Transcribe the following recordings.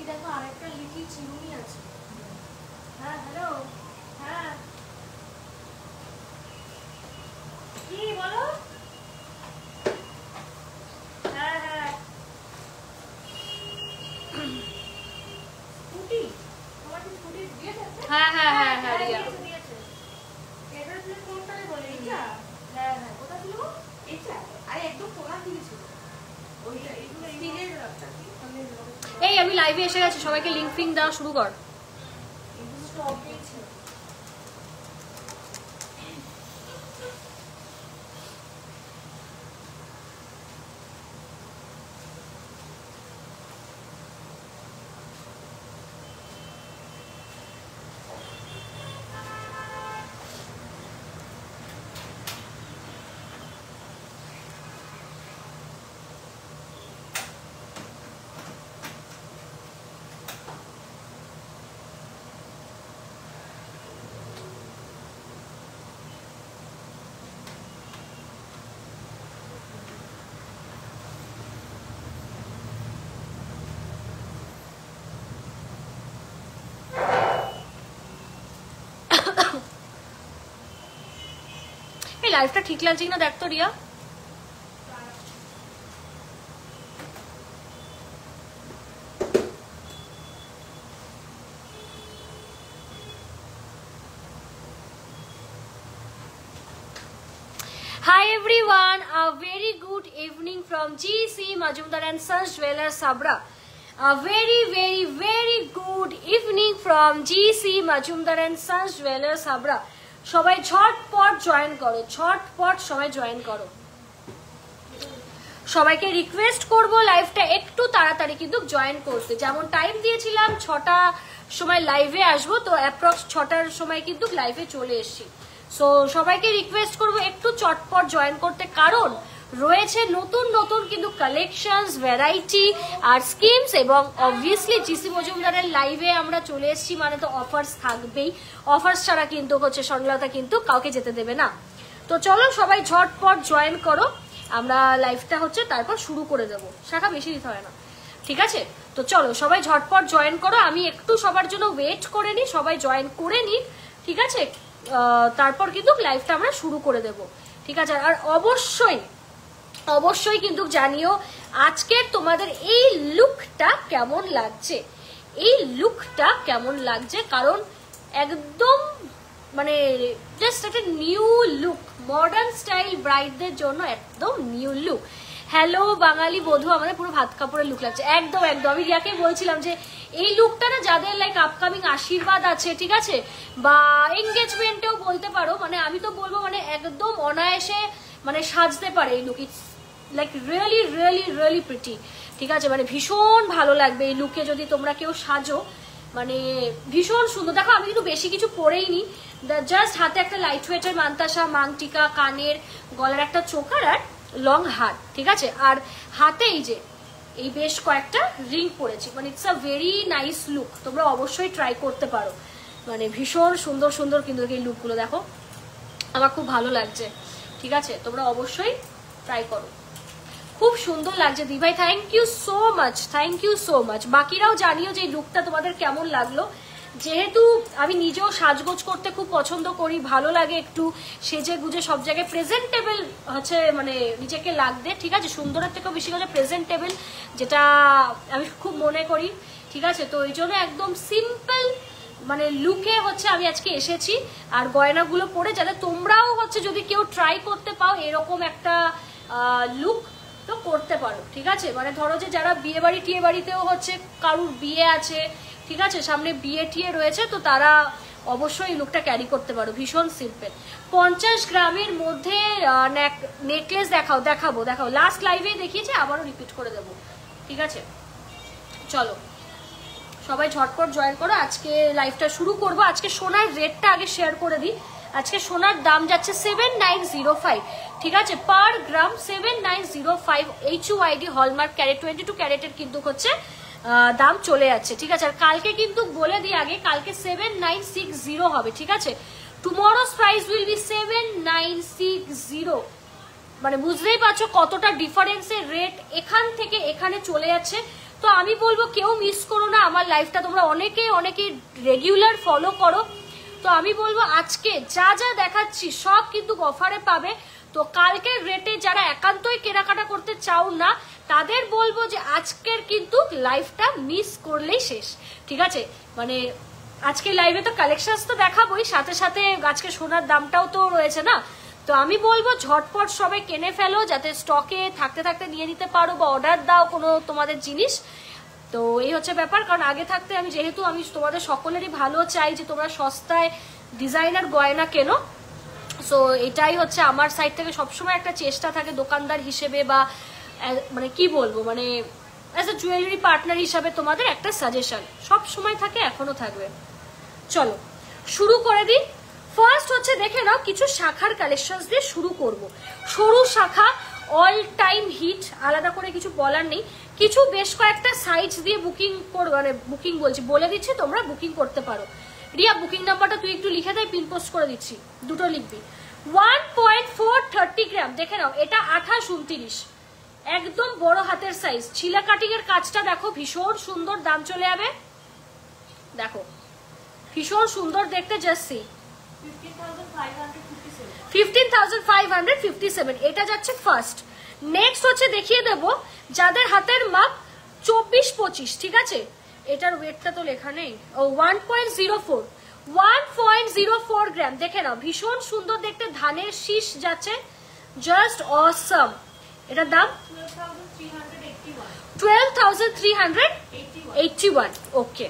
দেখো আরেকটা লিটিল চিরুনি আছে। হ্যাঁ হ্যালো, হ্যাঁ কি বলো? হ্যাঁ হ্যাঁ স্কুটি, তোমার কি স্কুটি দিয়েছে? হ্যাঁ হ্যাঁ হ্যাঁ হ্যাঁ দিয়েছে। এটার প্লেট কোনটা বলে? এটা? হ্যাঁ হ্যাঁ ওটা ছিল এটা, আরে একদম পোড়া দিয়েছিল ওইটা। এগুলো স্টিলের রাখতা। এই আমি লাইভে এসে গেছি, সবাইকে লিংক ফিং দেওয়া শুরু কর। এগুলো স্টক দিয়েছে। এই লাইফটা ঠিক লাগছে কিনা দেখ তো Riya. Hi everyone, a very good evening from GC Majumdar and Sons Jewelers Sabra. A very good evening from GC Majumdar and Sons Jewelers Sabra. সবাই ঝটপট জয়েন করো, ঝটপট সবাই জয়েন করো। সবাইকে রিকোয়েস্ট করব লাইভটা একটু তাড়াতাড়ি কিন্তু জয়েন করতে। যেমন টাইম দিয়েছিলাম 6টা সময় লাইভে আসবো, তো অ্যাপ্রক্স 6টার সময় কিন্তু লাইভে চলে এসেছি। সো সবাইকে রিকোয়েস্ট করব একটু চটপট জয়েন করতে, কারণ রয়েছে নতুন নতুন কিন্তু কালেকশনস, ভ্যারাইটি আর স্কিমস, এবং অবভিয়াসলি জিসি মজুমদারের লাইভে আমরা চলে এসেছি মানে তো অফার্স থাকবেই। অফার্স ছাড়া কিন্তু হচ্ছে সরলতা কিন্তু কাউকে যেতে দেবে না। তো চলো সবাই ঝটপট জয়েন করো, আমরা লাইভটা হচ্ছে তারপর শুরু করে দেবো। শাখা বেশি দিতে হয় না, ঠিক আছে? তো চলো সবাই ঝটপট জয়েন করো, আমি একটু সবার জন্য ওয়েট করে নিই, সবাই জয়েন করে নিই, ঠিক আছে? তারপর কিন্তু লাইভটা আমরা শুরু করে দেব, ঠিক আছে? আর অবশ্যই অবশ্যই কিন্তু জানিও আজকের তোমাদের এই লুকটা কেমন লাগছে, এই লুকটা কেমন লাগছে, কারণ একদম মানে জাস্ট একটা নিউ লুক, মডার্ন স্টাইল ব্রাইডদের জন্য একদম নিউ লুক। হ্যালো বাঙালি বধূ, আমাদের পুরো ভাত কাপড়ের লুক লাগছে একদম একদম। আমি রিয়াকে বলছিলাম যে এই লুকটা না যাদের লাইক আপকামিং আশীর্বাদ আছে, ঠিক আছে, বা এঙ্গেজমেন্টেও বলতে পারো, মানে আমি তো বলবো মানে একদম অনায়াসে মানে সাজতে পারে এই look. It's like really really really pretty, ঠিক আছে? মানে ভীষণ ভালো লাগবে এই লুকে যদি তোমরা কেউ সাজো, মানে ভীষণ সুন্দর। দেখো আমি কিন্তু বেশি কিছু পরেই নি, জাস্ট হাতে একটা লাইট ওয়েটের মান্তাসা, মাংটিকা, কানের, গলার একটা চোকার আর লং হাত, ঠিক আছে? আর হাতে এই যে এই বেশ কয়েকটা রিং পরেছি, মানে it's a very nice look. তোমরা অবশ্যই ট্রাই করতে পারো, মানে ভীষণ সুন্দর সুন্দর কিন্তু এই লুকগুলো দেখো, আমার খুব ভালো লাগছে, ঠিক আছে? তোমরা অবশ্যই ট্রাই করো, খুব সুন্দর লাগছে। দিভাই thank you so much, thank you so much. বাকিরাও জানিও যে এই লুকটা তোমাদের কেমন লাগলো। যেহেতু আমি নিজেও সাজগোজ করতে খুব পছন্দ করি, ভালো লাগে একটু সেজে গুজে সব জায়গায় প্রেজেন্টেবল হচ্ছে মানে নিজেকে লাগতে, ঠিক আছে? সুন্দরের থেকেও বেশি করে প্রেজেন্টেবল, যেটা আমি খুব মনে করি, ঠিক আছে? তো এই জন্য একদম সিম্পল মানে লুকে হচ্ছে আমি আজকে এসেছি, আর গয়নাগুলো পরে যাতে তোমরাও হচ্ছে যদি কেউ ট্রাই করতে পাও এরকম একটা লুক তো করতে পারো, ঠিক আছে? মানে ধরো যে যারা বিয়ে বাড়ি টিয়ে বাড়িতেও হচ্ছে কারুর বিয়ে আছে, ঠিক আছে, সামনে বিয়ে টিয়ে রয়েছে, তো তারা অবশ্যই লুকটা ক্যারি করতে পারো। ভীষণ সিম্পল। 50 গ্রামের মধ্যে নেকলেস দেখাবো লাস্ট লাইভে দেখিয়েছে, আবারও রিপিট করে দেবো, ঠিক আছে? চলো সবাই ঝটপট জয়েন করো, আজকে লাইভটা শুরু করবো। আজকে সোনার রেটটা আগে শেয়ার করে দিই। আজকে সোনার দাম যাচ্ছে 7905, ঠিক আছে? পার গ্রাম 7905 HUID হলমার্ক ক্যারেট 22 ক্যারেটের কিন্তু হচ্ছে দাম চলে যাচ্ছে, ঠিক আছে? আর কালকে কিন্তু বলে দিই আগে, কালকে 7960 হবে, ঠিক আছে? টুমরোজ প্রাইস উইল বি 7960, মানে বুঝতেই পারছো কতটা ডিফারেন্সের রেট এখান থেকে এখানে চলে যাচ্ছে। তো আমি বলবো কেউ মিস করো না আমার লাইফটা, তোমরা অনেকে রেগুলার ফলো করো। তো আমি বলবো আজকে যা যা দেখাচ্ছি সব কিন্তু অফারে পাবে। তো কালকের রেটে যারা একান্তই কেনাকাটা করতে চাও না তাদের বলবো যে আজকের কিন্তু লাইফটা মিস করলেই শেষ, ঠিক আছে? মানে আজকে লাইভে তো কালেকশন তো দেখাবোই, সাথে সাথে আজকে সোনার দামটাও তো রয়েছে না। তো আমি বলবো ঝটপট সবাই কিনে ফেলো যাতে স্টকে থাকতে থাকতে নিয়ে নিতে পারো বা অর্ডার দাও কোনো তোমাদের জিনিস। তো এই হচ্ছে ব্যাপার, কারণ আগে থাকতে আমি যেহেতু আমি তোমাদের সকলেরই ভালো চাই যে তোমরা সস্তায় ডিজাইনার গয়না কেনো। সো এটাই হচ্ছে আমার সাইড থেকে সবসময় একটা চেষ্টা থাকে দোকানদার হিসেবে বা মানে কি বলবো মানে অ্যাজ এ জুয়েলারি পার্টনার হিসাবে তোমাদের একটা সাজেশন সব সময় থাকে, এখনো থাকবে। চলো শুরু করে দিই। ফার্স্ট হচ্ছে দেখে নাও কিছু শাখার কালেকশন দিয়ে শুরু করব। সরু শাখা অল টাইম হিট, আলাদা করে কিছু বলার নেই। কিছু বেশ কয়েকটা সাইজ দিয়ে বুকিং করবো, মানে বুকিং বলছি বলে দিচ্ছি, তোমরা বুকিং করতে পারো। রিয়া বুকিং নাম্বারটা তুই একটু লিখে দেয়, পিন পোস্ট করে দিচ্ছি, দুটো লিখবি। 1.430 গ্রাম দেখে নাও, এটা 28-29, একদম বড় হাতের সাইজ। ছিলা কাটিং এর কাজটা দেখো ভীষণ সুন্দর, দাম চলে যাবে দেখো ভীষণ সুন্দর দেখতে। জাস্ট 15,557, এটা যাচ্ছে ফার্স্ট। নেক্সট হচ্ছে দেখিয়ে দেব যাদের হাতের মাপ 24-25, ঠিক আছে? এটার ওয়েটটা তো লেখা নেই। ও 1.04 গ্রাম দেখে নাও, ভীষণ সুন্দর দেখতে, ধানের শীষ যাচ্ছে, জাস্ট অসম। এটার দাম 12,381। ওকে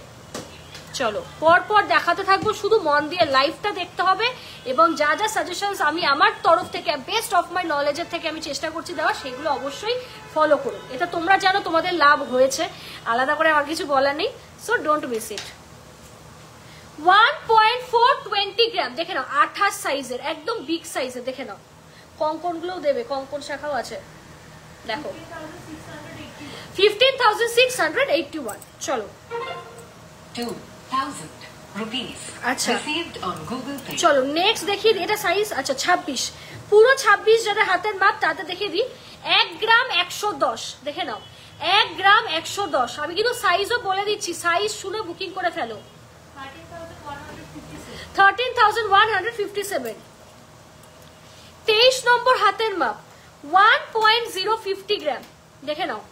চলো পরপর দেখাতে থাকবো, শুধু মন দিয়ে লাইভটা দেখতে হবে এবং যা যা সাজেশনস আমি আমার তরফ থেকে বেস্ট অফ মাই নলেজের থেকে আমি চেষ্টা করছি দেওয়া সেগুলো অবশ্যই ফলো করো। এটা তোমরা জানো তোমাদের লাভ হয়েছে, আলাদা করে আমার কিছু বলার নেই, সো ডোন্ট মিস ইট। 1.420 গ্রাম দেখে নাও, 28 সাইজের, একদম বিগ সাইজের দেখে নাও। কঙ্কন গুলোও দেবে, কঙ্কন শাখাও আছে দেখো। 15,681। চলো আচ্ছা চলো নেক্সট দেখিয়ে দিই। এটা সাইজ আচ্ছা 26, পুরো 26 যাদের হাতের মাপ তাদের দেখিয়ে দিই। 1 গ্রাম 110 দেখে নাও, 1 গ্রাম 110। আমি কিন্তু সাইজও বলে দিচ্ছি, সাইজ শুনে বুকিং করে ফেলো। 13,157। 23 নম্বর হাতের মাপ 1.050 গ্রাম দেখে নাও,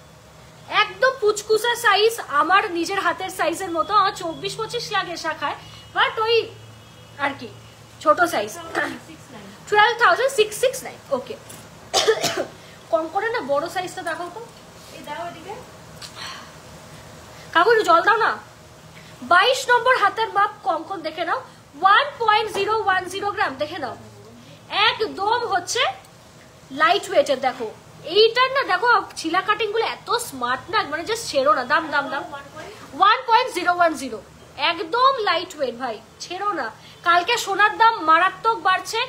একদম পুচকুচা সাইজ, আমার নিজের হাতের সাইজের মতো। আমার 24-25 লাগে শাখায়, বাট ওই আর কি ছোট সাইজ। 12,669। ওকে কম করে না বড় সাইজটা দেখো তো, কাকু একটু জল দাও না। 22 নম্বর হাতের মাপ কঙ্কন দেখে নাও, 1.010 গ্রাম দেখে নাও, একদম হচ্ছে লাইট ওয়েটের। দেখো এইটার না দেখো ছিলা কাটিং গুলো এত স্মার্ট না, মানে জাস্ট ছেড়ো না। দাম দাম দাম 1.010, একদম লাইট ওয়েট ভাই, ছেড়ো না। কালকে সোনার দাম মারাত্মক বাড়ছে,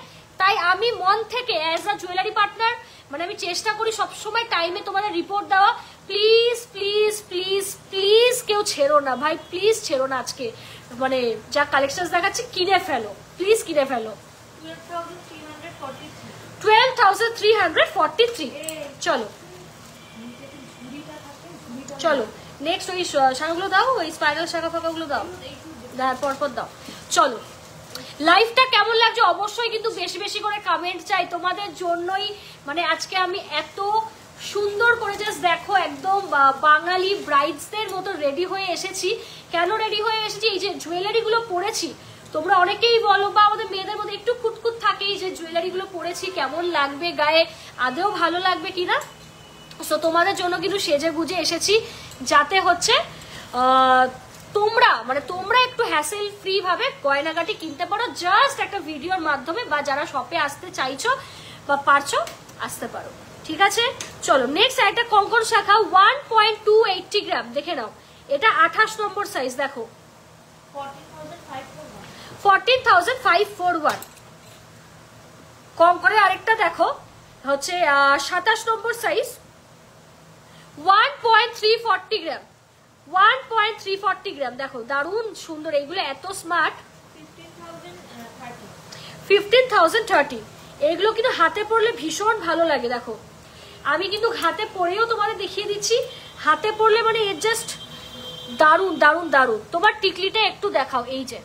তাই আমি মন থেকে অ্যাজ আ জুয়েলারি পার্টনার মানে আমি চেষ্টা করি সবসময় টাইমে তোমাদের রিপোর্ট দেওয়া। প্লিজ প্লিজ প্লিজ প্লিজ কেউ ছেড়ো না ভাই, প্লিজ ছেড়ো না। আজকে মানে যা কালেকশন দেখাচ্ছি কিনে ফেলো, প্লিজ কিনে ফেলো। 12,343। চলো চলো নেক্সট ওই শাখাগুলো দাও, ওই স্পাইরাল শাখা ফাঁকাগুলো দাও, পরপর দাও। চলো লাইভটা কেমন লাগছে অবশ্যই কিন্তু বেশি বেশি করে কমেন্ট চাই তোমাদের জন্যই। মানে আজকে আমি এত সুন্দর করে জাস্ট দেখো একদম বাঙালি ব্রাইডসদের মতো রেডি হয়ে এসেছি। কেন রেডি হয়ে এসেছি, এই যে জুয়েলারি গুলো পরেছি, তোমরা অনেকেই বলো বা আমাদের মেয়েদের মধ্যে একটু খুঁতখুত থাকেই যে জুয়েলারি গুলো পরেছি কেমন লাগবে গায়ে, আদেও ভালো লাগবে কিনা। সো তোমাদের জন্য কিন্তু সেজে গুজে এসেছি যাতে হচ্ছে তোমরা একটু হ্যাসেল ফ্রি ভাবে গয়নাগাটি কিনতে পারো জাস্ট একটা ভিডিওর মাধ্যমে, বা যারা শপে আসতে চাইছো বা পারছো আসতে পারো, ঠিক আছে? চলো নেক্সট একটা কঙ্কন শাখা 1.280 গ্রাম দেখে নাও, এটা 28 নম্বর সাইজ দেখো, 14,541। কঙ্কনের আরেকটা দেখো হচ্ছে 27 নম্বর সাইজ 1.340 গ্রাম, 1.340 গ্রাম দেখো, দারুণ সুন্দর। এইগুলো এত স্মার্ট। 15,030। এগুলো কিন্তু হাতে পরলে ভীষণ ভালো লাগে। দেখো আমি কিন্তু হাতে পরেও তোমাদের দেখিয়ে দিচ্ছি, হাতে পড়লে মানে এর জাস্ট দারুন দারুন দারুন। তোমার টিকলিটা একটু দেখাও, এই যে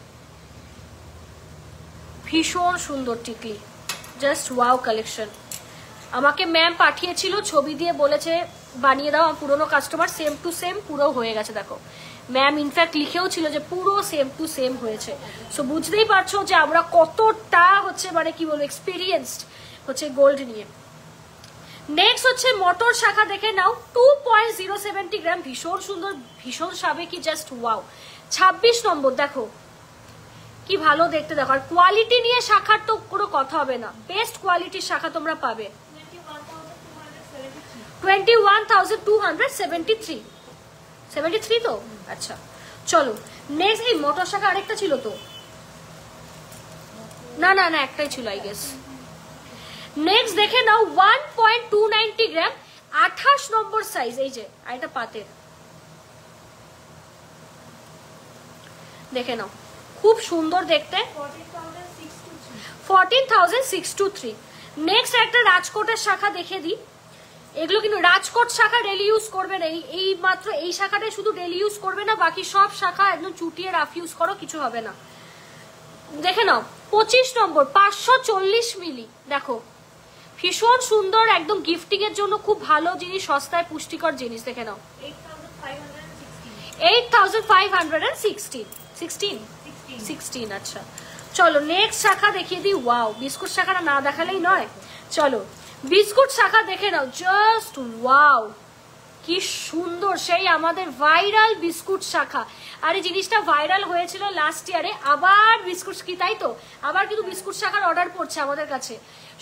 ভীষণ সুন্দর টিকলি, জাস্ট ওয়াও কালেকশন। আমাকে ম্যাম পাঠিয়েছিল, ছবি দিয়ে বলেছে বানিয়ে দাও, পুরোনো কাস্টমার, সেম টু সেম পুরো হয়ে গেছে। দেখো ম্যাম ইনফ্যাক্ট লিখেও ছিল যে পুরো সেম টু সেম হয়েছে। সো বুঝতেই পারছো যে আমরা কতটা হচ্ছে মানে কি বলবো এক্সপিরিয়েন্সড হচ্ছে গোল্ড নিয়ে। নেক্সট হচ্ছে মটর শাখা, দেখে নাও 2.070 গ্রাম, ভীষণ সুন্দর, ভীষণ সাবেকি, জাস্ট ওয়াও। 26 নম্বর, দেখো কি ভালো দেখতে, দেখো। আর কোয়ালিটি নিয়ে শাখার তো কোনো কথা হবে না, বেস্ট কোয়ালিটির শাখা তোমরা পাবে। 21,273 তো, আচ্ছা চলো নেক্সট। এই মটর শাখা আরেকটা ছিল তো, না না না একটাই ছিল আই গেস। নেক্সট দেখে নাও 1.290 গ্রাম, 28 নম্বর সাইজ, এই যে আর এটা পাতের, দেখে নাও খুব সুন্দর দেখতে, 14,623। নেক্সট একটা রাজকোটের শাখা দেখে দিই। এগুলো কিন্তু রাজকোট শাখা ডেলি ইউজ করবে না, এই মাত্র এই শাখাটাই শুধু ডেলি ইউজ করবে না, বাকি সব শাখা একদম চুটিয়ে রাফ ইউজ করো, কিছু হবে না। দেখে নাও 25 নম্বর, 540 মিলি, দেখো ভীষণ সুন্দর, একদম গিফটিং এর জন্য খুব ভালো জিনিস, সস্তায় পুষ্টিকর জিনিস। দেখে নাও 8,516, আচ্ছা চলো নেক্সট শাখা দেখিয়ে দিই। ওয়াও, বিস্কুট শাখাটা না দেখালেই নয়। চলো বিস্কুট শাখা দেখে নাও, জাস্ট ওয়াও কি সুন্দর, সেই আমাদের ভাইরাল বিস্কুট শাখা। আর এই জিনিসটা ভাইরাল হয়েছিল লাস্ট ইয়ারে, আবার বিস্কুট কি তাই তো, আবার কিন্তু বিস্কুট শাখার অর্ডার পড়ছে আমাদের কাছে,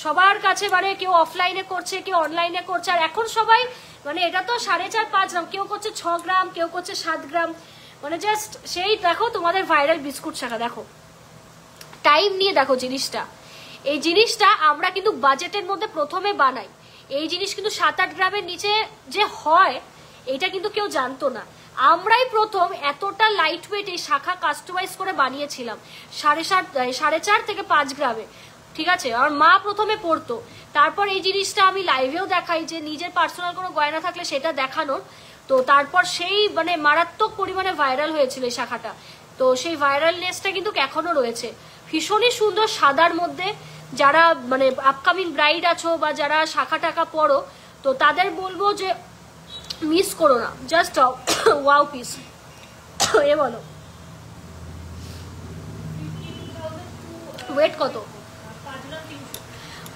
সবার কাছে, মানে কেউ অফলাইনে করছে, কেউ অনলাইনে করছে। আর এখন সবাই মানে এটা তো 4.5-5 গ্রাম, কেউ করছে 6 গ্রাম, কেউ করছে 7 গ্রাম, মানে জাস্ট সেই দেখো তোমাদের ভাইরাল বিস্কুট শাখা। দেখো টাইম নিয়ে দেখো জিনিসটা, এই জিনিসটা আমরা কিন্তু বাজেটের মধ্যে প্রথমে বানাই। এই জিনিস কিন্তু 7-8 গ্রামের নিচে যে হয় এটা কিন্তু কেউ জানতো না, আমরাই প্রথম এতটা লাইট ওয়েট এই শাখা কাস্টমাইজ করে বানিয়েছিলাম 4.5 থেকে 5 গ্রামে, ঠিক আছে। আর মা প্রথমে পড়তো, তারপর এই জিনিসটা আমি লাইভেও দেখাই যে নিজের পার্সোনাল কোনো গয়না থাকলে সেটা দেখানোর, তো তারপর সেই মানে মারাত্মক পরিমাণে ভাইরাল হয়েছিল এই শাখাটা। তো সেই ভাইরালনেসটা কিন্তু এখনো রয়েছে, ভীষণই সুন্দর সাদার মধ্যে। যারা মানে আপকামিং ব্রাইড আছো বা যারা শাখা টাকা পড়ো, তো তাদের বলবো যে মিস করো না, জাস্ট ওয়াও পিস। এ বলো ওয়েট কত,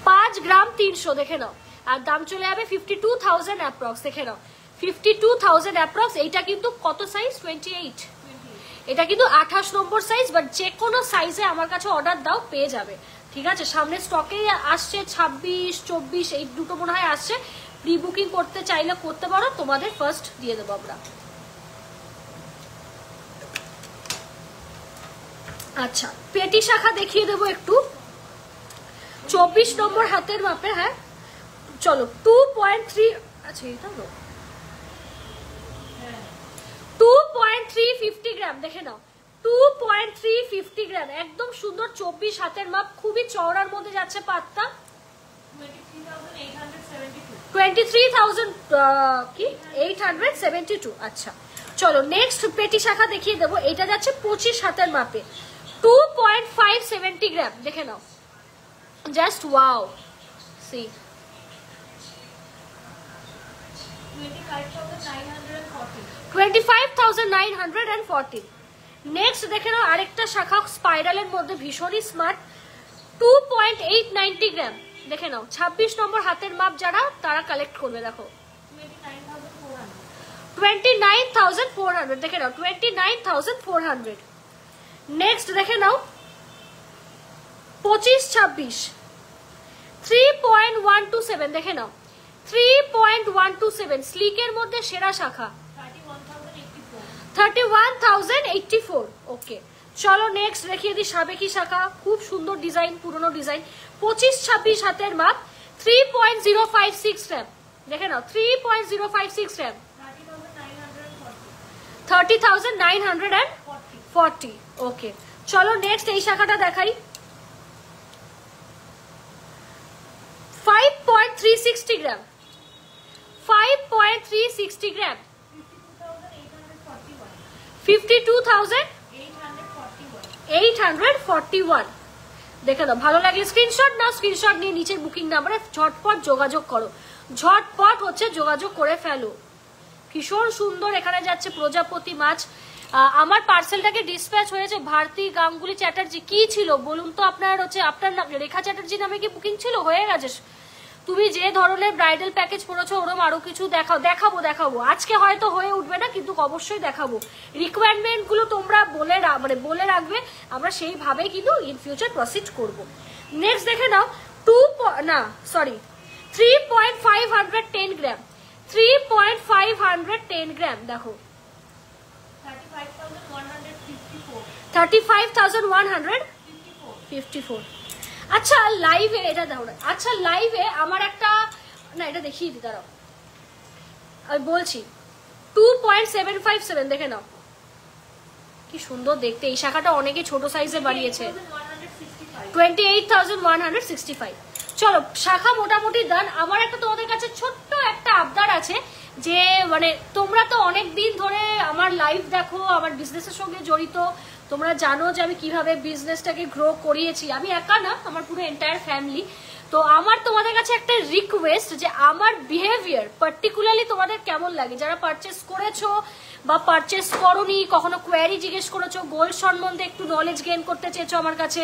5 গ্রাম 300, দেখে নাও। আর দাম চলে যাবে 52,000 অ্যাপ্রক্স, দেখে নাও 52,000 অ্যাপ্রক্স। এইটা কিন্তু কত সাইজ, 28, এটা কিন্তু 28 নম্বর সাইজ, বাট যে কোনো সাইজে আমার কাছে অর্ডার দাও পেয়ে যাবে, ঠিক আছে। সামনে স্টকে আসছে 26, 24, এই দুটো মনে হয় আসছে, প্রি বুকিং করতে চাইলে করতে পারো, তোমাদের ফার্স্ট দিয়ে দেবো আমরা। আচ্ছা পেটি শাখা দেখিয়ে দেবো একটু, 24 নম্বর হাতের মাপে, হ্যাঁ চলো 2.3, আচ্ছা এটা তো 2.350 গ্রাম, দেখে নাও 2.350 গ্রাম, একদম সুন্দর 24 হাতের মাপ, খুবই চওড়ার মধ্যে যাচ্ছে পাতটা, 23,872। আচ্ছা চলো নেক্সট পেটি শাখা দেখিয়ে দেবো, এটা যাচ্ছে 25 হাতের মাপে, 2.570 গ্রাম, দেখে নাও জাস্ট ওয়াও, সি 25,940। নেক্সট দেখে নাও আরেকটা শাখা স্পাইরালের মধ্যে, ভীষণই স্মার্ট, 2.890 গ্রাম, দেখে নাও 26 নম্বর হাতের মাপ, যারা তারা কালেক্ট করবে। দেখো 29,400, দেখে নাও 29,400। নেক্সট দেখে নাও 25-26, 3.127, দেখে নাও 3.127, স্লিকের মধ্যে সেরা শাখা, 31,084। ওকে চলো নেক্সট দেখিয়ে দিই সাবেকি শাখা, খুব সুন্দর ডিজাইন, পুরনো ডিজাইন, 25-26 হাতের মাপ, 3.056 গ্রাম, দেখে নাও 3.056 গ্রাম, 30,940। ওকে চলো নেক্সট এই শাখাটা দেখাই, 5.360 গ্রাম, 5.360 গ্রাম, 52,841 দেখে দাও। ভালো লাগলে স্ক্রিনশট নাও, স্ক্রিনশট নিয়ে নিচের বুকিং নাম্বারে ঝটপট যোগাযোগ করো, ঝটপট হচ্ছে যোগাযোগ করে ফেলো। ভীষণ সুন্দর এখানে যাচ্ছে প্রজাপতি মাছ। আমার পার্সেলটাকে ডিসপ্যাচ হয়েছে ভারতী গাঙ্গুলি চ্যাটার্জি। কি ছিল বলুন তো আপনার হচ্ছে, আপনার রেখা চ্যাটার্জি নামে কি বুকিং ছিল? হয়ে গেছে। তুমি যে ধরনের ব্রাইডাল প্যাকেজ পড়েছো ওরকম আরো কিছু দেখাবো আজকে হয়তো হয়ে উঠবে না, কিন্তু অবশ্যই দেখাবো। রিকোয়ারমেন্ট গুলো তোমরা বলে রাখবে, আমরা সেইভাবেই কিন্তু ইন ফিউচার প্রসিড করব। নেক্সট দেখে নাও 3.510 গ্রাম, 3.510 গ্রাম দেখো 35,154। আচ্ছা লাইভে এটা দেখো না, আচ্ছা লাইভে আমার একটা না এটা দেখিয়ে দিই, দাঁড়াও আমি বলছি। 2.757 দেখে নাও, কি সুন্দর দেখতে। এই শাখাটা অনেকে ছোট সাইজে বাড়িয়েছে। 28,165। চলো শাখা মোটামুটি ডান। আমার একটা তোমাদের কাছে ছোট্ট একটা আবদার আছে, যে মানে তোমরা তো অনেক দিন ধরে আমার লাইভ দেখো, আমার বিজনেসের সঙ্গে জড়িত, তোমরা জানো যে আমি কিভাবে বিজনেসটাকে গ্রো করিয়েছি। আমি একা না, আমার পুরো এন্টায়ার ফ্যামিলি। তো আমার তোমাদের কাছে একটা রিকোয়েস্ট, যে আমার বিহেভিয়ার পার্টিকুলারলি তোমাদের কেমন লাগে, যারা পারচেস করেছো বা পারচেস করোনি, কখনো কোয়ারি জিজ্ঞেস করেছো, গোল্ড সম্বন্ধে একটু নলেজ গেইন করতে চেয়েছো, আমার কাছে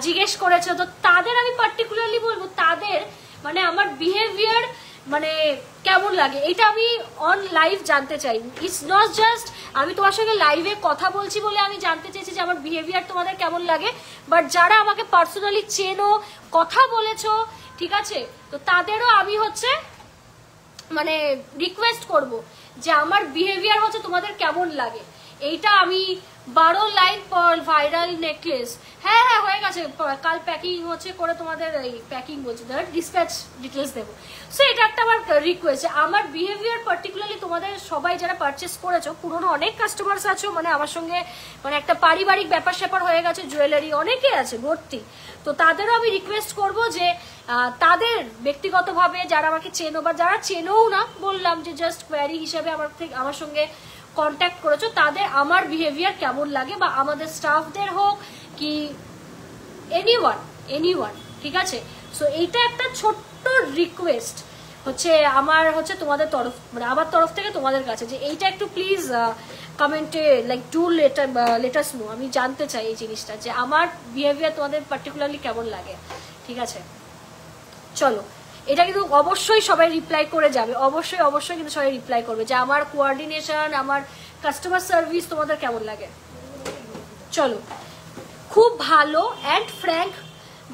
জিজ্ঞেস করেছো, তো তাদের আমি পার্টিকুলারলি বলবো, তাদের মানে আমার বিহেভিয়ার মানে কেমন লাগে এটা আমি অন লাইভ জানতে চাই। ইটস নট জাস্ট আমি তোমার সঙ্গে লাইভে কথা বলছি বলে আমি জানতে চেয়েছি যে আমার বিহেভিয়ার তোমাদের কেমন লাগে, বাট যারা আমাকে পার্সোনালি চেনো, কথা বলেছো, ঠিক আছে, তো তাদেরও আমি হচ্ছে মানে রিকোয়েস্ট করব যে আমার বিহেভিয়ার হচ্ছে তোমাদের কেমন লাগে। এইটা আমি 12 লাইন পার্ল ভাইরাল নেকলেস, হ্যাঁ হয়ে গেছে, কাল প্যাকিং হচ্ছে করে তোমাদের এই প্যাকিং বলছে, ধর ডিসপ্যাচ ডিটেলস দেবো। সো এটা একটা আমার রিকোয়েস্ট, আমার বিহেভিয়ার পার্টিকুলারলি তোমাদের সবাই যারা পারচেস করেছো, পুরোনো অনেক কাস্টমার্স আছো, মানে আমার সঙ্গে মানে একটা পারিবারিক ব্যাপার স্যাপার হয়ে গেছে, জুয়েলারি অনেকে আছে ভর্তি, তো তাদেরও আমি রিকোয়েস্ট করব যে তাদের ব্যক্তিগতভাবে যারা আমাকে চেনো বা যারা চেনোও না, বললাম যে জাস্ট কোয়ারি হিসেবে আমার সঙ্গে কন্ট্যাক্ট করেছো, তাদের আমার বিহেভিয়ার কেমন লাগে, বা আমাদের স্টাফদের হোক কি এনিওয়ান, ঠিক আছে। সো এইটা একটা ছোট্ট রিকোয়েস্ট হচ্ছে আমার হচ্ছে তোমাদের তরফ, মানে আমার তরফ থেকে তোমাদের কাছে, যে এইটা একটু প্লিজ কমেন্টে লাইক ডু লেটাস নো, আমি জানতে চাই এই জিনিসটা, যে আমার বিহেভিয়ার তোমাদের পার্টিকুলারলি কেমন লাগে, ঠিক আছে। চলো এটা কিন্তু অবশ্যই সবাই রিপ্লাই করে যাবে, অবশ্যই কিন্তু সবাই রিপ্লাই করবে যে আমার কোঅর্ডিনেশন, আমার কাস্টমার সার্ভিস তোমাদের কেমন লাগে। চলো, খুব ভালো অ্যান্ড ফ্র্যাঙ্ক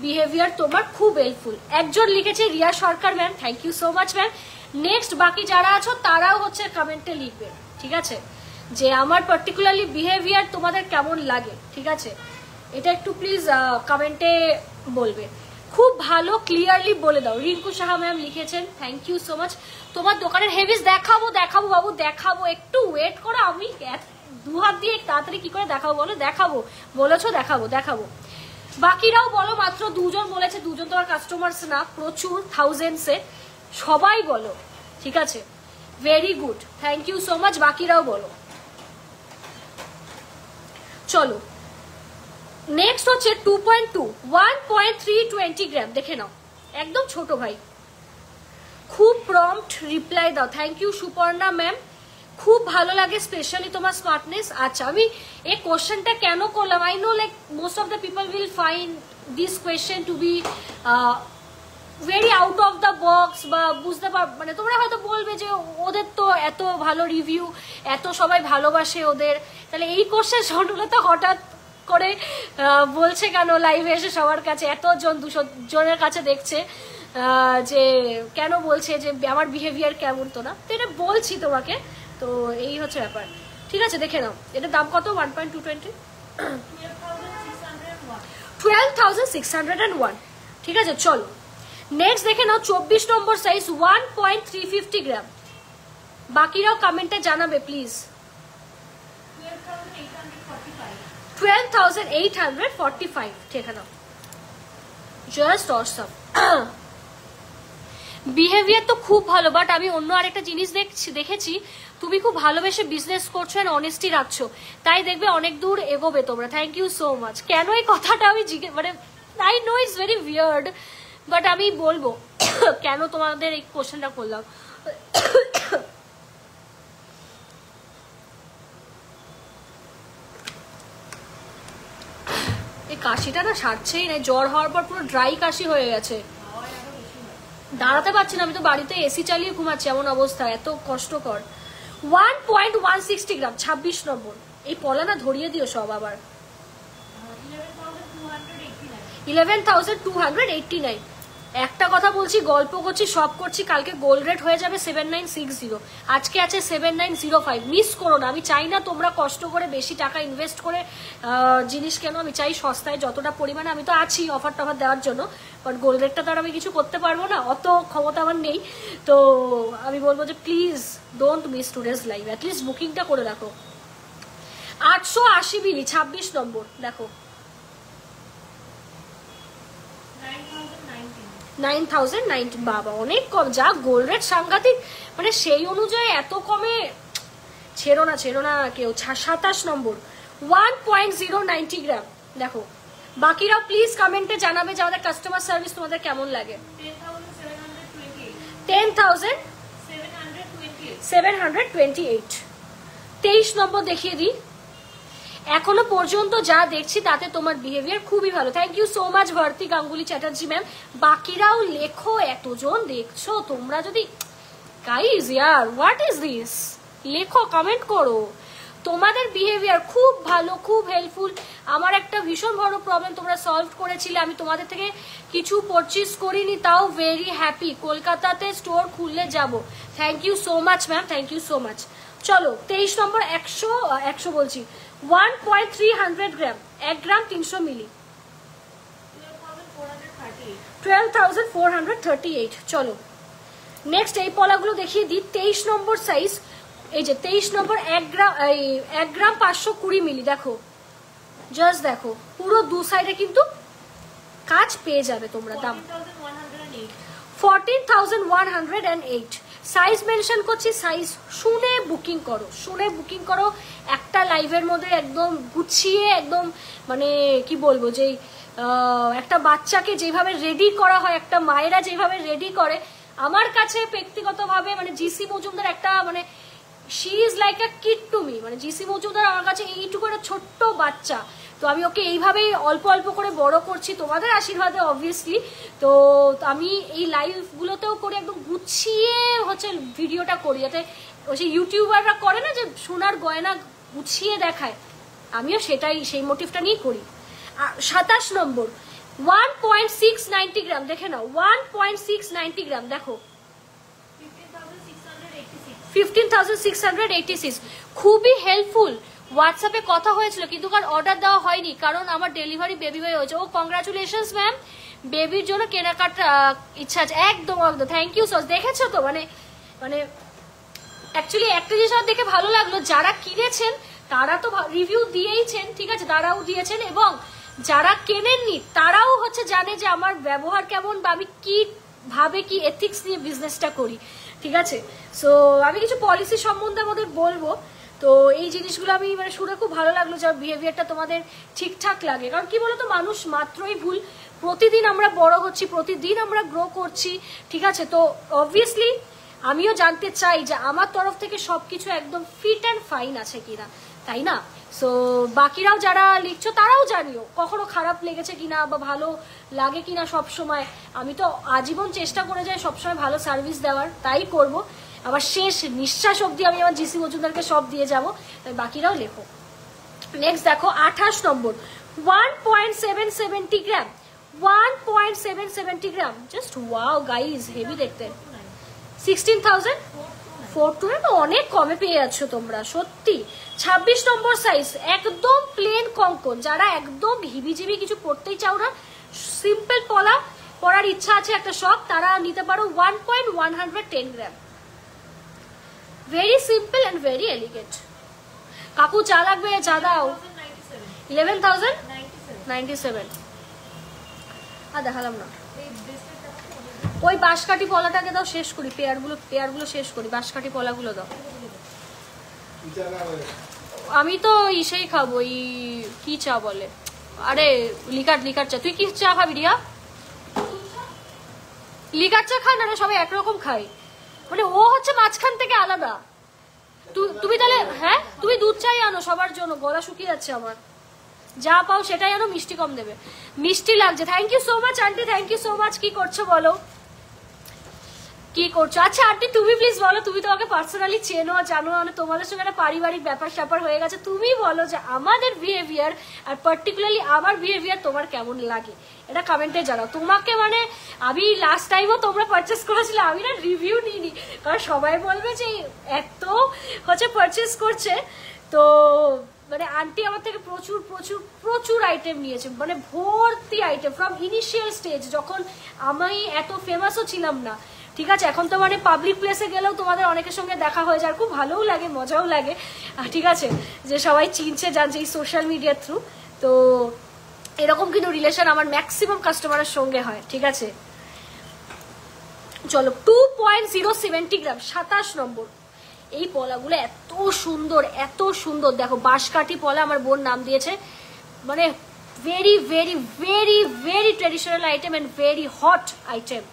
বিহেভিয়ার তোমার, খুব হেল্পফুল। একজন লিখেছে Riya Sarkar ma'am, thank you so much ma'am. Next বাকি যারা আছো তারাও হচ্ছে কমেন্টে লিখবে, ঠিক আছে, যে আমার পার্টিকুলারলি বিহেভিয়ার তোমাদের কেমন লাগে, ঠিক আছে, এটা একটু প্লিজ কমেন্টে বলবে। খুব ভালো, ক্লিয়ারলি বলে দাও। রিঙ্কু সাহা ম্যাম লিখেছেন, থ্যাংক ইউ সো মাচ। তোমার দোকানের হেভিস দেখাবো বাবু, দেখাবো, একটু ওয়েট করো। আমি দু হাত দিয়ে তাড়াতাড়ি কি করে দেখাবো বলো, দেখাবো বলেছো, দেখাবো। বাকিরাও বলো, মাত্র 2 জন বলেছে, 2 জন তোমার কাস্টমার্স না, প্রচুর থাউজেন্ডসে, সবাই বলো, ঠিক আছে, very good, thank you so much. বাকিরাও বলো। চলো নেক্সট হচ্ছে 2.2 1.320 গ্রাম, দেখে নাও, একদম ছোট ভাই, খুব প্রম্পট রিপ্লাই দাও। থ্যাংক ইউ সুপর্ণা ম্যাম, খুব ভালো লাগে স্পেশালি তোমার স্মার্টনেস। আচ্ছা আমি এই কোশ্চেনটা কেন করলাম, I know like most of the people will find this question to be very out of the box, বা বুঝতে মানে তোমরা হয়তো বলবে যে ওদের তো এত ভালো রিভিউ, এত সবাই ভালোবাসে ওদের, তাহলে এই কোশ্চেন সরলতা হঠাৎ করে বলছে কেন লাইভে এসে সবার কাছে, এতজন 200 জনের কাছে দেখছে, যে কেন বলছে যে আমার বিহেভিয়ার কেমন, তো না, তো এটা বলছি তোমাকে, তো এই হচ্ছে ব্যাপার, ঠিক আছে। দেখে নাও এটার দাম কত, 1.220, 12,601, ঠিক আছে। চলো নেক্সট দেখে নাও 24 নম্বর সাইজ 1.350 গ্রাম। বাকিরাও কমেন্টে জানাবে প্লিজ। 12,845, ঠিক আছে, জাস্ট অসম। বিহেভিয়ার তো খুব ভালো, বাট আমি অন্য আরেকটা জিনিস দেখেছি, তুমি খুব ভালোবেসে বিজনেস করছো এন্ড অনেস্টি রাখছো, তাই দেখবে অনেক দূর এগোবে তোমরা। Thank you so much. কেন এই কথাটা আমি মানে I know it's very weird, but আমি বলবো কেন তোমাদের এই কোশ্চেনটা করলাম। এই কাশিটা না সারছেই না, জ্বর হওয়ার পর পুরো ড্রাই কাশি হয়ে গেছে, দাঁড়াতে পারছি না। আমি তো বাড়িতে এসি চালিয়ে ঘুমাচ্ছি, এমন অবস্থা, এত কষ্টকর। 1.160 গ্রাম, 26 নম্বর। এই পলা না ধরিয়ে দিও সব আবার। 11,289। একটা কথা বলছি, গল্প করছি, সব করছি, কালকে গোল্ড রেট হয়ে যাবে 7960, আজকে আছে 7905। মিস করো না। আমি চাই না তোমরা কষ্ট করে বেশি টাকা ইনভেস্ট করে জিনিস কেন, আমি চাই সস্তায় যতটা পরিমাণে, আমি তো আছি অফার টফার দেওয়ার জন্য, বাট গোল্ড রেটটা তো আর আমি কিছু করতে পারবো না, অত ক্ষমতা আমার নেই। তো আমি বলবো যে please don't miss today's live, at least বুকিংটা করে রাখো। 880 মিলি, 26 নম্বর, দেখো 9,090। বাবা অনেক কম, যা গোল্ড রেট সাংঘাতিক, মানে সেই অনুযায়ী এত কমে ছেড়ো না কেউ। 27 নম্বর, 1.090 গ্রাম, দেখো। বাকিরা প্লিজ কমেন্টে জানাবে যে আমাদের কাস্টমার সার্ভিস তোমাদের কেমন লাগে। 10,728। 23 নম্বর দেখিয়ে দিই। এখনো পর্যন্ত যা দেখছি তাতে তোমার বিহেভিয়ার খুবই ভালো। Thank you so much Bharati Ganguly Chatterjee ma'am. বাকিরাও লেখো, এতজন দেখছো তোমরা, যদি গাইজ ইয়ার হোয়াট ইজ দিস, লেখো, কমেন্ট করো। তোমাদের বিহেভিয়ার খুব ভালো, খুব হেল্পফুল। আমার একটা ভীষণ বড় প্রবলেম তোমরা সলভ করেছিলে, আমি তোমাদের থেকে কিছু পারচেজ করিনি, তাও ভেরি হ্যাপি। কলকাতাতে স্টোর খুললে যাব। Thank you so much ma'am, thank you so much. চলো 23 নম্বর, 100 বলছি, 1.300 গ্রাম, 1 গ্রাম 300 মিলি, 12,438। চলো নেক্সট এই পলাগুলো দেখিয়ে দিই। 23 নম্বর সাইজ, এই যে 23 নম্বর, 1 গ্রাম 520 মিলি, দেখো, জাস্ট দেখো, পুরো দু সাইডে কিন্তু কাজ পেয়ে যাবে তোমরা। দাম 14,108। সাইজ মেনশন করছি, সাইজ শুনে বুকিং করো, শুনে বুকিং করো। একটা লাইভের মধ্যে একদম গুছিয়ে, একদম মানে কি বলবো, যে একটা বাচ্চাকে যেভাবে রেডি করা হয়, একটা মায়েরা যেভাবে রেডি করে, আমার কাছে ব্যক্তিগতভাবে মানে জিসি মজুমদার একটা মানে she is like a kid to me. মানে জিসি মজুমদার আমার কাছে এইটুকু একটা ছোট্ট বাচ্চা, তো আমি ওকে এইভাবেই অল্প অল্প করে বড় করছি তোমাদের আশীর্বাদে অবভিয়াসলি। তো আমি এই লাইভগুলোতেও করে একদম গুছিয়ে হচ্ছে ভিডিওটা করি, যাতে ওই যে ইউটিউবাররা করে না যে সোনার গয়না গুছিয়ে দেখায়, আমিও সেটাই, সেই মোটিভটা নিয়েই করি। 27 নম্বর, 1.690 গ্রাম, দেখে নাও, 1.690 গ্রাম, দেখো 15,686। খুবই হেল্পফুল। হোয়াটসঅ্যাপে কথা হয়েছিল কিন্তু কার অর্ডার দেওয়া হয়নি, কারণ আমার ডেলিভারি বেবি বয় হয়েছে। ও কংগ্রাচুলেশনস ম্যাম, বেবির জন্য কেনাকাটা ইচ্ছা আছে। একদম একদম, থ্যাংক ইউ সো। দেখেছো তো, মানে মানে অ্যাকচুয়ালি একটা জিনিস আমার দেখে ভালো লাগলো, যারা কিনেছেন তারা তো রিভিউ দিয়েইছেন, ঠিক আছে, তারাও দিয়েছেন, এবং যারা কেনেননি তারাও হচ্ছে জানে যে আমার ব্যবহার কেমন, বা আমি কি ভাবে কি এথিক্স নিয়ে বিজনেসটা করি, ঠিক আছে। সো আমি কিছু পলিসি সম্বন্ধে আমাদের বলবো। তো এই জিনিসগুলো আমি মানে শুনে খুব ভালো লাগলো, যে বিহেভিয়ারটা তোমাদের ঠিকঠাক লাগে। কারণ কি বলতো, মানুষ মাত্রই ভুল, প্রতিদিন আমরা বড় হচ্ছি, প্রতিদিন আমরা গ্রো করছি, ঠিক আছে। তো অবভিয়াসলি আমিও জানতে চাই যে আমার তরফ থেকে সবকিছু একদম ফিট অ্যান্ড ফাইন আছে কিনা, তাই না। সো বাকিরাও যারা লিখছো তারাও জানিও কখনো খারাপ লেগেছে কিনা বা ভালো লাগে কিনা। সব সময় আমি তো আজীবন চেষ্টা করে যাই সবসময় ভালো সার্ভিস দেওয়ার, তাই করব। আবার শেষ নিঃশ্বাস অবধি আমি আমার জিসি মজুমদারকে সব দিয়ে যাব, তাই বাকিরাও লেখো। নেক্সট দেখো 28 নম্বর, 1.770 গ্রাম, 1.770 গ্রাম, জাস্ট ওয়াও গাইজ, হেভি দেখতে। 16,429, অনেক কমে পেয়ে যাচ্ছ তোমরা সত্যি। 26 নম্বর সাইজ, একদম প্লেন কঙ্কন, যারা একদম হিবিজিবি কিছু পড়তেই চাও না, সিম্পল পরার ইচ্ছা আছে একটা শখ, তারা নিতে পারো 1.110 gram. Very simple and very elegant. কাকু চা লাগবে, চা দাও। 11,097। আর দেখালাম না, ওই বাঁশকাঠি পলাটাকে দাও, শেষ করি, পেয়ারগুলো শেষ করি, বাঁশকাঠি পলাগুলো দাও। আমি তো ইসেই খাবো, ওই কি চা বলে, আরে লিকার চা। তুই কি চা খাবি রিয়া? লিকার চা খায় না, সবাই একরকম খায়, মানে ও হচ্ছে মাঝখান থেকে আলাদা। তুমি তাহলে হ্যাঁ তুমি দুধ চাই আনো সবার জন্য, গলা শুকিয়ে যাচ্ছে আমার। যা পাও সেটাই আনো, মিষ্টি কম দেবে। মিষ্টি লাগছে, thank you so much aunty, thank you so much. কি করছো বলো, কি করছো? আচ্ছা আন্টি তুমি প্লিজ বলো, তুমি তোমাকে পার্সোনালি চেনো জানো, মানে তোমাদের সঙ্গে একটা পারিবারিক ব্যাপার স্যাপার হয়ে গেছে, তুমি বলো যে আমাদের বিহেভিয়ার আর পার্টিকুলারলি আমার বিহেভিয়ার তোমার কেমন লাগে, এটা কমেন্টে জানাও। তোমাকে মানে আমি লাস্ট টাইমও তোমরা পারচেস করেছিলে, আমি না রিভিউ নিইনি, কারণ সবাই বলবে যে এত হচ্ছে পারচেস করছে। তো মানে আন্টি আমার থেকে প্রচুর প্রচুর প্রচুর আইটেম নিয়েছে, মানে ভর্তি আইটেম ফ্রম ইনিশিয়াল স্টেজ, যখন আমি এত ফেমাসও ছিলাম না, ঠিক আছে। এখন তো মানে পাবলিক প্লেসে গেলেও তোমাদের অনেকের সঙ্গে দেখা হয়ে যায়, খুব ভালোও লাগে, মজাও লাগে, ঠিক আছে, যে সবাই চিনছে জানছে এই সোশ্যাল মিডিয়ার থ্রু। তো এরকম কিন্তু রিলেশন আমার ম্যাক্সিমাম কাস্টমারের সঙ্গে হয়, ঠিক আছে। চলো 2.070 গ্রাম, 27 নম্বর। এই পলাগুলো এত সুন্দর, এত সুন্দর, দেখো বাঁশকাঠি পলা আমার বোন নাম দিয়েছে, মানে very very very very traditional item and very hot item.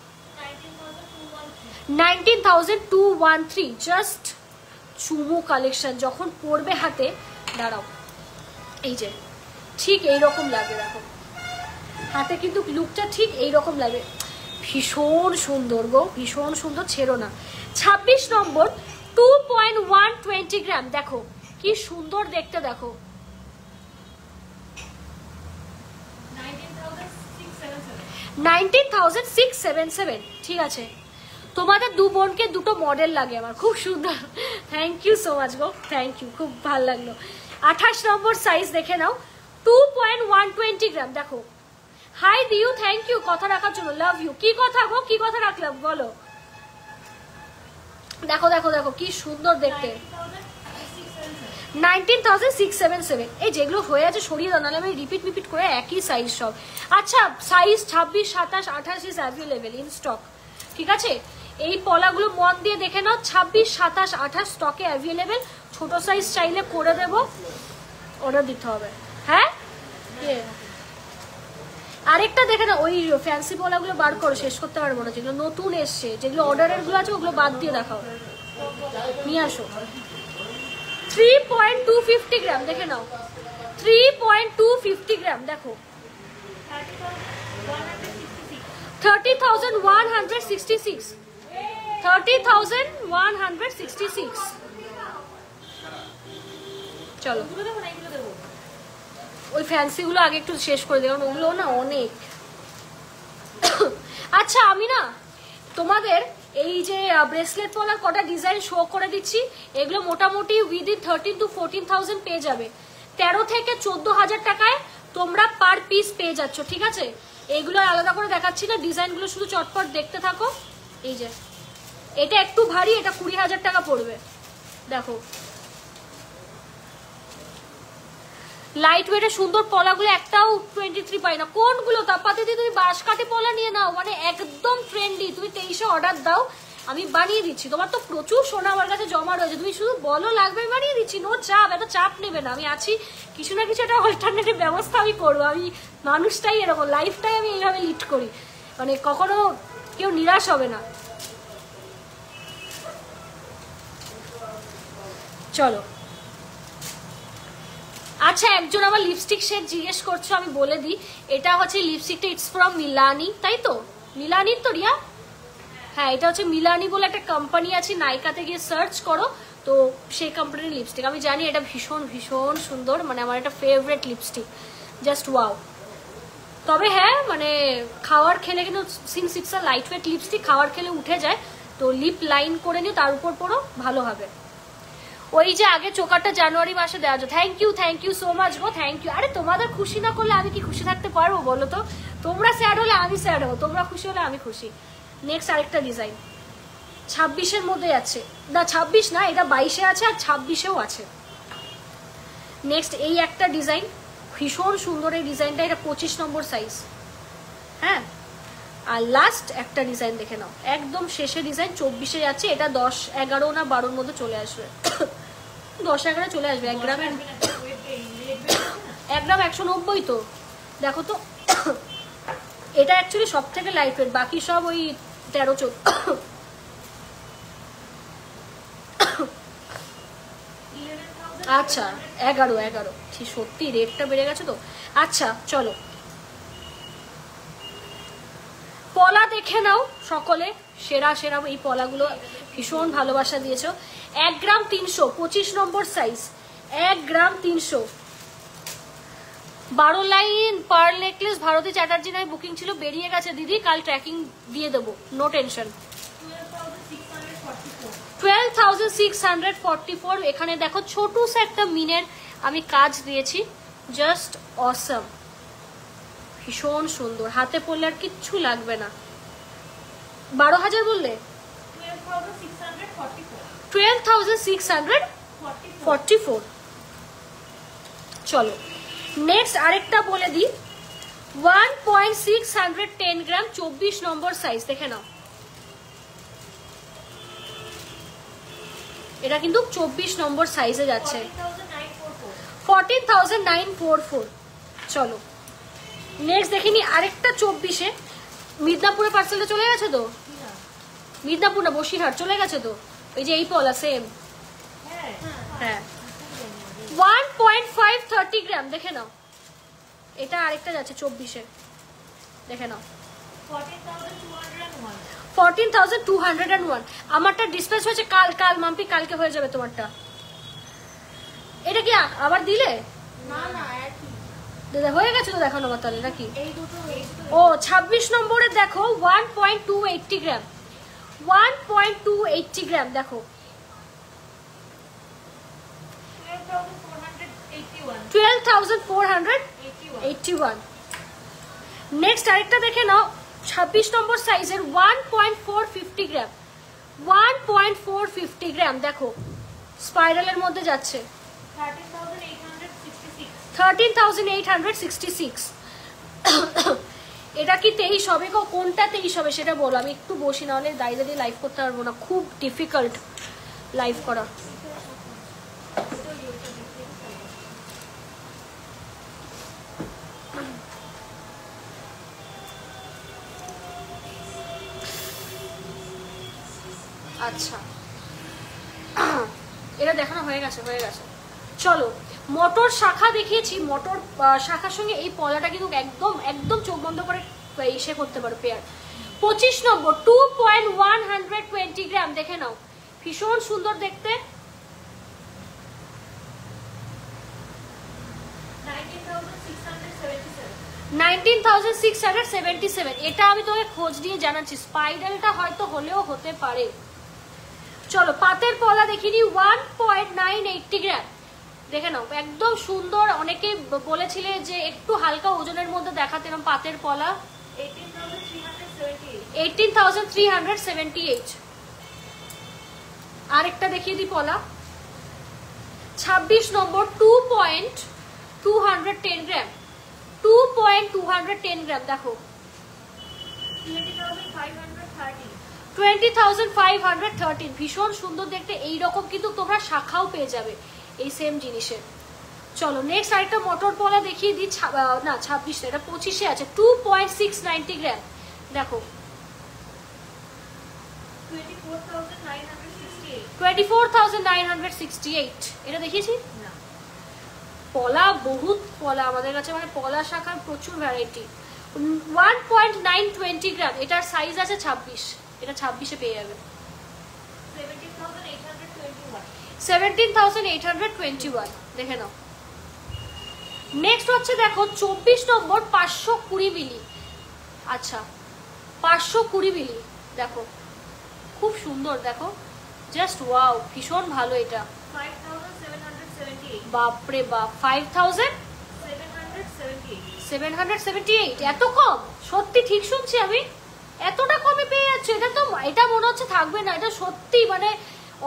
19,213, just চুমু কালেকশন। যখন পরবে হাতে, দাঁড়াও, এই যে ঠিক এইরকম লাগে, দেখো হাতে কিন্তু লুকটা ঠিক এইরকম লাগে, ভীষণ সুন্দর গো, ভীষণ সুন্দর, ছেড়ো না। 26 নম্বর, 2.120 গ্রাম, দেখো কি সুন্দর দেখতে, দেখো 19,677, ঠিক আছে। তোমাদের দু বোনকে দুটো মডেল লাগে আমার, খুব সুন্দর, থ্যাংক ইউ সো মাচ গো, থ্যাংক ইউ, খুব ভালো লাগলো। 28 নম্বর সাইজ দেখে নাও, 2.120 গ্রাম, দেখো। হাই দিউ, থ্যাংক ইউ কথা রাখার জন্য, লাভ ইউ। কি কথা গো, কি কথা রাখলাম বলো? দেখো দেখো দেখো কি সুন্দর দেখতে, 19,677। এই যেগুলো হয়ে আছে সরিয়ে দাও, নাহলে আমি রিপিট করে একই সাইজ সব। আচ্ছা size 26, 27, 28 is available in stock, ঠিক আছে। এই পলাগুলো মন দিয়ে দেখে নাও, 26, 27, 28 স্টকে অ্যাভেলেবেল। ছোট সাইজ চাইলে করে দেব, অর্ডার দিতে হবে। হ্যাঁ আরেকটা দেখে না, ওই ফ্যান্সি পলাগুলো বার করো, শেষ করতে পারবো না, যেগুলো নতুন এসছে, যেগুলো অর্ডারের গুলো আছে ওগুলো বাদ দিয়ে দেখাও, নিয়ে আসো। 3.250 গ্রাম দেখে নাও, 3.250 গ্রাম, দেখো 30,166, 30,166। চলো ওই ফ্যান্সি গুলো আগে একটু শেষ করে দেবো, ওগুলো না অনেক। আচ্ছা আমি না তোমাদের এই যে ব্রেসলেট পলার কটা ডিজাইন শো করে দিচ্ছি, এগুলো মোটামুটি উইদিন 13 to 14,000 পেয়ে যাবে। 13 থেকে 14,000 টাকায় তোমরা পার পিস পেয়ে যাচ্ছ, ঠিক আছে। এইগুলো আলাদা করে দেখাচ্ছি না, ডিজাইনগুলো শুধু চটপট দেখতে থাকো। এই যে এটা একটু ভারী, এটা 20,000 টাকা পড়বে, দেখো লাইট ওয়েটে সুন্দর পলাগুলো একটাও 23 পাই না। কোনগুলো তাপাতে দিয়ে তুমি বাঁশকাঠি পলা নিয়ে নাও, মানে একদম ট্রেন্ডি। তুমি 23-এ অর্ডার দাও, আমি বানিয়ে দিচ্ছি। তোমার তো প্রচুর সোনা আমার কাছে জমা রয়েছে, তুমি শুধু বলো লাগবে, বানিয়ে দিচ্ছি, নো চাপ, এত চাপ নেবে না, আমি আছি, কিছু না কিছু একটা অল্টারনেটিভ ব্যবস্থা আমি করবো। আমি মানুষটাই এরকম, লাইফটাই আমি এইভাবে লিড করি, মানে কখনো কেউ নিরাশ হবে না। চলো আচ্ছা, একজন আমার লিপস্টিক শেড জিজ্ঞেস করছো, আমি বলে দিই, এটা হচ্ছে লিপস্টিকটা, ইটস ফ্রম মিলানি, তাই তো? মিলানির তো রিয়া? হ্যাঁ এটা হচ্ছে মিলানি বলে একটা কোম্পানি আছে, নাইকাতে গিয়ে সার্চ করো, তো সেই কোম্পানির লিপস্টিক। আমি জানি এটা ভীষণ ভীষণ সুন্দর, মানে আমার একটা ফেভারিট লিপস্টিক, জাস্ট ওয়াও। তবে হ্যাঁ মানে খাওয়ার খেলে কিন্তু, since it's a light weight lipstick, খাওয়ার খেলে উঠে যায়, তো লিপ লাইন করে নিও, তার উপর পরো, ভালো হবে। ওই যে আগে চোকারটা জানুয়ারি মাসে দেওয়া যায়। থ্যাংক ইউ সো মাচ গো, থ্যাংক ইউ। আরে তোমাদের খুশি না করলে আমি কি খুশি থাকতে পারবো বলো তো? তোমরা স্যাড হলে আমি স্যাড হবো, তোমরা খুশি হলে আমি খুশি। নেক্সট আরেকটা ডিজাইন 26-এর মধ্যে আছে, না 26 না, এটা 22-এ আছে আর 26-এও আছে। নেক্সট এই একটা ডিজাইন, ভীষণ সুন্দর এই ডিজাইনটা, এটা 25 নম্বর সাইজ। হ্যাঁ আর লাস্ট একটা ডিজাইন দেখে নাও, একদম শেষে ডিজাইন 24-এ যাচ্ছে, এটা 10, 11 না 12-র মধ্যে চলে আসবে। 10, 11 চলে আসবে। 1 গ্রামের 1 গ্রাম 190 তো, দেখো তো। এটা অ্যাকচুয়ালি সব থেকে লাইট ওয়েট, বাকি সব ওই 13-14। আচ্ছা 11 ঠিক, সত্যি রেটটা বেড়ে গেছে তো। আচ্ছা চলো পলা দেখে নাও সকলে, সেরা সেরা এই পলাগুলো ভীষণ ভালোবাসা দিয়েছো। 1 গ্রাম 300, 25 নম্বর সাইজ, 1 গ্রাম 300। 12 লাইন পার নেকলেস ভারতী চ্যাটার্জি নয় বুকিং ছিল, বেরিয়ে গেছে দিদি, কাল ট্র্যাকিং দিয়ে দেবো, নো টেনশন। 12,644। এখানে দেখো ছোট সে একটা মিনের আমি কাজ দিয়েছি, জাস্ট অসম, ভীষণ সুন্দর, হাতে পরলে আর কিচ্ছু লাগবে না। 12,000 বললে? 12,644। চলো নেক্সট আরেকটা বলে দিই, 1.610 গ্রাম 24 নম্বর সাইজ, দেখে নাও। এটা কিন্তু 24 নম্বর সাইজে যাচ্ছে, 14,944। চলো নেক্সট দেখে নি আরেকটা 24-এ, মিদনাপুরে পার্সেলটা চলে গেছে তো, মিদনাপুর না বসিরহাট চলে গেছে তো, ওই যে এই পলা সেম, হ্যাঁ 1.530 গ্রাম, দেখে নাও। এটা আরেকটা যাচ্ছে 24-এ, দেখে নাও 14,201। আমারটা ডিসপ্যাচ হয়েছে কাল, মাম্পি কালকে হয়ে যাবে তোমারটা। এটা কি আবার দিলে? না দাদা হয়ে গেছে তো, দেখানো আমার তাহলে নাকি? ও 26 নম্বরে দেখো 1.280 গ্রাম, 1.280 গ্রাম দেখো, 12,481। নেক্সট আরেকটা দেখে নাও 26 নম্বর সাইজের 1.450 গ্রাম, 1.450 গ্রাম দেখো, স্পাইরালের মধ্যে যাচ্ছে, 13,866। এটা কি 23 হবে গো? কোনটা 23 হবে সেটা বলো, আমি একটু বসি, নাহলে দাঁড়িয়ে দাঁড়িয়ে লাইভ করতে পারবো না, খুব ডিফিকাল্ট লাইভ করা। আচ্ছা এটা দেখানো হয়ে গেছে। চলো মোটর শাখা দেখিয়েছি, মোটর শাখার সঙ্গে এই পলাটা কিন্তু একদম একদম চোখ বন্ধ করে ইসে করতে পারো পেয়ার। 25 নম্বর 2.120 গ্রাম, দেখে নাও, ভীষণ সুন্দর দেখতে। 19,677। এটা আমি তোকে খোঁজ নিয়ে জানাচ্ছি, স্পাইরালটা হয়তো হলেও হতে পারে। চলো পাতের পলা দেখিনি, 1.980 গ্রাম, দেখে নাও, একদম সুন্দর। অনেকে বলেছিলে যে একটু হালকা ওজনের মধ্যে দেখাতে, এরকম পাতের পলা। 18,378। আরেকটা দেখিয়ে দিই পলা, 26 নম্বর 2.210 গ্রাম, 2.210 গ্রাম দেখো, 20,513। ভীষণ সুন্দর দেখতে, এইরকম কিন্তু তোমরা শাখাও পেয়ে যাবে এই সেম জিনিসের। চলো নেক্সট আরেকটা মোটর পলা দেখিয়ে দিই, না 26, এটা 25-এ আছে, 2.690 গ্রাম দেখো, 24,968। এটা দেখিয়েছি না, পলা বহুত পলা আমাদের কাছে, মানে পলা শাখার প্রচুর ভ্যারাইটি। 1.920 গ্রাম, এটার সাইজ আছে 26, এটা 26-এ পেয়ে যাবে, 17,821। দেখে নাও। নেক্সট হচ্ছে দেখো 24 নম্বর 520 মিলি, আচ্ছা 520 মিলি দেখো, খুব সুন্দর দেখো, জাস্ট ওয়াও, ভীষণ ভালো এটা। 5,778। বাপরে বাপ, 5,778। এত কম? সত্যি ঠিক শুনছি আমি? এতটা কমে পেয়ে যাচ্ছ? এটা মনে হচ্ছে থাকবে না, এটা সত্যি মানে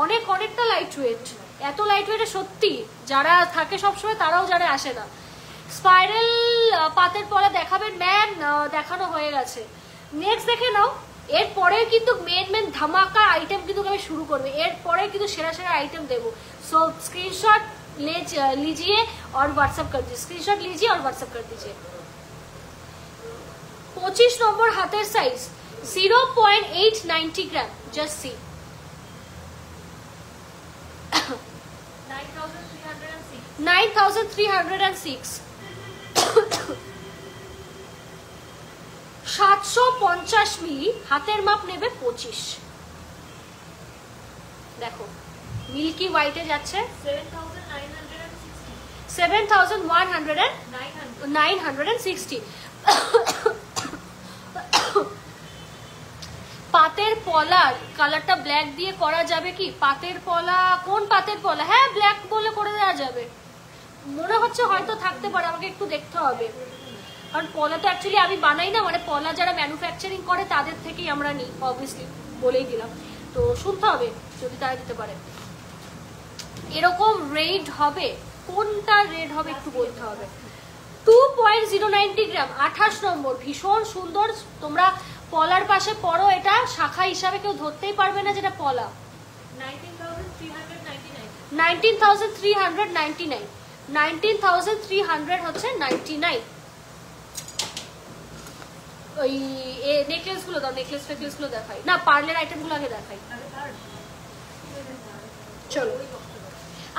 অনেকটা লাইট ওয়েট, এত লাইট ওয়েটে সত্যি যারা থাকে সবসময় তারাও যারা আসে না। স্পাইরাল পাতের পলা দেখাবেন ম্যাম? দেখানো হয়ে গেছে, নেক্সট দেখে নাও, এরপরে কিন্তু মেন ধামাকা আইটেম কিন্তু আমি শুরু করবে, এরপরে কিন্তু সেরা সেরা আইটেম দেবো। সো स्क्रीनशॉट लीजिए और व्हाट्सएप कर दीजिए, स्क्रीनशॉट लीजिए और व्हाट्सएप कर दीजिए। 25 নম্বর হাতের সাইজ 0.890 গ্রাম, জাস্ট সি 9306 750 মিলি, হাতের মাপ নেবে 25। দেখো মিল্কি হোয়াইটে যাচ্ছে 7,960। পাতের পলার কালারটা ব্ল্যাক দিয়ে করা যাবে কি? পাতের পলা, কোন পাতের পলা? হ্যাঁ ব্ল্যাক বলে করে দেওয়া যাবে, মনে হচ্ছে হয়তো থাকতে পারে, আমাকে একটু দেখতে হবে, কারণ পলা তো অ্যাকচুয়ালি আমি বানাই না, মানে পলা যারা ম্যানুফ্যাকচারিং করে তাদের থেকেই আমরা নিই, অবভিয়াসলি বলেই দিলাম, তো শুনতে হবে যদি তারা দিতে পারে। এরকম রেড হবে, কোনটা রেড হবে একটু বলতে হবে। 2.090 গ্রাম 28 নম্বর, ভীষণ সুন্দর। তোমরা পলার পাশে পড়ো, এটা শাখা হিসাবে কেউ ধরতেই পারবে না যেটা পলা। 19,399 হচ্ছে 99। ওই নেকলেস গুলো দাও, নেকলেস ফেকলেস গুলো দেখাই না, পার্লের আইটেম গুলো আগে দেখাই। চলো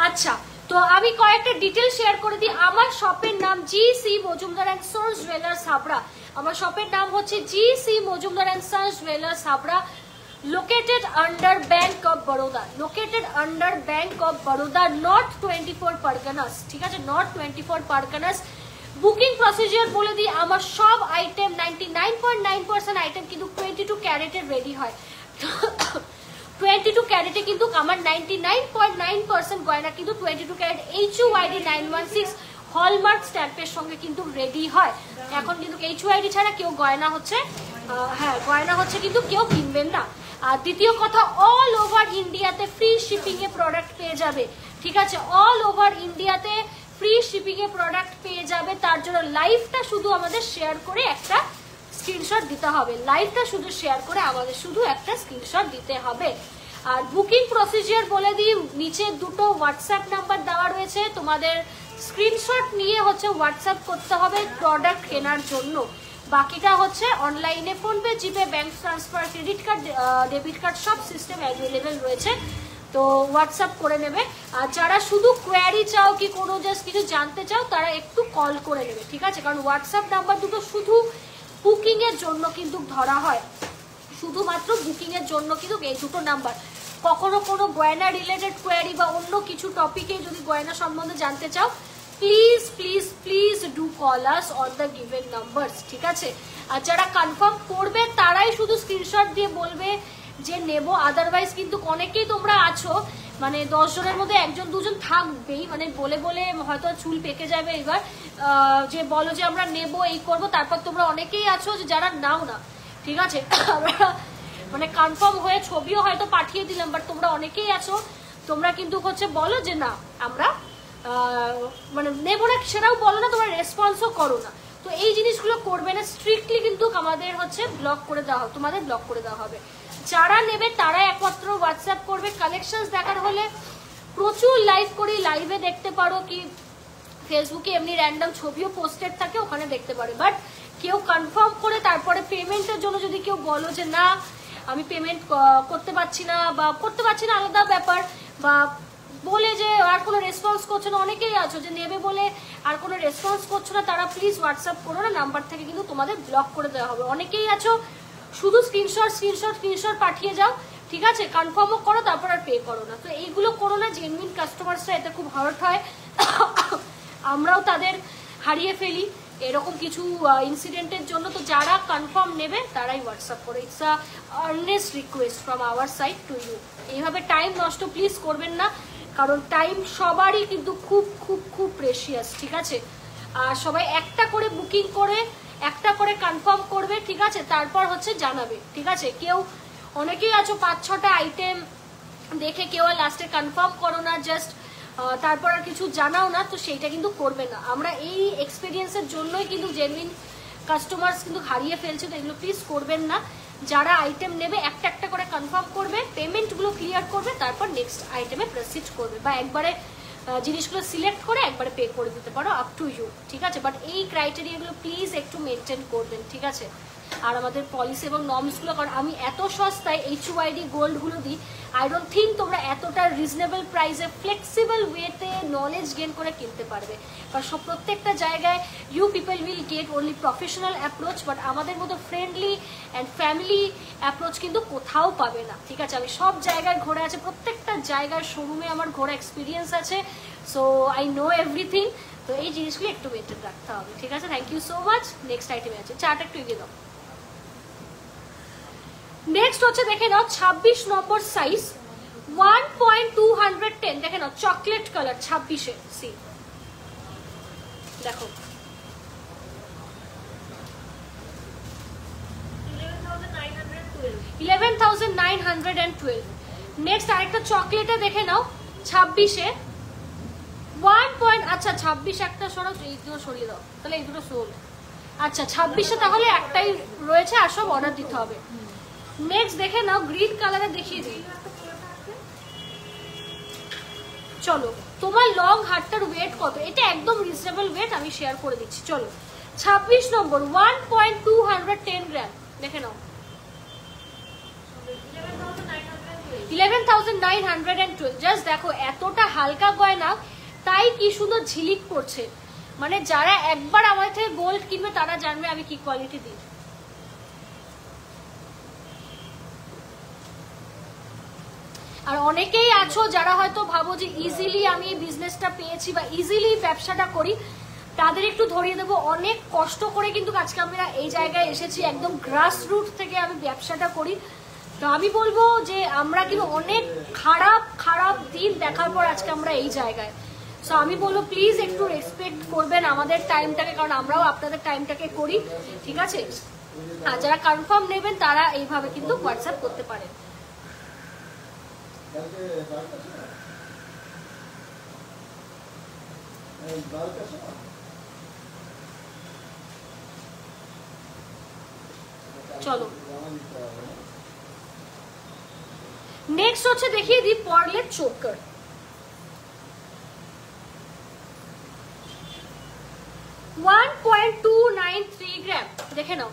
আচ্ছা, তো আমি কয়েকটা ডিটেল শেয়ার করে দিই। আমার শপের নাম GC Majumdar and sons jewellers Habra. আমার শপের নাম হচ্ছে GC Majumdar and sons jewellers Habra, located under Bank of Baroda, located under Bank of Baroda, not 24 Parganas, ঠিক আছে, not 24 Parganas। বুকিং প্রসিজিওর বলে দিই, আমার সব আইটেম 99.9% আইটেম কিন্তু 22 ক্যারেটের রেডি হয়। 22 ক্যারেটে কিন্তু আমার 99.9% গয়না কিন্তু 22 ক্যারেট HUID 916 হলমার্ক স্ট্যাম্পের সঙ্গে কিন্তু রেডি হয়। এখন কিন্তু HUID ছাড়া কেউ গয়না হচ্ছে, হ্যাঁ গয়না হচ্ছে কিন্তু কেউ কিনবেন না। আর দ্বিতীয় কথা, অল ওভার ইন্ডিয়াতে ফ্রি শিপিং এ প্রোডাক্ট পেয়ে যাবে, ঠিক আছে, অল ওভার ইন্ডিয়াতে ফ্রি শিপিং এ প্রোডাক্ট পেয়ে যাবে। তার জন্য লাইভটা শুধু আমাদের শেয়ার করে একটা স্ক্রিনশট দিতে হবে, লাইভটা শুধু শেয়ার করে আমাদের শুধু একটা স্ক্রিনশট দিতে হবে। আর বুকিং প্রসিজিওর বলে দিই, নিচে দুটো হোয়াটসঅ্যাপ নাম্বার দেওয়া রয়েছে, তোমাদের স্ক্রিনশট নিয়ে হচ্ছে হোয়াটসঅ্যাপ করতে হবে প্রোডাক্ট কেনার জন্য। বাকিটা হচ্ছে অনলাইনে PhonePe, GPay, bank transfer, credit card, debit card সব সিস্টেম অ্যাভেলেবেল রয়েছে, তো হোয়াটসঅ্যাপ করে নেবে। আর যারা শুধু কোয়ারি চাও কি কোনো জাস্ট কিছু জানতে চাও তারা একটু কল করে নেবে, ঠিক আছে, কারণ হোয়াটসঅ্যাপ নাম্বার দুটো শুধু বুকিং এর জন্য কিন্তু ধরা হয়, শুধুমাত্র বুকিং এর জন্য কিন্তু এই দুটো নাম্বার। কখনো কোনো গয়না রিলেটেড কোয়ারি বা অন্য কিছু টপিকে যদি গয়না সম্বন্ধে জানতে চাও, please please please do call us on the given numbers, ঠিক আছে। আর যারা কনফার্ম করবে তারাই শুধু স্ক্রিনশট দিয়ে বলবে যে নেব, আদারওয়াইজ কিন্তু অনেকেই তোমরা আছো মানে 10 জনের মধ্যে 1জন 2জন থাকবেই, মানে বলে বলে হয়তো চুল পেকে যাবে এবার, যে বলো যে আমরা নেব এই করব, তারপর তোমরা অনেকেই আছো যে যারা নাও না, ঠিক আছে। আমরা মানে কনফার্ম হয়ে ছবিও হয়তো পাঠিয়ে দিলাম, বাট তোমরা অনেকেই আছো তোমরা কিন্তু হচ্ছে বলো যে না আমরা মানে নেবো না, সেটাও বলো না, তোমরা রেসপন্সও করো না। তো এই জিনিসগুলো করবে না, স্ট্রিক্টলি কিন্তু আমাদের হচ্ছে ব্লক করে দেওয়া হবে, তোমাদের ব্লক করে দেওয়া হবে। যারা নেবে তারা একমাত্র হোয়াটসঅ্যাপ করবে। কালেকশনস দেখার হলে প্রচুর লাইভ করি, লাইভে দেখতে পারো, কি ফেসবুকে এমনি র্যান্ডম ছবিও পোস্টেড থাকে, ওখানে দেখতে পারে। বাট কেউ কনফার্ম করে তারপরে পেমেন্টের জন্য যদি কেউ বলো যে না আমি পেমেন্ট করতে পারছি না বা করতে পারছি না আলাদা ব্যাপার, বা বলে যে আর কোনো রেসপন্স করছো না, অনেকেই আছো যে নেবে বলে আর কোনো রেসপন্স করছো না, তারা প্লিজ হোয়াটসঅ্যাপ করো না, নাম্বার থেকে কিন্তু তোমাদের ব্লক করে দেওয়া হবে। অনেকেই আছো শুধু স্ক্রিনশট পাঠিয়ে যাও, ঠিক আছে, কনফার্মও করো তারপর আর পে করো না। তো এইগুলো করো না, জেনুইন কাস্টমার্সরা এতে খুব হার্ট হয়, আমরাও তাদের হারিয়ে ফেলি এরকম কিছু ইনসিডেন্টের জন্য। তো যারা কনফার্ম নেবে তারাই হোয়াটসঅ্যাপ করো, it's a earnest request from our side to you. এইভাবে টাইম নষ্ট প্লিজ করবেন না, কারণ টাইম সবারই কিন্তু খুব খুব খুব প্রেশিয়াস, ঠিক আছে। আর সবাই একটা করে বুকিং করে একটা করে কনফার্ম করবে, ঠিক আছে, তারপর হচ্ছে জানাবে, ঠিক আছে। কেউ অনেকেই আছো 5-6টা আইটেম দেখে কেউ আর লাস্টে কনফার্ম করো না, জাস্ট তারপর আর কিছু জানাও না, তো সেইটা কিন্তু করবে না। আমরা এই এক্সপিরিয়েন্সের জন্যই কিন্তু জেনুইন কাস্টমার্স কিন্তু হারিয়ে ফেলছে, তো এগুলো প্লিজ করবেন না। যারা আইটেম নেবে একটা একটা করে কনফার্ম করবে, পেমেন্টগুলো ক্লিয়ার করবে, তারপর নেক্সট আইটেমে প্রসিড করবে, বা একবারে জিনিসগুলো সিলেক্ট করে একবারে পে করে দিতে পারো, আপ টু ইউ, ঠিক আছে। বাট এই ক্রাইটেরিয়াগুলো প্লিজ একটু মেনটেন করবেন, ঠিক আছে। আর আমাদের পলিসি এবং নর্মসগুলো, কারণ আমি এত সস্তায় HYD গোল্ডগুলো দিই, আই ডোন্ট থিঙ্ক তোমরা এতটা রিজনেবল প্রাইসে ফ্লেক্সিবল ওয়েতে নলেজ গেন করে কিনতে পারবে। কারণ সব প্রত্যেকটা জায়গায় you people will get only professional approach, but আমাদের মতো ফ্রেন্ডলি অ্যান্ড ফ্যামিলি অ্যাপ্রোচ কিন্তু কোথাও পাবে না, ঠিক আছে। আমি সব জায়গায় ঘোরা আছে, প্রত্যেকটা জায়গার শোরুমে আমার ঘোরা এক্সপিরিয়েন্স আছে, সো আই নো এভরিথিং। তো এই জিনিসগুলো একটু মেনটেন রাখতে হবে, ঠিক আছে। Thank you so much. Next আইটেমে আছে, চাটা একটু এগিয়ে দাও। নেক্সট হচ্ছে দেখে নাও 26 নম্বর সাইজ, 1.210, দেখে নাও চকলেট কালার 26-এ, সি দেখো 11,912। নেক্সট আরেকটা চকলেটে দেখে নাও 26-এ 1. আচ্ছা 26 একটা সরাও, এই দুটো সরিয়ে দাও, তাহলে এই দুটো সোল। আচ্ছা 26-এ তাহলে একটাই রয়েছে, আর সব অর্ডার দিতে হবে। নেক্সট দেখে নাও গ্রিন কালারে দেখিয়ে দিই। চলো তোমার লং হারটার ওয়েট কত, এটা একদম রিজনেবল ওয়েট, আমি শেয়ার করে দিচ্ছি। চলো 26 নম্বর 1.210 গ্রাম, দেখে নাও 11,912। জাস্ট দেখো এতটা হালকা গয়না, তাই কি সুন্দর ঝিলিক করছে। মানে যারা একবার আমার থেকে গোল্ড কিনবে তারা জানবে আমি কি কোয়ালিটি দিই। আর অনেকেই আছো যারা হয়তো ভাবো যে ইজিলি আমি এই বিজনেসটা পেয়েছি বা ইজিলি ব্যবসাটা করি, তাদের একটু ধরিয়ে দেবো, অনেক কষ্ট করে কিন্তু আজকে আমরা এই জায়গায় এসেছি, একদম গ্রাস রুট থেকে আমি ব্যবসাটা করি। তো আমি বলবো যে আমরা কিন্তু অনেক খারাপ খারাপ দিন দেখার পর আজকে আমরা এই জায়গায়। সো আমি বলবো প্লিজ একটু রেসপেক্ট করবেন আমাদের টাইমটাকে, কারণ আমরাও আপনাদের টাইমটাকে করি, ঠিক আছে। আর যারা কনফার্ম নেবেন তারা এইভাবে কিন্তু হোয়াটসঅ্যাপ করতে পারেন। চলো নেক্সট হচ্ছে দেখিয়ে দিই পার্লের চোকার, 1.293 গ্রাম, দেখে নাও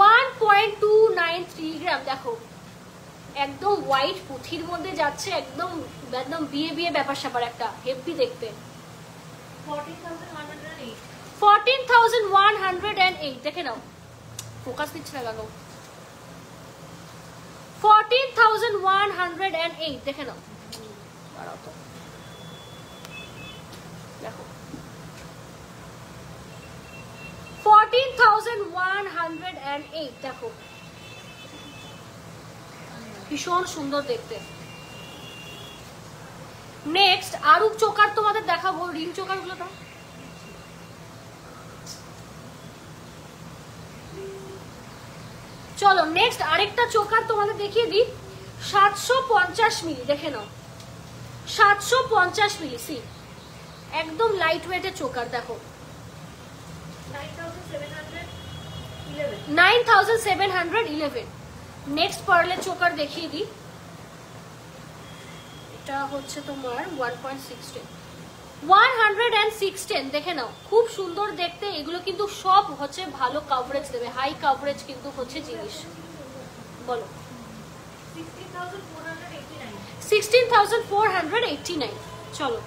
1.293 গ্রাম। দেখো একদম হোয়াইট পুঁথির মধ্যে যাচ্ছে, একদম একদম বিয়ে বিয়ে ব্যাপার স্যাপার, একটা হেভি দেখতে। 14,108, দেখে নাও ফোকাস দিচ্ছে না লাগাও, 14,108, দেখে নাও দেখো 14,108, দেখো ভীষণ সুন্দর দেখতে। নেক্সট আরু চোকার তোমাদের দেখাবো, রিং চোকার গুলো তো চলো নেক্সট আরেকটা চোকার তোমাদের দেখিয়ে দিই, 750 মিলি, দেখে নাও 750 মিলি, সি একদম লাইট ওয়েটের চোকার। দেখো 9,711। নেক্সট পার্লের চোকার দেখিয়ে দিই, এটা হচ্ছে তোমার 1.16, দেখে নাও খুব সুন্দর দেখতে। এগুলো কিন্তু সব হচ্ছে ভালো কাভারেজ দেবে, হাই কাভারেজ কিন্তু হচ্ছে জিনিস। বলো 16,489। চলো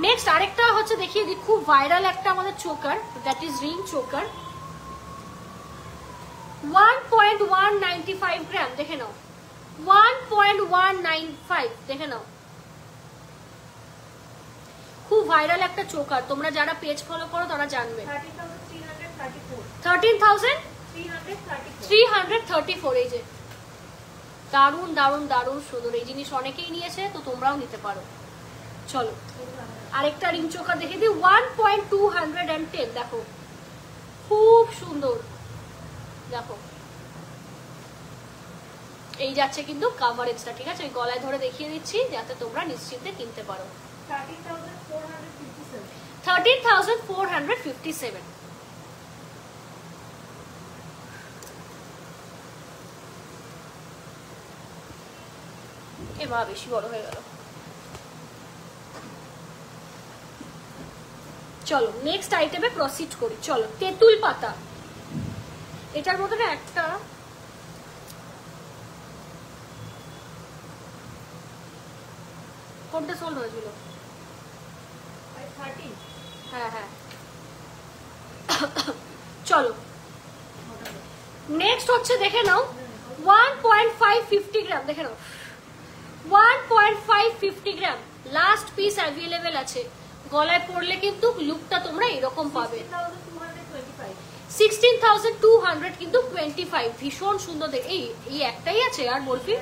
নেক্সট আরেকটা হচ্ছে দেখিয়ে দিই, খুব ভাইরাল একটা আমাদের choker, that is ring choker, 1.195 গ্রাম, দেখে নাও 1.195, দেখে নাও খুব ভাইরাল একটা চোকার। তোমরা যারা পেজ ফলো করো তারা জানবে। 13,334, এই যে দারুন দারুন দারুন সুন্দর, এই জিনিস অনেকেই নিয়েছে, তো তোমরাও নিতে পারো। চলো আরেকটা রিং চোকার দেখে দিই, 1.210, দেখো খুব সুন্দর। দেখো এই যাচ্ছে কিন্তু কাভারেজটা, ঠিক আছে। গলায় ধরে দেখিয়ে দিচ্ছি যাতে তোমরা নিশ্চিন্তে কিনতে পারো। 13,457। এ মা বেশি বড় হয়ে গেল। চলো নেক্সট আইটেমে প্রসিড করি। চলো তেঁতুল পাতা, এটার মধ্যে না একটা কোনটা সোল্ড হয়েছিল? হ্যাঁ হ্যাঁ চলো নেক্সট হচ্ছে দেখে নাও 1.550 গ্রাম, দেখে নাও 1.550 গ্রাম লাস্ট পিস অ্যাভেলেবেল আছে। গলায় পরলে কিন্তু লুকটা তোমরা এরকম পাবে। 16,200 কিন্তু 25, ভীষণ সুন্দর। দেখ এই একটাই আছে আর বলবি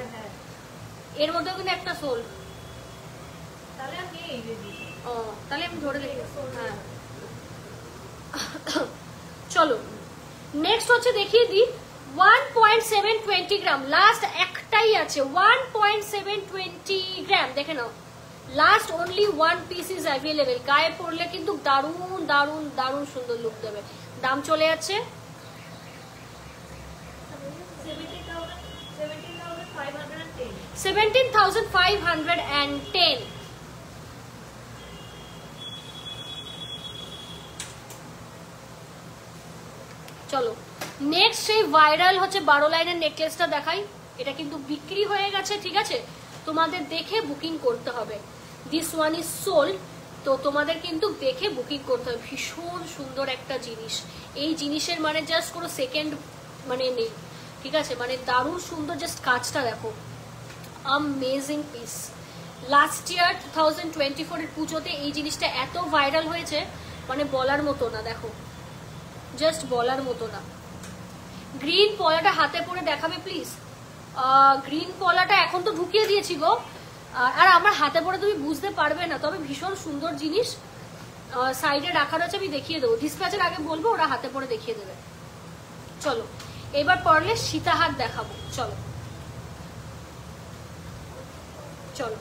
এর মধ্যে কিন্তু একটা সোল, তাহলে আমি ধরে দেখি। হ্যাঁ চলো নেক্সট হচ্ছে দেখিয়ে দিই 1.720 গ্রাম, লাস্ট একটাই আছে 1.720 গ্রাম, দেখে নাও last only one piece is available. গায়ে পরলে কিন্তু দারুণ দারুণ দারুণ সুন্দর লুক দেবে। দাম চলে যাচ্ছে 17,510। চলো নেক্সট সেই ভাইরাল হচ্ছে 12 লাইনের নেকলেসটা দেখাই। এটা কিন্তু বিক্রি হয়ে গেছে, ঠিক আছে, তোমাদের দেখে বুকিং করতে হবে। দিস ওয়ান ইজ সোল্ড, তো তোমাদের কিন্তু দেখে বুকিং করতে হবে। ভীষণ সুন্দর একটা জিনিস, এই জিনিসের মানে জাস্ট কোনো সেকেন্ড মানে নেই, ঠিক আছে, মানে দারুণ সুন্দর। জাস্ট কাজটা দেখো, অ্যামেজিং পিস। লাস্ট ইয়ার 2024 এর পুজোতে এই জিনিসটা এত ভাইরাল হয়েছে মানে বলার মতো না, দেখো জাস্ট বলার মতো না। গ্রিন পলাটা হাতে পরে দেখাবে প্লিজ। গ্রিন পলাটা এখন তো ঢুকিয়ে দিয়েছি গো, আর আমার হাতে পরে তুমি বুঝতে পারবে না, তবে ভীষণ সুন্দর জিনিস। সাইডে রাখা রয়েছে, আমি দেখিয়ে দেবো। ডিসপ্যাচের আগে বলবো, ওরা হাতে পরে দেখিয়ে দেবে। চলো এবার পরলে সীতাহার দেখাবো। চলো চলো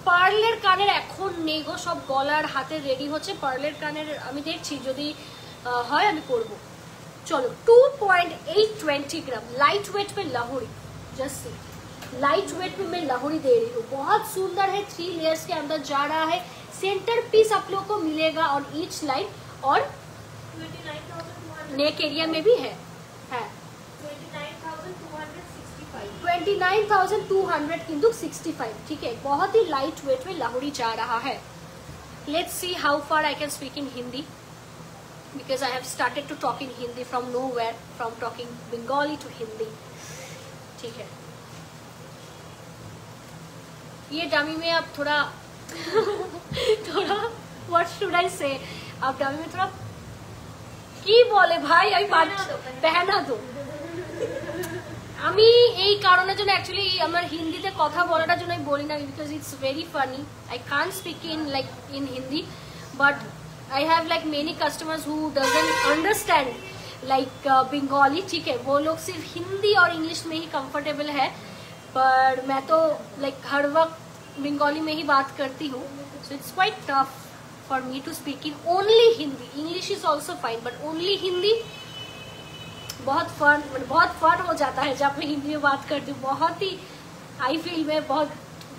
পার্লের কানের এখন নেই গো, সব গলার হাতে রেডি হচ্ছে। পার্লের কানের আমি দেখছি যদি হয় আমি করবো। चलो 2.820 ग्राम लाइट वेट में Lahori, just see light weight में मैं लाहौरी दे रही हूँ। बहुत सुंदर है, 3 लेयर्स के अंदर जा रहा है। सेंटर पीस आप लोग को मिलेगा ऑन ईच लाइन, और 29,200 नेक एरिया में भी है 29,200 किंतु 65, ठीक है। बहुत ही लाइट वेट में लाहौरी जा रहा है। Let's see how far I can speak in Hindi, because I have started to talk in Hindi from nowhere, from talking Bengali to Hindi, ठीक है। ये डमी में अब थोड़ा थोड़ा what should I say, अब डमी में थोड़ा की बोले भाई, আমি पहना दो। আমি এই কারণের জন্য অ্যাকচুয়ালি আমার হিন্দিতে কথা বলাটার জন্য আমি বলি না, because it's very funny, I can't speak in like in Hindi, but I have like many customers who doesn't understand like Bengali, ठीक है, वो लोग सिर्फ हिंदी और इंग्लिश में ही कंफर्टेबल है, पर मैं तो like हर वक्त बंगाली में ही बात करती हूँ, so it's quite tough for me to speak in only Hindi. English is also fine, but only Hindi बहुत फन हो जाता है जब मैं हिंदी में बात करती हूँ। बहुत ही आई फील मैं बहुत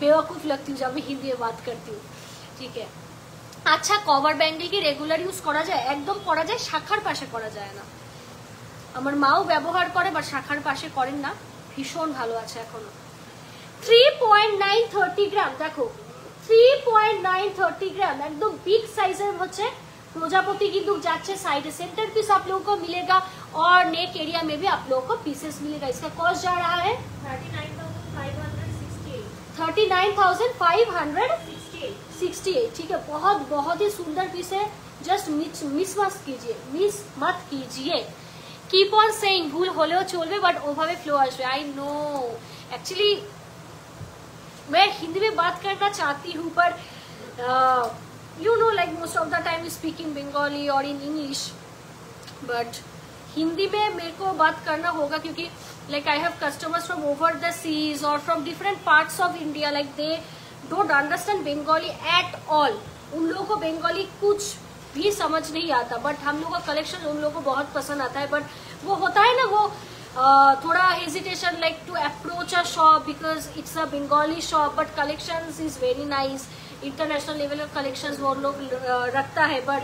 बेवकूफ़ लगती हूँ जब मैं हिंदी में बात करती हूँ, ठीक है। আচ্ছা কভার ব্যাঙ্গেল কি রেগুলার ইউজ করা যায়? একদম করা যায়, শাখার পাশে করা যায় না। আমার মাও ব্যবহার করে, বাট শাখার পাশে করেন না। ভীষণ ভালো আছে এখনো। 3.930 গ্রাম, দেখো 3.930 গ্রাম একদম বিগ সাইজের হচ্ছে। प्रजापति की दुख जाचे साइड सेंटर पीस आप लोगों को मिलेगा, और नेक एरिया में भी आप लोगों को पीसेस मिलेगा। इसका कॉस्ट जा रहा है 39,568, ठीक है। बहुत ही सुंदर पीस है, जस्ट मिस मत कीजिए। कीप ऑन सेइंग, भूल होलेও চলবে, बट ओভাবে फ्लो আসবে। आई नो, एक्चुअली मैं हिंदी में बात करना चाहती हूँ, पर you know like most of the time we speak in Bengali or in English, but Hindi में मेरे को बात करना होगा, क्योंकि like I have customers from over the seas or from different parts of India, like they don't understand Bengali at all. उन लोगों को बंगाली कुछ भी समझ नहीं आता, बट हम लोग का कलेक्शन उन लोगों को बहुत पसंद आता है। बट वो होता है ना, वो thoda hesitation like to approach a shop because it's a Bengali shop, but collections is very nice, international level of collections वो लोग रखता है, but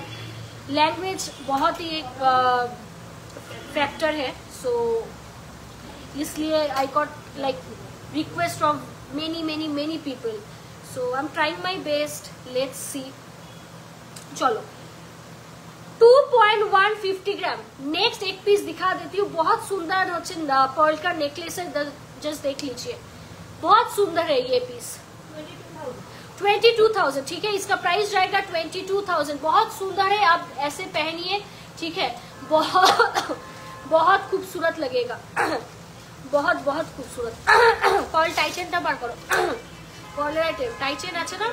language बहुत ही एक factor है, so इसलिए I got like request from many people, so I'm trying my best, let's see. चलो 2.150 ग्राम next एक पीस दिखा देती हूँ, बहुत सुंदर पर्ल का नेकलेस है, जस्ट देख लीजिए, बहुत सुंदर है ये पीस, 22,000, ठीक है, इसका प्राइस जाएगा 22,000, बहुत सुंदर है, आप ऐसे पहनिए, ठीक है, बहुत खूबसूरत लगेगा, बहुत खूबसूरत। पर्ल टाइटेनটা বার করো, पर्ल টাইটেন আছে না,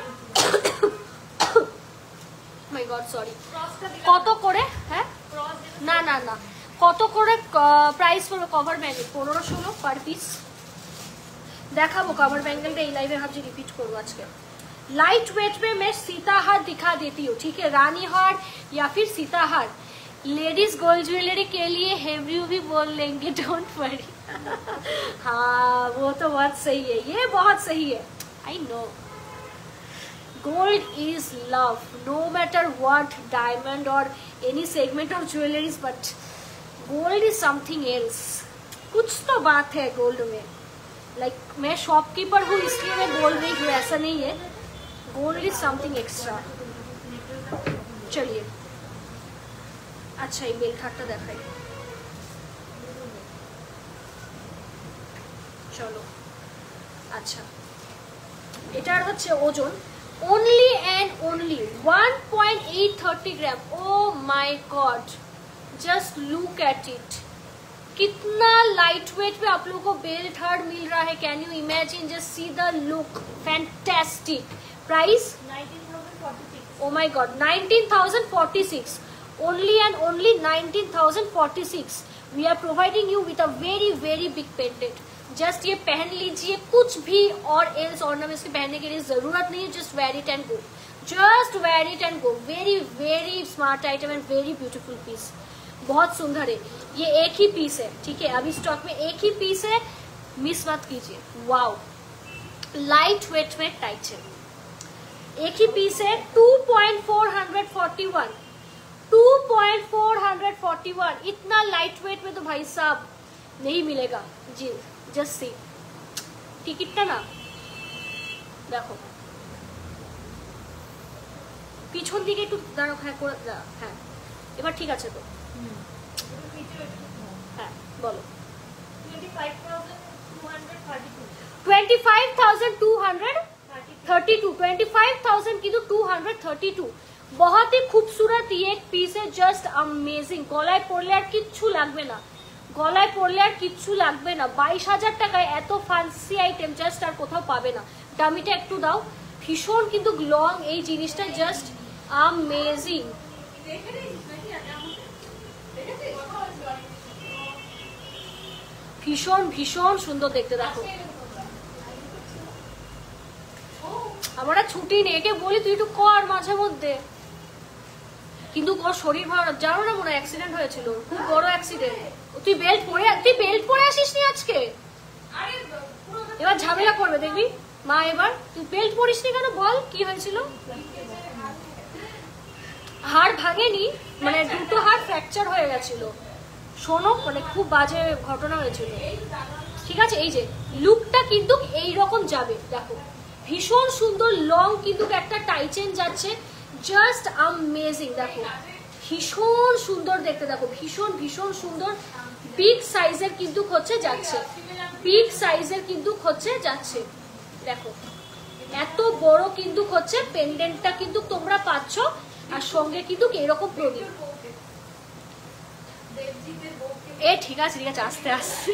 মাই গড সরি, কত করে, হ্যাঁ না না না কত করে প্রাইস পড়বে কভার ব্যাঙ্গেল? 15-16 পার পিস দেখাবো। कवर बैंगल এই লাইভে ভাবছি রিপিট করবো আজকে। लाइट वेट में मैं सीताहार दिखा देती हूँ, ठीक है, रानी हार या फिर सीताहार। लेडीज गोल्ड ज्वेलरी के लिए हेवी भी बोल लेंगे, डोंट वरी। हाँ वो तो बहुत सही है, ये बहुत सही है, I know. Gold is love, no matter what diamond or any segment of jewelries, but gold is something else. कुछ तो बात है गोल्ड में, like मैं शॉपकीपर हूँ इसलिए मैं बोल रही हूँ, ऐसा नहीं है, गोल्ड इज समथिंग एक्स्ट्रा। चलिए अच्छा ये बेल खाटটা দেখাই, চলো আচ্ছা এটার হচ্ছে ওজন only and only 1.830 gram. oh my god, just look at it, कितना लाइट वेट पे आप लोगों को बेल्ट हार्ड मिल रहा है, can you imagine, just see the look, fantastic. Price 19,046, oh my god 19,046, only and only 19,046। we are providing you with a very big pendant, just ये पहन लीजिए, कुछ भी और एल्स ऑर्नामेंट्स के पहनने के लिए जरूरत नहीं है, just wear it and go, just wear it and go, very smart item and very beautiful piece, बहुत सुंदर है। ये एक ही पीस है, ठीक है, अभी स्टॉक में एक ही पीस है, मिस मत कीजिए। वाओ, लाइट वेट में टाइट है, एक ही पीस है, 2.441, 2.441, इतना लाइट वेट में तो भाई साहब नहीं मिलेगा जी। জাস্ট সি টিকিটটা না দেখো, পিছন দিকে একটু দাঁড়াও, হ্যাঁ করে হ্যাঁ এবার ঠিক আছে তো, হ্যাঁ বলো 25,232, 25,000 কিন্তু 232, बहुत ही खूबसूरत ये एक पीस है, जस्ट अमेजिंग। গলায় পরলে আর কিচ্ছু লাগবে না, গলায় পরলে আর কিচ্ছু লাগবে না, 22,000 টাকায় এত ফ্যান্সি আইটেম জাস্ট আর কোথাও পাবে না। ডামিটা একটু দাও, ভীষণ কিন্তু লং এই জিনিসটা, জাস্ট अमेजिंग। ভীষণ সুন্দর দেখতে, দেখো আমার ছুটি নেই, একে বলি তুই একটু কর মাঝে মধ্যে, কিন্তু ওর শরীর ভালো, জানো না মনে হয় অ্যাক্সিডেন্ট হয়েছিল, খুব বড় অ্যাক্সিডেন্ট। তুই বেল্ট পরে আসিস নি আজকে, এবার ঝামেলা করবে দেখবি মা, এবার তুই বেল্ট পরিস নি কেন বল, কি হয়েছিল? হাড় ভাঙেনি, মানে দুটো হাড় ফ্র্যাকচার হয়ে গেছিল, শোনো মানে খুব বাজে ঘটনা হয়েছিল, ঠিক আছে। এই যে লুকটা কিন্তু এইরকম যাবে, দেখো ভীষণ সুন্দর লং কিন্তু একটা টাইচেন যাচ্ছে, জাস্ট अमेजिंग। দেখো ভীষণ সুন্দর দেখতে, দেখো ভীষণ সুন্দর, বিগ সাইজের কিন্তু হচ্ছে যাচ্ছে, বিগ সাইজের কিন্তু হচ্ছে যাচ্ছে, দেখো এত বড় কিন্তু হচ্ছে পেন্ডেন্টটা কিন্তু তোমরা পাচ্ছ, আর সঙ্গে কিন্তু এরকম প্রদীপ। এ ঠিক আছে আস্তে আস্তে,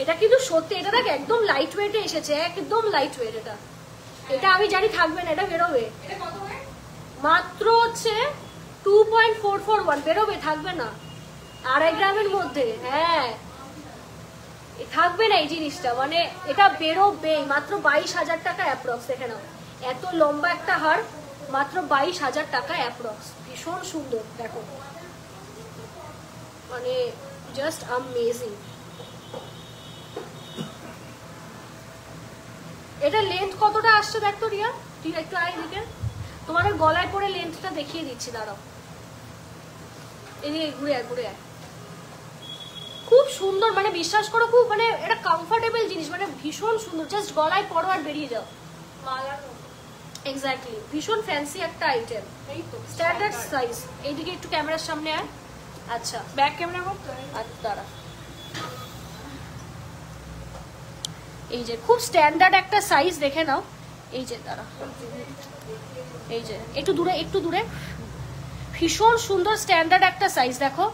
এটা কিন্তু সত্যি, এটা দেখ একদম লাইট ওয়েটে এসেছে, একদম লাইট ওয়েট। এটা আমি জানি থাকবে না, এটা বেরোবে মাত্র হচ্ছে 2.441, বেরোবে, থাকবে না, 2.5 গ্রামের মধ্যে, হ্যাঁ থাকবে না এই জিনিসটা, মানে এটা বেরোবে মাত্র 22,000 টাকা অ্যাপ্রক্স। দেখে নাও এত লম্বা একটা হার, মাত্র 22,000 টাকা অ্যাপ্রক্স, ভীষণ সুন্দর। দেখো মানে জাস্ট অ্যামেজিং। এটা লেন্থ কতটা আসছে দেখ তো রিয়া, ঠিক একটু আয় দিকে, তোমাদের গলায় পরে লেন্থটা দেখিয়ে দিচ্ছি, দাঁড়াও এদিকে ঘুরে আয়, ঘুরে আয়। খুব সুন্দর, মানে বিশ্বাস করো খুব মানে এটা কমফোর্টেবল জিনিস, মানে ভীষণ সুন্দর, জাস্ট গলায় পরো আর বেরিয়ে যাও। এক্স্যাক্টলি, ভীষণ ফ্যান্সি একটা আইটেম, এই তো স্ট্যান্ডার্ড সাইজ। এইদিকে একটু ক্যামেরার সামনে আয়। আচ্ছা ব্যাক ক্যামেরা করতে, আচ্ছা দাঁড়া। এই যে খুব স্ট্যান্ডার্ড একটা সাইজ, দেখে নাও। এই যে দাঁড়া, এই যে একটু দূরে, একটু দূরে, ভীষণ সুন্দর স্ট্যান্ডার্ড একটা সাইজ দেখো,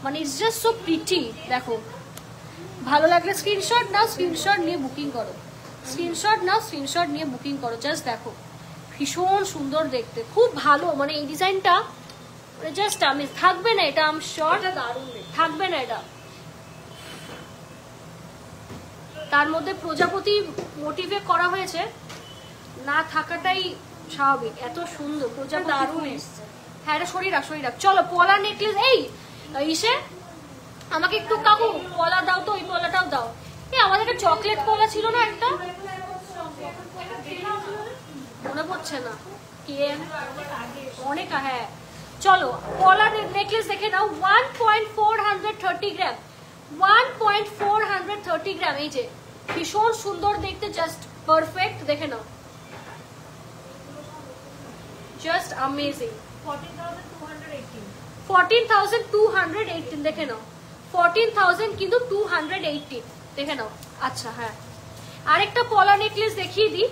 মানে ইটস জাস্ট সো প্রিটি। দেখো ভালো লাগলে স্ক্রিনশট নাও, স্ক্রিনশট নিয়ে বুকিং করো, স্ক্রিনশট নাও, স্ক্রিনশট নিয়ে বুকিং করো। জাস্ট দেখো ভীষণ সুন্দর দেখতে, খুব ভালো, মানে এই ডিজাইনটা জাস্ট আমি থাকবে না এটা, আম শিওর দারুণ থাকবে না এটা। তার মধ্যে প্রজাপতি মোটিভে করা হয়েছে, না থাকাটাই স্বাভাবিক, এত সুন্দর প্রজাপতি দারুণ এসছে। হ্যাঁ এটা শরীর রাখ, শরীর রাখ। চলো পলা নেকলেস, এই ইসে আমাকে একটু কাকু পলা দাও তো, ওই পলাটাও দাও। এই আমাদের একটা চকলেট পলা ছিল না একটা, মনে পড়ছে না কে, অনেক। হ্যাঁ চলো পলা নেকলেস দেখে নাও, 1.430 গ্রাম, 1.430 গ্রাম। এই যে ভীষণ সুন্দর দেখতে, জাস্ট পারফেক্ট, দেখে নাও, জাস্ট অ্যামেজিং। 14,218 দেখে নাও, 14,000 কিন্তু 218 দেখে নাও। আচ্ছা হ্যাঁ আরেকটা পলা নেকলেস দেখিয়ে দিই,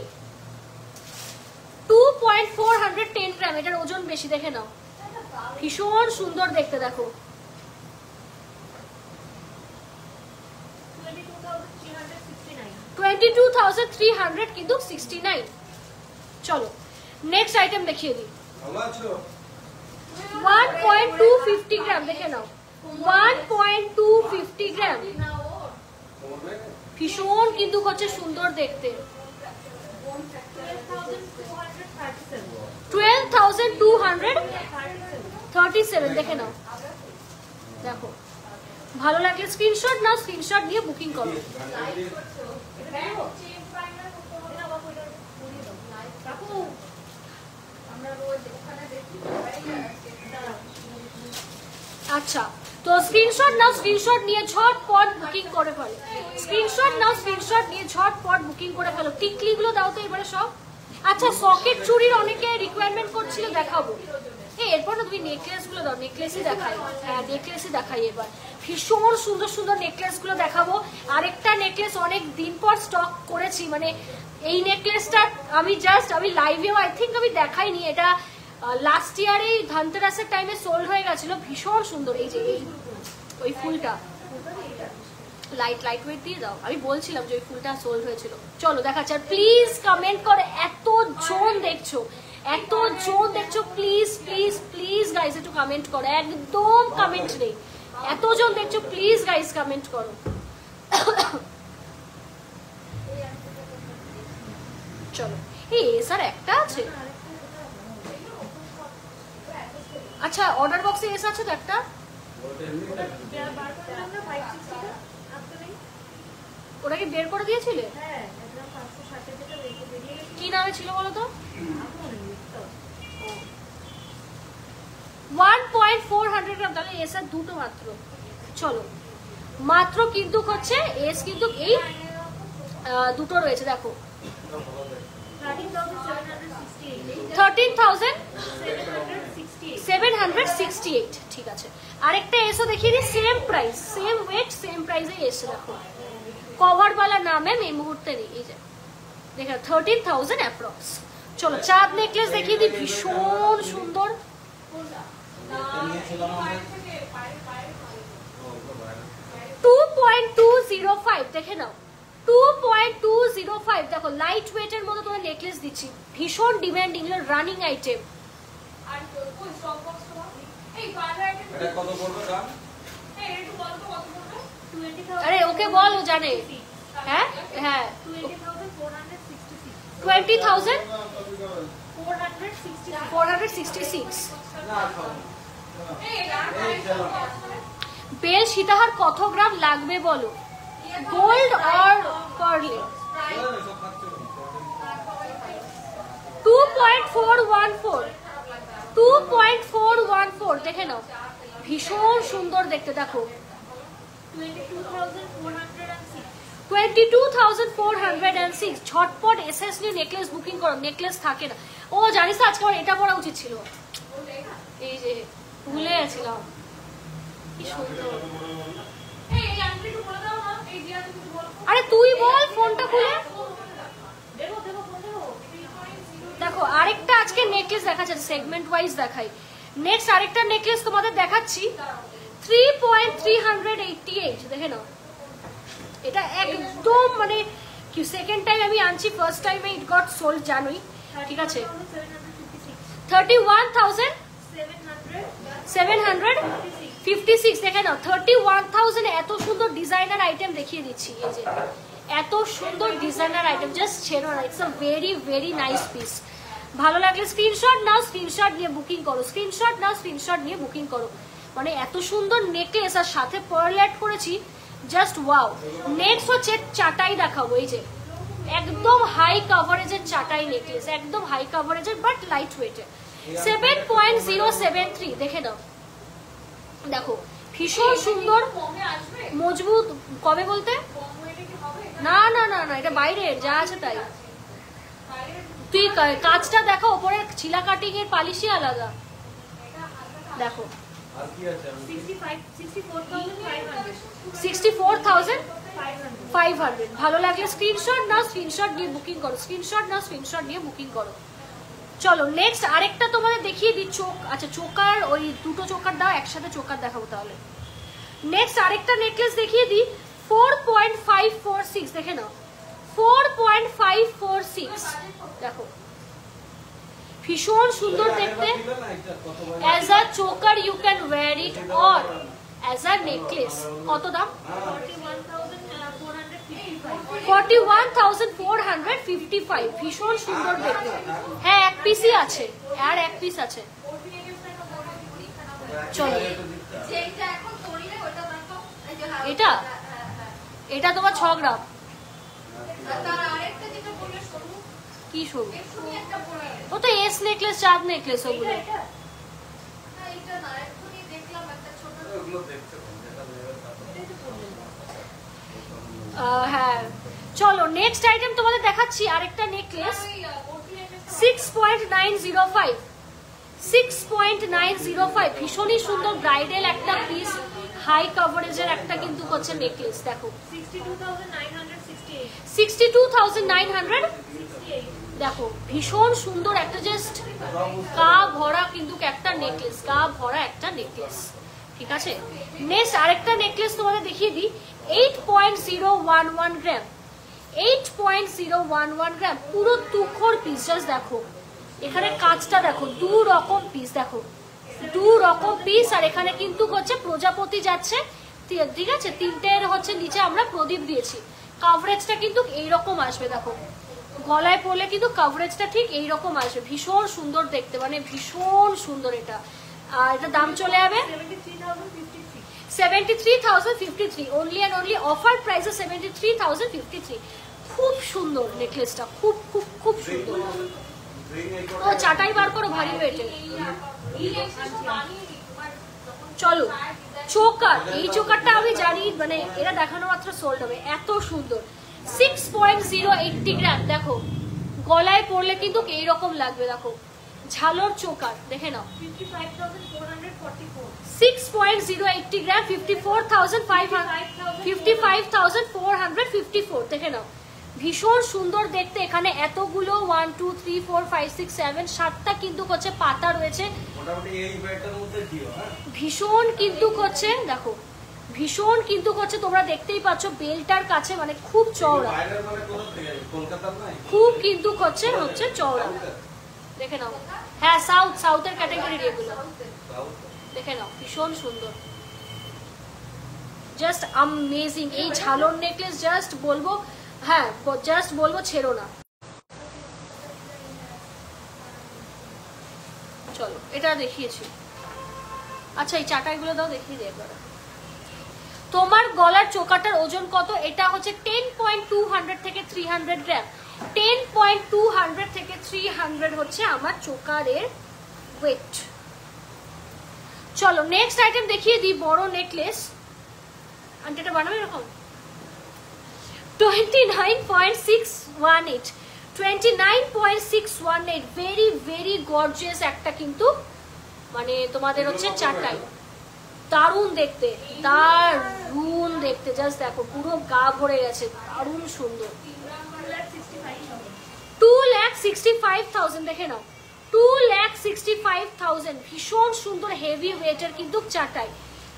2.410 গ্রাম, এটার ওজন বেশি, দেখে নাও, ভীষণ সুন্দর দেখতে। দেখো 22,300 কিন্তু 69। চলো নেক্সট আইটেম দেখিয়ে দিই, 1.250 গ্রাম দেখে নাও, 1.250 গ্রাম, ভীষণ কিন্তু হচ্ছে সুন্দর দেখতে। 12,237 দেখে নাও। দেখো ভালো লাগলে স্ক্রিনশট নাও, স্ক্রিনশট নিয়ে বুকিং করো। আচ্ছা তো স্ক্রিনশট নাও, স্ক্রিনশট নিয়ে ঝটপট বুকিং করে ফেলো, স্ক্রিনশট নাও, স্ক্রিনশট নিয়ে ঝটপট বুকিং করে ফেলো। টিকলি গুলো দাও তো এবারে সব। আচ্ছা সকেট চুড়ির অনেকে রিকোয়ারমেন্ট করছিল, দেখাবো। এরপর না তুমি নেকলেস গুলো দাও, নেকলেসই দেখাই। হ্যাঁ নেকলেসই দেখাই এবার, ভীষণ সুন্দর সুন্দর নেকলেস গুলো দেখাবো। আরেকটা নেকলেস অনেক দিন পর স্টক করেছি, মানে এই নেকলেসটা আমি লাইভেও আই থিঙ্ক আমি দেখাইনি, এটা লাস্ট ইয়ারে ধনতেরাসের টাইমে সোল্ড হয়ে গেছিল, ভীষণ সুন্দর। এই যে ওই ফুলটা লাইট ওয়েট দিয়ে দাও, আমি বলছিলাম যে ওই ফুলটা সোল্ড হয়েছিল। চলো দেখাচ্ছি, আর প্লিজ কমেন্ট করে, এত জন দেখছো, এত জন দেখছো, প্লিজ প্লিজ প্লিজ গাইজ একটু কমেন্ট করো, একদম কমেন্ট নেই, এত জন দেখছো প্লিজ গাইজ কমেন্ট করো। চলো এই স্যার একটা আছে, আচ্ছা অর্ডার বক্সে এস আছে তো একটা, ওটাকে বের করে দিয়েছিলে? কি নামে ছিল বলো তো? 1.400 গ্রাম, তাহলে এস আর দুটো মাত্র। চলো মাত্র কিন্তু হচ্ছে এস কিন্তু এই দুটো রয়েছে, দেখো 13,768। ঠিক আছে আরেকটা এসও দেখিয়ে দিই, same price, same wait, same প্রাইসে এসে। দেখো কভার वाला না ম্যাম এই মুহূর্তে নেই, এই যে দেখো 13,000 অ্যাপ্রক্স। চলো চাঁদ নেকলেস দেখিয়ে দিই, ভীষণ সুন্দর, 2.205 দেখে নাও, 2.205। দেখো লাইট ওয়েটের মধ্যে তোমার নেকলেস দিচ্ছি, ভীষণ ডিমান্ডিং, রানিং আইটেম। আরে ওকে বল, ও জানে। হ্যাঁ হ্যাঁ 20,466। বেল সীতাহার কত গ্রাম লাগবে বলো, গোল্ড আর পার্লে? 2.414, 2.414 দেখে নাও, ভীষণ সুন্দর দেখতে। দেখো 22,406, ঝটপট এসএস নিয়ে নেকলেস বুকিং করো, নেকলেস থাকে না। ও জানিস তো আজকে আমার এটা পরা উচিত ছিল, এই যে ভুলে গেছিলাম। কি সুন্দর, আরে তুই বল ফোনটা খুলে। দেখো আরেকটা আজকে নেকলেস দেখাচ্ছে, সেগমেন্ট ওয়াইজ দেখাই। নেক্সট আরেকটা নেকলেস তোমাদের দেখাচ্ছি, 3.388 দেখে নাও। এটা একদম মানে কি সেকেন্ড টাইম আমি আনছি, ফার্স্ট টাইমে ইট গট সোল্ড জানোই, ঠিক আছে। 31,756 দেখে নাও, 31,000। এত সুন্দর ডিজাইনার আইটেম দেখিয়ে দিচ্ছি, এই যে এত সুন্দর ডিজাইনার আইটেম, জাস্ট ছেড়ো না, it's a very very nice piece. ভালো লাগলে স্ক্রিনশট নাও, স্ক্রিনশট নিয়ে বুকিং করো, স্ক্রিনশট নাও, স্ক্রিনশট নিয়ে বুকিং করো। মানে এত সুন্দর নেকলেস আর সাথে পার্ল অ্যাড করেছি, জাস্ট ওয়াও। নেক্সট হচ্ছে চাটাই দেখাবো, এই যে একদম হাই কভারেজের চাটাই নেকলেস, একদম হাই কভারেজের বাট লাইট ওয়েটের, 7.073 দেখে নাও। দেখো ভীষণ সুন্দর মজবুত। কবে বলতে? না না না না, এটা বাইরের যা আছে তাই। তুই কাজটা দেখো, ওপরে ছিলা কাটিং এর পালিশই আলাদা। দেখো 64,500। ভালো লাগলে স্ক্রিনশট নাও, স্ক্রিনশট নিয়ে বুকিং করো, স্ক্রিনশট নাও, স্ক্রিনশট নিয়ে বুকিং করো। চলো নেক্সট আরেকটা তোমাদের দেখিয়ে দিই, চোখ। আচ্ছা চোকার, ওই দুটো চোকার দাও, একসাথে চোকার দেখাবো তাহলে। নেক্সট আরেকটা নেকলেস দেখিয়ে দিই, 4.546 দেখে নাও, 4.546 দেখো, ভীষণ সুন্দর দেখতে। As a choker you can wear it or as a necklace. কত দাম? 41,455। ভীষণ সুন্দর দেখতে। হ্যাঁ এক পিসই আছে, আর এক পিস আছে। চলো এটা, এটা তোমার 6 গ্রাম। কি সরু? ও তো এস নেকলেস, চাঁদ নেকলেস ওগুলো। হ্যাঁ চলো নেক্সট আইটেম তোমাদের দেখাচ্ছি, আরেকটা নেকলেস 6.905, 6.905 ভীষণই সুন্দর ব্রাইডাল একটা পিস, হাই কভারেজের একটা কিন্তু হচ্ছে নেকলেস। দেখো 62,900 দেখো, ভীষণ সুন্দর একটা জাস্ট গা ভরা কিন্তু একটা নেকলেস, গা ভরা একটা নেকলেস, ঠিক আছে। নেক্সট আরেকটা নেকলেস তোমাদের দেখিয়ে দিই, 8.011 গ্রাম, 8.011 গ্রাম, পুরো তুখোর পিস। জাস্ট দেখো এখানে কাজটা দেখো, দু রকম পিস দেখো, দু রকম পিস। আর এখানে কিন্তু হচ্ছে প্রজাপতি যাচ্ছে, ঠিক আছে, তিনটের হচ্ছে নিচে আমরা প্রদীপ দিয়েছি। কভারেজটা কিন্তু এইরকম আসবে, দেখো গলায় পরলে কিন্তু কভারেজটা ঠিক এইরকম আসবে, ভীষণ সুন্দর দেখতে, মানে ভীষণ সুন্দর এটা। আর এটা দাম চলে যাবে 73,053, অনলি অ্যান্ড অনলি অফার প্রাইসে 73,053। খুব সুন্দর নেকলেসটা, খুব খুব খুব সুন্দর। ও চাটাই বার করো ভারী ওয়েটে। চলো চোকার, এই চোকারটা আমি জানি মানে এটা দেখানো মাত্র সোল্ড হবে, এত সুন্দর। 6.080 গ্রাম, দেখো গলায় পরলে কিন্তু এইরকম লাগবে, দেখো ঝালর চোকার দেখে নাও। 6.080 গ্রাম, 55,454 দেখে নাও, ভীষণ সুন্দর দেখতে। এখানে এতগুলো 1 2 3 4 5 6 7 7টা কিন্তু হচ্ছে পাতা রয়েছে, ভীষণ কিন্তু হচ্ছে দেখো, ভীষণ কিন্তু হচ্ছে তোমরা দেখতেই পাচ্ছ বেলটার কাছে, মানে খুব চওড়া, খুব কিন্তু হচ্ছে চওড়া দেখে নাও। হ্যাঁ সাউথের ক্যাটাগরির এগুলো দেখে নাও, ভীষণ সুন্দর, জাস্ট অ্যামেজিং। এই ঝালর নেকলেস জাস্ট বলবো, হ্যাঁ জাস্ট বলবো ছেড়ো না। চলো এটা দেখিয়েছি। আচ্ছা এই চাটাইগুলো দাও, দেখিয়ে দিই একবার। তোমার গলার চোকাটার ওজন কত? এটা হচ্ছে 10.200 থেকে 300 গ্রাম। 10.200 থেকে 300 হচ্ছে আমার চোকারের ওয়েট। চলো নেক্সট আইটেম দেখিয়ে দিই, বড় নেকলেস। আন্টিটা বানাবে এরকম 29.618, 29.618, ভেরি ভেরি গর্জিয়াস একটা, কিন্তু মানে তোমাদের হচ্ছে চারটাই দারুণ দেখতে, দারুণ দেখতে, জাস্ট দেখো পুরো গা ভরে গেছে, দারুণ সুন্দর। 2,65,000 দেখে নাও, 2,65,000, ভীষণ সুন্দর হেভি ওয়েটের কিন্তু চাটাই,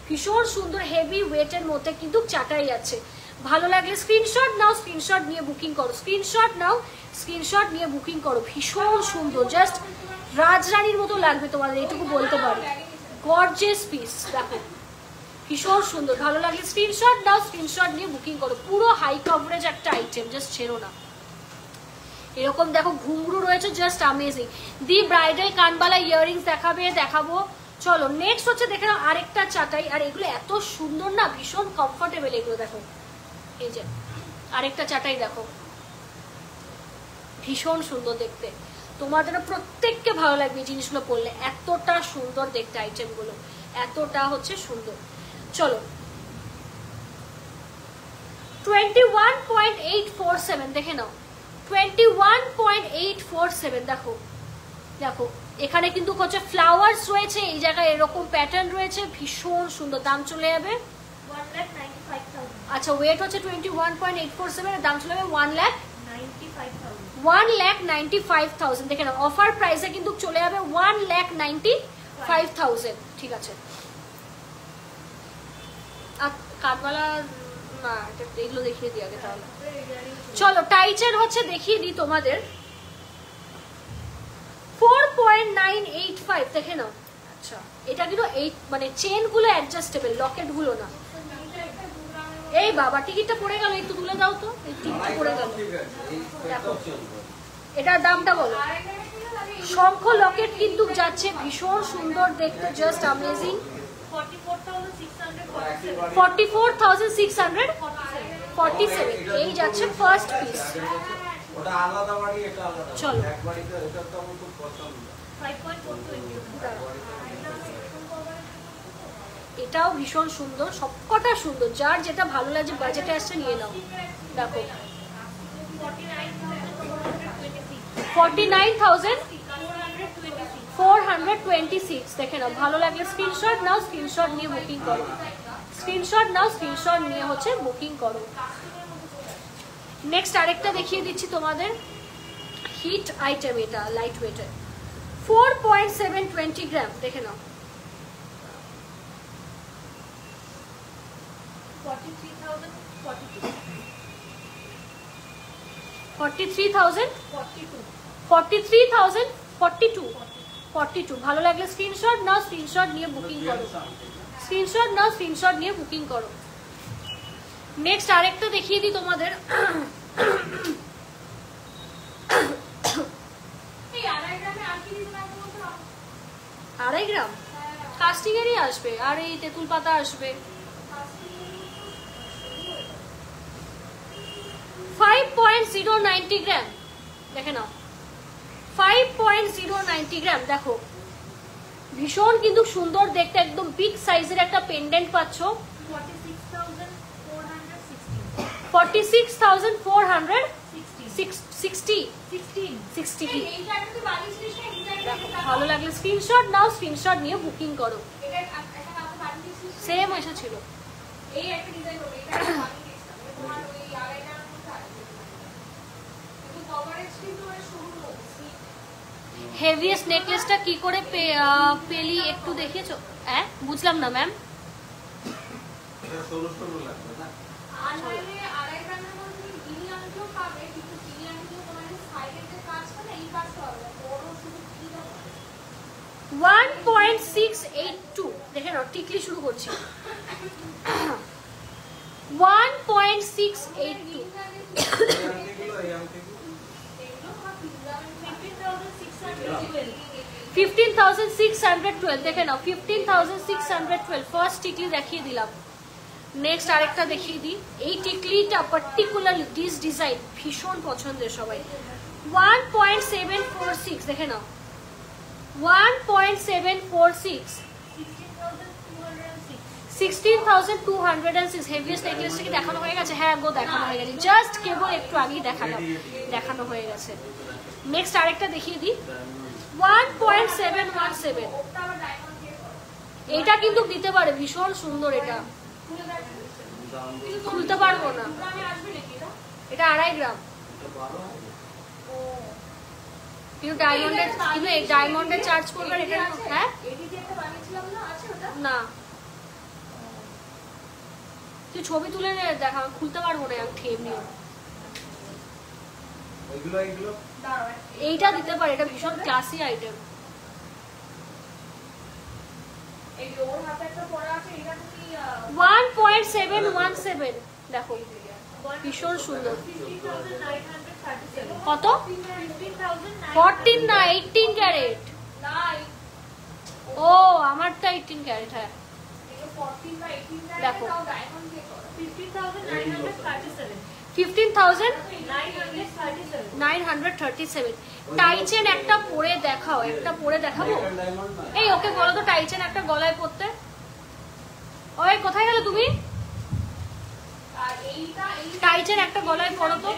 ভীষণ সুন্দর হেভি ওয়েটের মধ্যে কিন্তু চাটাই আছে। ভালো লাগলে স্ক্রিনশট নাও, স্ক্রিনশট নিয়ে বুকিং করো, স্ক্রিনশট নাও, স্ক্রিনশট নিয়ে বুকিং করো। ভীষণ সুন্দর, জাস্ট রাজরানীর মতো লাগবে তোমাদের, এইটুকু বলতে পারি। গর্জিয়াস পিস, দেখো ভীষণ সুন্দর। ভালো লাগলে স্ক্রিনশট নাও, স্ক্রিনশট নিয়ে বুকিং করো। পুরো হাই কভারেজ একটা আইটেম, জাস্ট ছেড়ো না। এরকম দেখো ঘুংরু রয়েছে, জাস্ট আমেজিং। দি ব্রাইডাল কানবালা ইয়াররিংস দেখাবো। চলো নেক্সট হচ্ছে দেখে নাও আরেকটা চাটাই, আর এগুলো এত সুন্দর না, ভীষণ কমফোর্টেবল এগুলো। দেখো এই যে আরেকটা চাটাই দেখো, ভীষণ সুন্দর দেখতে, তোমাদের প্রত্যেককে ভালো লাগবে এই জিনিসগুলো পরলে, এতটা সুন্দর দেখতে আইটেমগুলো, এতটা হচ্ছে সুন্দর। চলো 21.847 দেখে নাও, 21.847, দেখো দেখো এখানে কিন্তু হচ্ছে ফ্লাওয়ার্স রয়েছে, এই জায়গায় এরকম প্যাটার্ন রয়েছে, ভীষণ সুন্দর। দাম চলে যাবে 1,95,000। আচ্ছা ওয়েট হচ্ছে 21.847, দাম চলে যাবে 1,95,000। দেখে নাও অফার প্রাইসে কিন্তু চলে যাবে 1,95,000। ঠিক আছে, কাঠবালা না, এগুলো দেখিয়ে দিই আগে তাহলে। চলো টাইচের হচ্ছে দেখিয়ে দিই তোমাদের, 4.985 দেখে নাও। আচ্ছা এটা কিন্তু এই মানে চেন গুলো অ্যাডজাস্টেবল, লকেট গুলো না। এই বাবা টিকিটটা পড়ে গেল, একটু তুলে দাও তো, এই টিকিটটা পড়ে গেল। দেখো এটার দামটা বলো। শঙ্খ লকেট কিন্তু যাচ্ছে, ভীষণ সুন্দর দেখতে, জাস্ট অ্যামেজিং। 44,647, এই যাচ্ছে ফার্স্ট পিস। চলো এটাও ভীষণ সুন্দর, সবকটা সুন্দর, যার যেটা ভালো লাগছে বাজেটে আসছে নিয়ে নাও। দেখো 49,426 দেখে নাও। ভালো লাগলে স্ক্রিনশট নাও, স্ক্রিনশট নিয়ে বুকিং করো, স্ক্রিনশট নাও, স্ক্রিনশট নিয়ে হচ্ছে বুকিং করো। নেক্সট আরেকটা দেখিয়ে দিচ্ছি তোমাদের, হিট আইটেম, এটা লাইট ওয়েটের, 4.720 গ্রাম দেখে নাও। 43,042 ভালো লাগলে স্ক্রিনশট নাও, স্ক্রিনশট নিয়ে বুকিং করো, স্ক্রিনশট নাও, স্ক্রিনশট নিয়ে বুকিং করো। নেক্সট আরেকটা দেখিয়ে দিই তোমাদের, আড়াই গ্রাম কাস্টিংয়েরই আসবে, আর এই তেঁতুল পাতা আসবে। 5.090 গ্রাম দেখে নাও, 5.090 গ্রাম। দেখো ভীষণ কিন্তু সুন্দর দেখতে, একদম বিগ সাইজের একটা পেন্ডেন্ট পাচ্ছ। 46,460। ভালো লাগলে স্ক্রিনশট নাও, স্ক্রিনশট নিয়ে বুকিং করো। সেম এসে ছিল। হেভিয়েস্ট নেকলেসটা কি করে পেলি একটু দেখিয়েছো? হ্যাঁ বুঝলাম না ম্যাম। ওয়ান 1.682 দেখে নাও, টিকলি শুরু করছি। 1.682 15,612 দেখে নাও, 15,612 ফার্স্ট টিকলি দেখিয়ে দিলাম। নেক্সট আরেকটা দেখিয়ে দিই। এই টিকলিটা পার্টিকুলার ডিজাইন ভীষণ পছন্দের সবাই। 1.746 দেখে নাও, 1.746, 16,206। হেভিয়েস্ট নেকলেসটা কি দেখানো হয়ে গেছে? হ্যাঁ গো দেখানো হয়ে গেছে, জাস্ট কেবল একটু আগেই দেখানো হয়ে গেছে। নেক্সট আরেকটা দেখিয়ে দিই, 1.717। এটা কিন্তু দিতে পারে, ভীষণ সুন্দর। এটা খুলতে পারবো না, এটা 2.5 গ্রাম, কিন্তু ডায়মন্ডের চার্জ করবে এটা। হ্যাঁ না, তুই ছবি তুলে দেখা, খুলতে পারবো না ঠিক এমনিও। এইটা দিতে পারে, এটা ভীষণ ক্লাসি আইটেম। 1.717 দেখো, ভীষণ সুন্দর। কত? 14 না 18 ক্যারেট। ও আমারটা 18 ক্যারেট। হ্যাঁ দেখো, 15,937। টাইচেন একটা পরে দেখাও, একটা পরে দেখাবো। এই ওকে বলো তো টাইচেন একটা গলায় পরতে। ওই কোথায় গেলে তুমি? টাইচেন একটা গলায় পরো তো,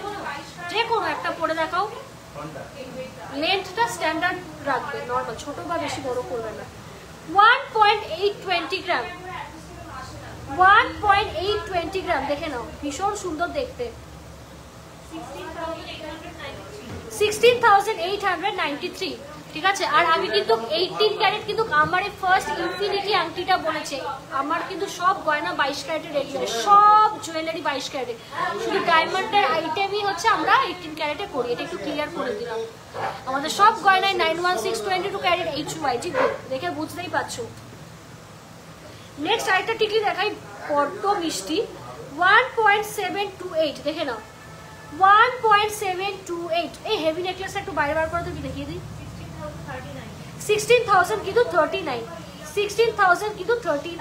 যে কোনো একটা পরে দেখাও। লেন্থটা স্ট্যান্ডার্ড রাখবে, নর্মাল, ছোট বা বেশি বড় করবে না। 1.820 গ্রাম, 1.820 গ্রাম দেখে নাও, ভীষণ সুন্দর দেখতে। 16,893, ঠিক আছে। আর আমি কিন্তু 18 ক্যারেট, কিন্তু আমার এই ফার্স্ট ইনফিনিটি আংটিটা বলেছে, আমার কিন্তু সব গয়না 22 ক্যারেটে রেডি হয়, সব জুয়েলারি 22 ক্যারেটে, শুধু ডায়মন্ডের আইটেমই হচ্ছে আমরা 18 ক্যারেটে করি। এটা একটু ক্লিয়ার করে দিলাম, আমাদের সব গয়নায় 916 22 ক্যারেট HYG দেখে বুঝতেই পারছো। নেক্সট আরেকটা টিকলি দেখাই, বড্ড মিষ্টি। 1.728 দেখে নাও, 1.728। এই হেভি নেকলেসটা একটু বাইরে বার করে তো, কি দেখিয়ে দিই। 16,000 কিন্তু 39, 16,000 কিন্তু 39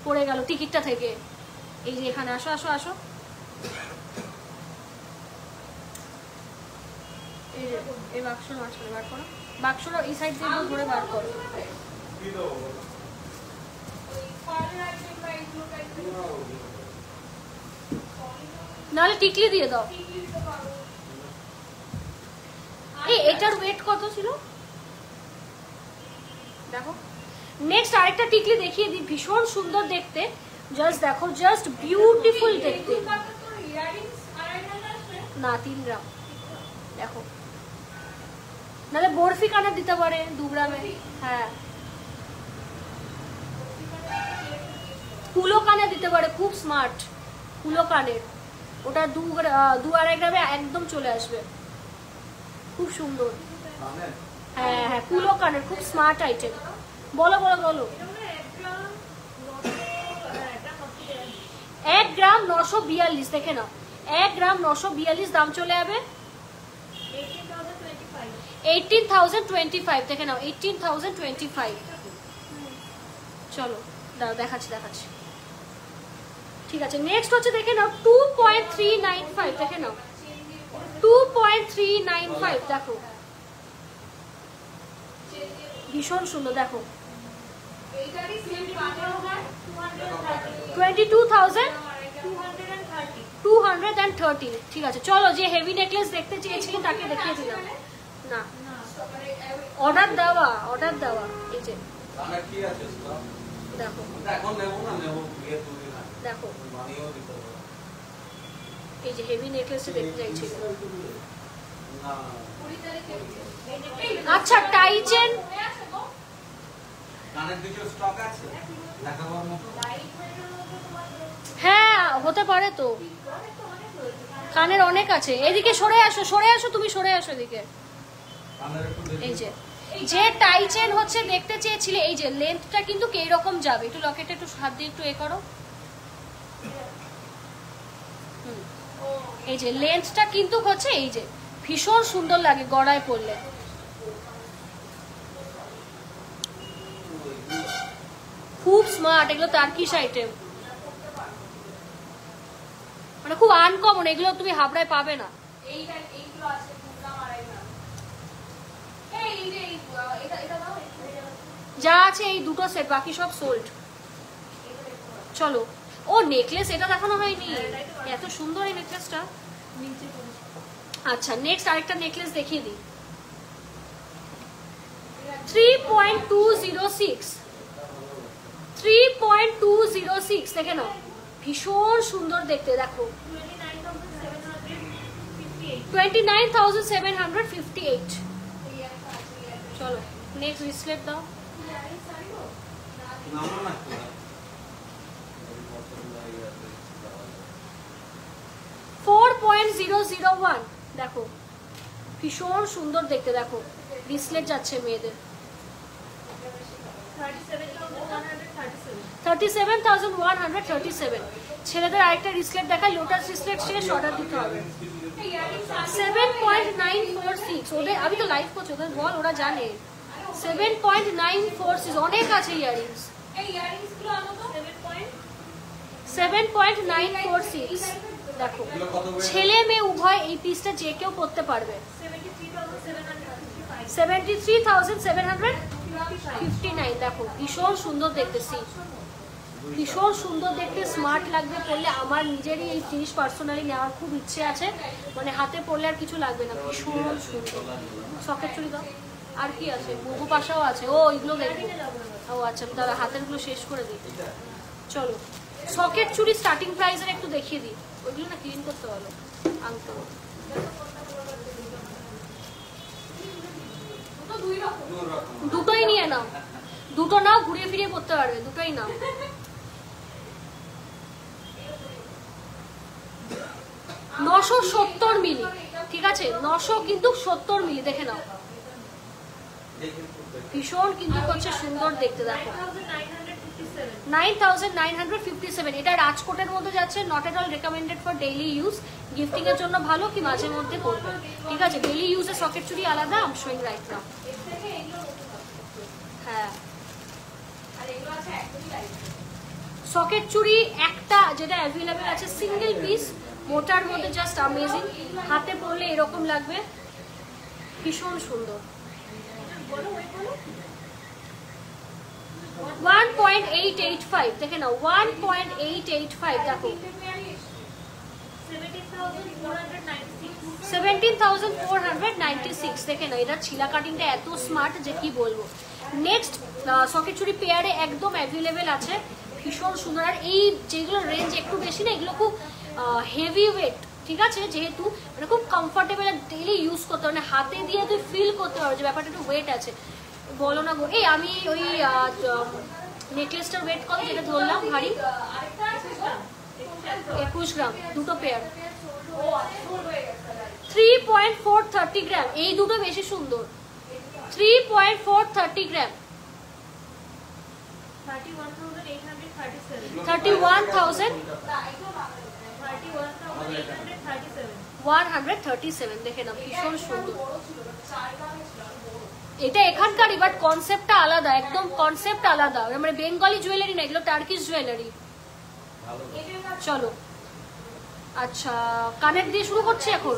পড়ে গেল টিকিটটা থেকে। এই যে এখানে আসো আসো আসো, এই বাক্সর মাঝখানে বার করো, বাক্সর এই সাইড দিয়ে ঘুরে বার করো। নাহলে টিকলি দিয়ে দাও। এই এটার ওয়েট কত ছিল দেখো। নেক্সট আরেকটা টিকলি দেখিয়ে দিই, ভীষণ সুন্দর দেখতে, জাস্ট দেখো, জাস্ট বিউটিফুল দেখতে। না 3 গ্রাম দেখো, নাহলে বরফি কানের দিতে পারে 2 গ্রামে। হ্যাঁ কুলো কানে দিতে পারে, খুব স্মার্ট কুলো কানের, ওটা 2-2.5 গ্রামে একদম চলে আসবে, খুব সুন্দর। হ্যাঁ হ্যাঁ কুলো কানের খুব স্মার্ট আইটেম। বলো বলো বলো। 1 গ্রাম 942 দেখে নাও, 1 গ্রাম 942 দাম চলে যাবে 18,025 দেখে নাও, 18,025। চলো দাঁড়াও দেখাচ্ছি দেখাচ্ছি, ঠিক আছে। নেক্সট হচ্ছে দেখে নাও 2.395 দেখে নাও, 2.395 দেখো, ভীষণ সুন্দর দেখো। 22,230, ঠিক আছে। চলো, যে হেভি নেকলেস দেখতে চেয়েছিলেন তাকে দেখিয়ে দিলাম। না অর্ডার দেওয়া, অর্ডার দেওয়া। এই যে দেখো দেখো, এই যে হেভি নেকলেসটা দেখতে চাইছিল। আচ্ছা টাইচেন হ্যাঁ হতে পারে তো, কানের অনেক আছে। এদিকে সরে আসো, সরে আসো, তুমি সরে আসো এদিকে। এই যে যে টাইচেন হচ্ছে দেখতে চেয়েছিলে, এই যে লেন্থটা কিন্তু এই রকম যাবে, একটু লকেটে একটু হাত দিয়ে একটু এ করো। এই যে লেন্থটা কিন্তু হচ্ছে এই যে ভীষণ সুন্দর লাগে গড়ায় পড়লে, খুব স্মার্ট। এগুলো টার্কিশ আইটেম, খুব আনকমন, এগুলো তুমি হাবড়ায় পাবে না। যা আছে এই দুটো সেট, বাকি সব সোল্ড। চলো, ও নেকলেস এটা দেখানো হয়নি, এত সুন্দর এই নেকলেসটা। আচ্ছা নেক্সট আরেকটা নেকলেস দেখিয়ে দিই। 3.206 3.206 দেখে নাও, ভীষণ সুন্দর দেখতে। দেখো 29,758। চলো নেক্সট রিসলেট দাও। 4.001 দেখো, ভীষণ সুন্দর দেখতে। দেখো রিসলেট যাচ্ছে মেয়েদের। 37,137। ছেলেদের আরেকটা রিসলেট দেখায়, লোটাস রিসলেট শেষ, অর্ডার দিতে হবে। 7.946 ওদের, আমি তো লাইভ করছি, ওদের বল, ওরা জানে। 7.946 অনেক আছে ইয়ারিংস। 7.946 দেখো, ছেলে মেয়ে উভয় এই পিসটা যে কেউ পরতে পারবে। 73,759 দেখো, ভীষণ সুন্দর দেখতেছি, ভীষণ সুন্দর দেখতে, স্মার্ট লাগবে পরলে। আমার নিজেরই এই জিনিস পার্সোনালি নেওয়ার খুব ইচ্ছে আছে, মানে হাতে পরলে আর কিছু লাগবে না, ভীষণ সুন্দর। সকেট চুড়ি দাও। আর কি আছে, বহু পাশাও আছে। ও এগুলো দেখবো। ও আচ্ছা দাদা হাতের গুলো শেষ করে দিই। চলো সকেট চুড়ি স্টার্টিং প্রাইসের একটু দেখিয়ে দিই, ওইগুলো না ক্লিন করতে হলো, আনতে হবে। দুটোই নিয়ে নাও, দুটো নাও, ঘুরিয়ে ফিরিয়ে পড়তে পারবে, দুটোই নাও। নশো 70 মিলি, ঠিক আছে 900 কিন্তু 70 মিলি, দেখে নাও, ভীষণ কিন্তু হচ্ছে সুন্দর দেখতে। দেখো 9,957। এটা রাজকোটের মধ্যে যাচ্ছে, not at all recommended for daily use, gifting এর জন্য ভালো, কি মাঝে মধ্যে পরবে, ঠিক আছে। ডেইলি ইউজের সকেট চুড়ি আলাদা, আম শোয়িং রাইট নাও। হ্যাঁ সকেট চুড়ি একটা যেটা অ্যাভেলেবেল আছে, সিঙ্গেল পিস, মোটার মধ্যে, জাস্ট অ্যামেজিং। হাতে পরলে এরকম লাগবে, ভীষণ সুন্দর। 1.885 দেখে নাও, 1.885 দেখো, 17,496 দেখে নাও। এটা ছিলা কাটিংটা এত স্মার্ট যে কি বলবো। নেক্সট সকেট চুড়ি পেয়ারে একদম অ্যাভেলেবেল আছে, ভীষণ সুন্দর। আর এই যেগুলো রেঞ্জ একটু বেশি না, এগুলো খুব হেভি ওয়েট, ঠিক আছে, যেহেতু মানে খুব কমফোর্টেবল, ডেইলি ইউজ করতে হবে, হাতে দিয়ে তুই ফিল করতে পারো যে ব্যাপারটা একটু ওয়েট আছে। বলো না গো, এই আমি ওই নেকলেসটার ওয়েট কত যেটা ধরলাম ভারী, 21 গ্রাম, দুটো পেয়ার, 3.430 গ্রাম। এই দুটো বেশি সুন্দর, 3.430 গ্রাম, 31,137 দেখে নাও, ভীষণ সুন্দর। এটা এখানকারই, বাট কনসেপ্টটা আলাদা, একদম কনসেপ্ট আলাদা, মানে বেঙ্গলি জুয়েলারি না, এগুলো টার্কিশ জুয়েলারি। চলো আচ্ছা কানের দিয়ে শুরু করছি এখন।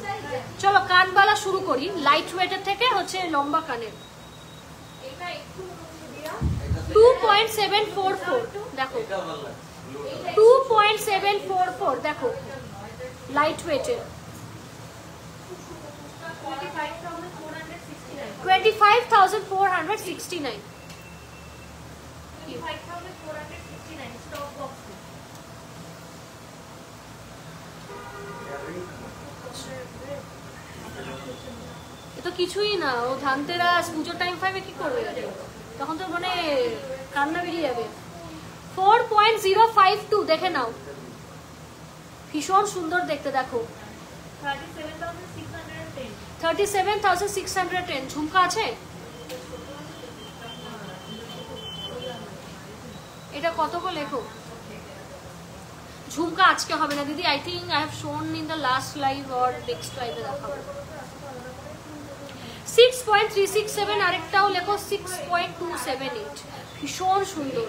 চলো কানবালা শুরু করি, লাইট ওয়েটের থেকে হচ্ছে লম্বা কানের। 2.744 দেখো, 2.744 দেখো, লাইট ওয়েটের। 25,469। তো কিছুই না, ও ধানতেরাস পুজোর টাইম পাইবে, কি করবে তখন, তো মানে কান্না বেরিয়ে যাবে। 4.052 দেখে নাও, ভীষণ সুন্দর দেখতে। দেখো 37,610। ঝুমকা আছে, এটা কত গো লেখো। ঝুমকা আজকে হবে না দিদি, আই থিঙ্ক আই হ্যাভ শোন in the last live or next লাইভে দেখাবো। 6.367 আরেকটাও লেখো, 6.278, ভীষণ সুন্দর।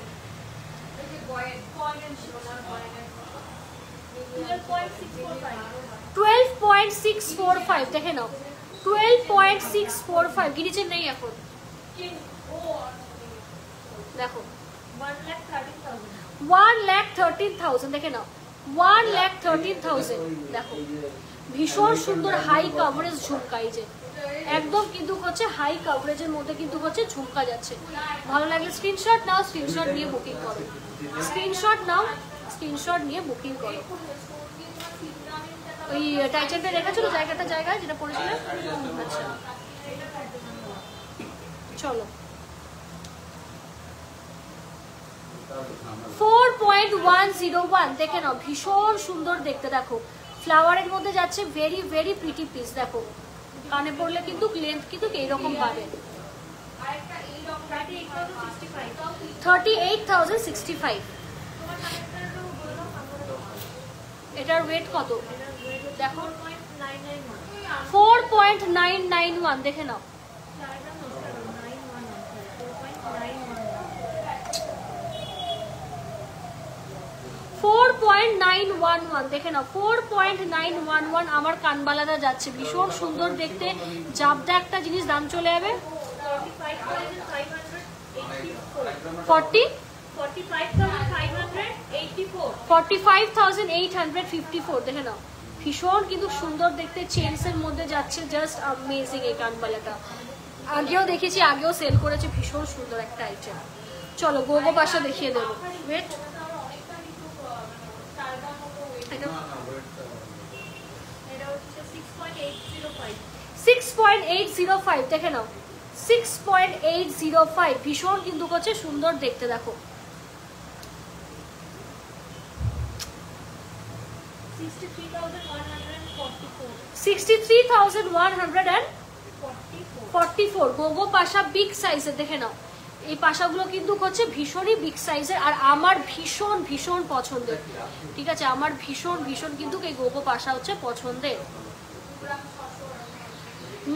12.645 দেখে নাও, 12.645 গিরিচের নেই এখন, দেখো 1,13,000 দেখে নাও, 1,13,000 দেখো, ভীষণ সুন্দর হাই কভারেজ ঝুমকা, এই যে একদম কিন্তু হচ্ছে হাই কভারেজের মধ্যে কিন্তু হচ্ছে ঝুমকা যাচ্ছে। ভালো লাগলে স্ক্রিনশট নাও, স্ক্রিনশট নিয়ে বুকিং করো, স্ক্রিনশট নাও, স্ক্রিনশট নিয়ে বুকিং করো। ওই টাইটেনটা রেখেছিল জায়গায় যেটা পড়েছিল, আচ্ছা চলো। 4.101 দেখে নাও, ভীষণ সুন্দর দেখতে, দেখো ফ্লাওয়ারের মধ্যে যাচ্ছে, ভেরি ভেরি প্রিটি পিস। দেখো কানে পড়লে কিন্তু লেন্থ কিন্তু এইরকম পাবে। 38,065 এটার ওয়েট কত দেখো, 4.991 দেখে নাও, 4.911 দেখে নাও, 4.911 আমার কানবালাটা যাচ্ছে, ভীষণ সুন্দর দেখতে, জাবদা একটা জিনিস, দাম চলে যাবে 45,854 দেখে নাও, ভীষণ কিন্তু সুন্দর দেখতে, চেনসের মধ্যে যাচ্ছে, জাস্ট অ্যামেজিং এই কানবালাটা। আগেও দেখেছি, আগেও সেল করেছে, ভীষণ সুন্দর একটা আইটেম। চলো গোগো পাশা দেখিয়ে দেবো, ওয়েট 6.805 দেখে নাও, 6.805 ভীষণ কিন্তু হচ্ছে সুন্দর দেখতে, দেখো 63,144 গোগো পাশা বিগ সাইজের দেখে নাও। এই পাশাগুলো কিন্তু হচ্ছে ভীষণই বিগ সাইজের, আর আমার ভীষণ ভীষণ পছন্দের, ঠিক আছে, আমার ভীষণ ভীষণ কিন্তু এই গোগো পাশা হচ্ছে পছন্দের।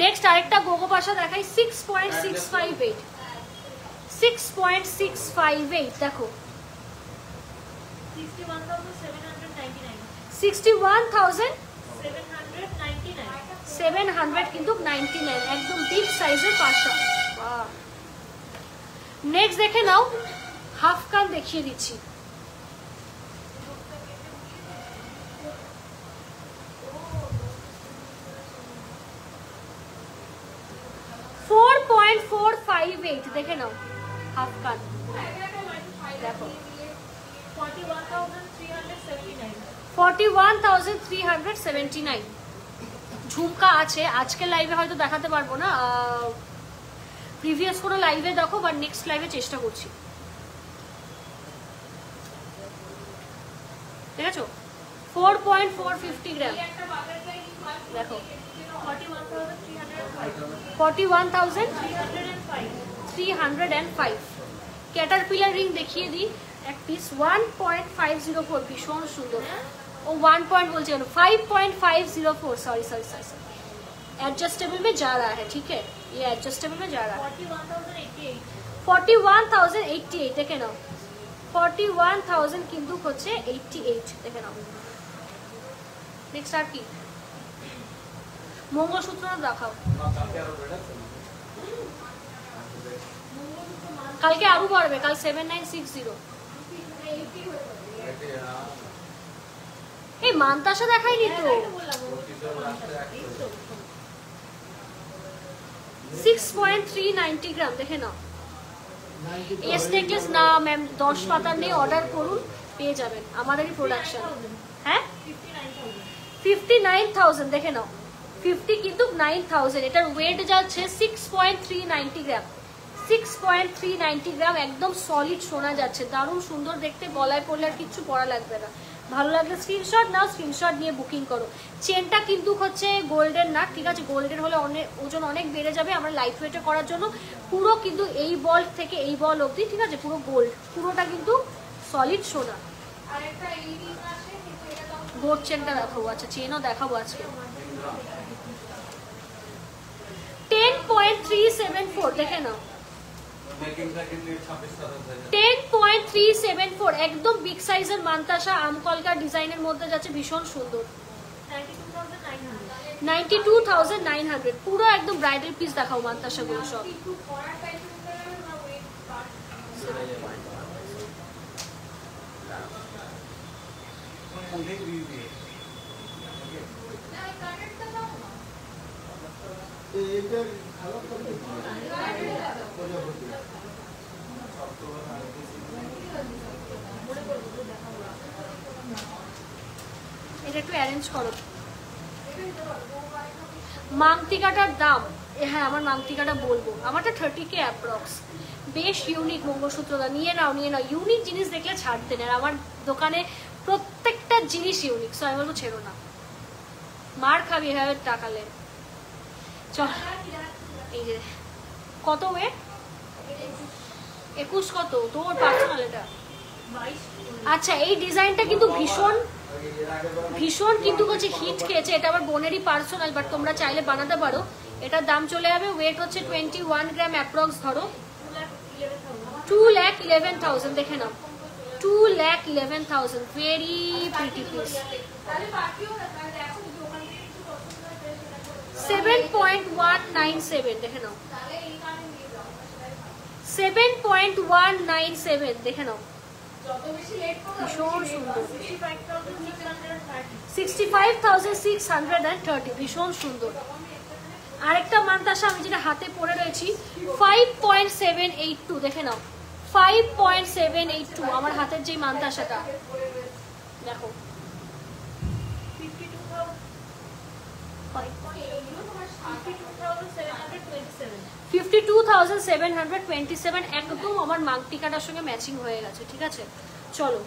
নেক্সট আরেকটা গোগো পাশা দেখাই, 6.658 6.658 দেখো, 61,700 কিন্তু 99, একদম বিগ সাইজের পাশা। নেক্সট দেখে নাও, হাফ কান দেখিয়ে দিচ্ছি, 4.458 দেখে নাও, হাফ কান দেখো, 41,379 ঝুমকা আছে। আজকে লাইভে হয়তো দেখাতে পারবো না, প্রিভিয়াস কোনো লাইভে দেখো, বা নেক্সট লাইভে চেষ্টা করছি, ঠিক আছে। 4.450 গ্রাম দেখো, 41,305 ক্যাটারপিলার রিং দেখিয়ে দিই এক পিস, 1.504 ভীষণ সুন্দর। ओ 1 पॉइंट बोलते हैं 5.504 सॉरी एडजस्टेबल में जा रहा है, ठीक है, ये एडजस्टेबल में जा रहा है। 41,088 देखे नाओ, 41,000 किंतु होच्छे 88 देखे नाओ। नेक्स्ट আর কি মঙ্গলসূত্র দেখাও, কালকে আরো বাড়বে, কাল 7960। এই মানতাসা দেখাইনি তো, 6.390 গ্রাম দেখে নাও। এস নেকলেস না ম্যাম 10 পাতার নেই, অর্ডার করুন পেয়ে যাবেন, আমাদেরই প্রোডাকশন। হ্যাঁ 59,000 দেখে নাও, 50 কিন্তু 9,000, এটার ওয়েট যাচ্ছে 6.390 গ্রাম, 6.390 গ্রাম, একদম সলিড সোনা যাচ্ছে, দারুণ সুন্দর দেখতে, গলায় পরলে আর কিছু পরা লাগবে না। ভালো লাগলে স্ক্রিনশট নাও, স্ক্রিনশট নিয়ে বুকিং করো। চেনটা কিন্তু হচ্ছে গোল্ডেন না, ঠিক আছে, গোল্ডেন হলে অনেক ওজন অনেক বেড়ে যাবে, আমরা লাইট ওয়েটে করার জন্য পুরো কিন্তু এই বল থেকে এই বল অবধি, ঠিক আছে, পুরো গোল্ড, পুরোটা কিন্তু সলিড সোনা। গোল্ড চেনটা দেখাবো, আচ্ছা চেনও দেখাবো আজকে। 10.374 দেখে নাও, 10.374 একদম বিগ সাইজের মান্তাসা আমকলকা ডিজাইনের মধ্যে যাচ্ছে, ভীষণ সুন্দর। 92,900 পুরো একদম ব্রাইডাল পিস দেখাও মান্তাসা গুলো সব। এটা একটু অ্যারেঞ্জ করো। মাংটিকাটার দাম, হ্যাঁ আমার মাংটিকাটা বলবো, আমারটা 30K অ্যাপ্রক্স। বেশ ইউনিক মঙ্গলসূত্রটা, নিয়ে নাও নিয়ে নাও, ইউনিক জিনিস দেখলে ছাড়তে নেই। আর আমার দোকানে প্রত্যেকটা জিনিস ইউনিক, সো আমি বলবো ছেড়ো না, মার খাবি এভাবে টাকালে। চল এই যে কত ওয়েট, 21 কত তোর পার্সোনাল এটা? আচ্ছা এই ডিজাইনটা কিন্তু ভীষণ ভীষণ কিন্তু হচ্ছে হিট খেয়েছে, এটা আমার বোনেরই পার্সোনাল, বাট তোমরা চাইলে বানাতে পারো। এটার দাম চলে যাবে, ওয়েট হচ্ছে 21 গ্রাম অ্যাপ্রক্স, ধরো 2,11,000। দেখে নাও 2,11,000, ভেরি প্রিটি পিস। 7.197 দেখে নাও, 7.197 দেখে নাও, ভীষণ সুন্দর। 65,630, ভীষণ সুন্দর। আরেকটা মান্তাসা আমি যেটা হাতে পরে রয়েছি 5.782 দেখে নাও, 5.782 আমার হাতের যে মান্তাসাটা দেখো, 52,727 একদম আমার মাংটিকাটার সঙ্গে ম্যাচিং হয়ে গেছে। ঠিক আছে চলো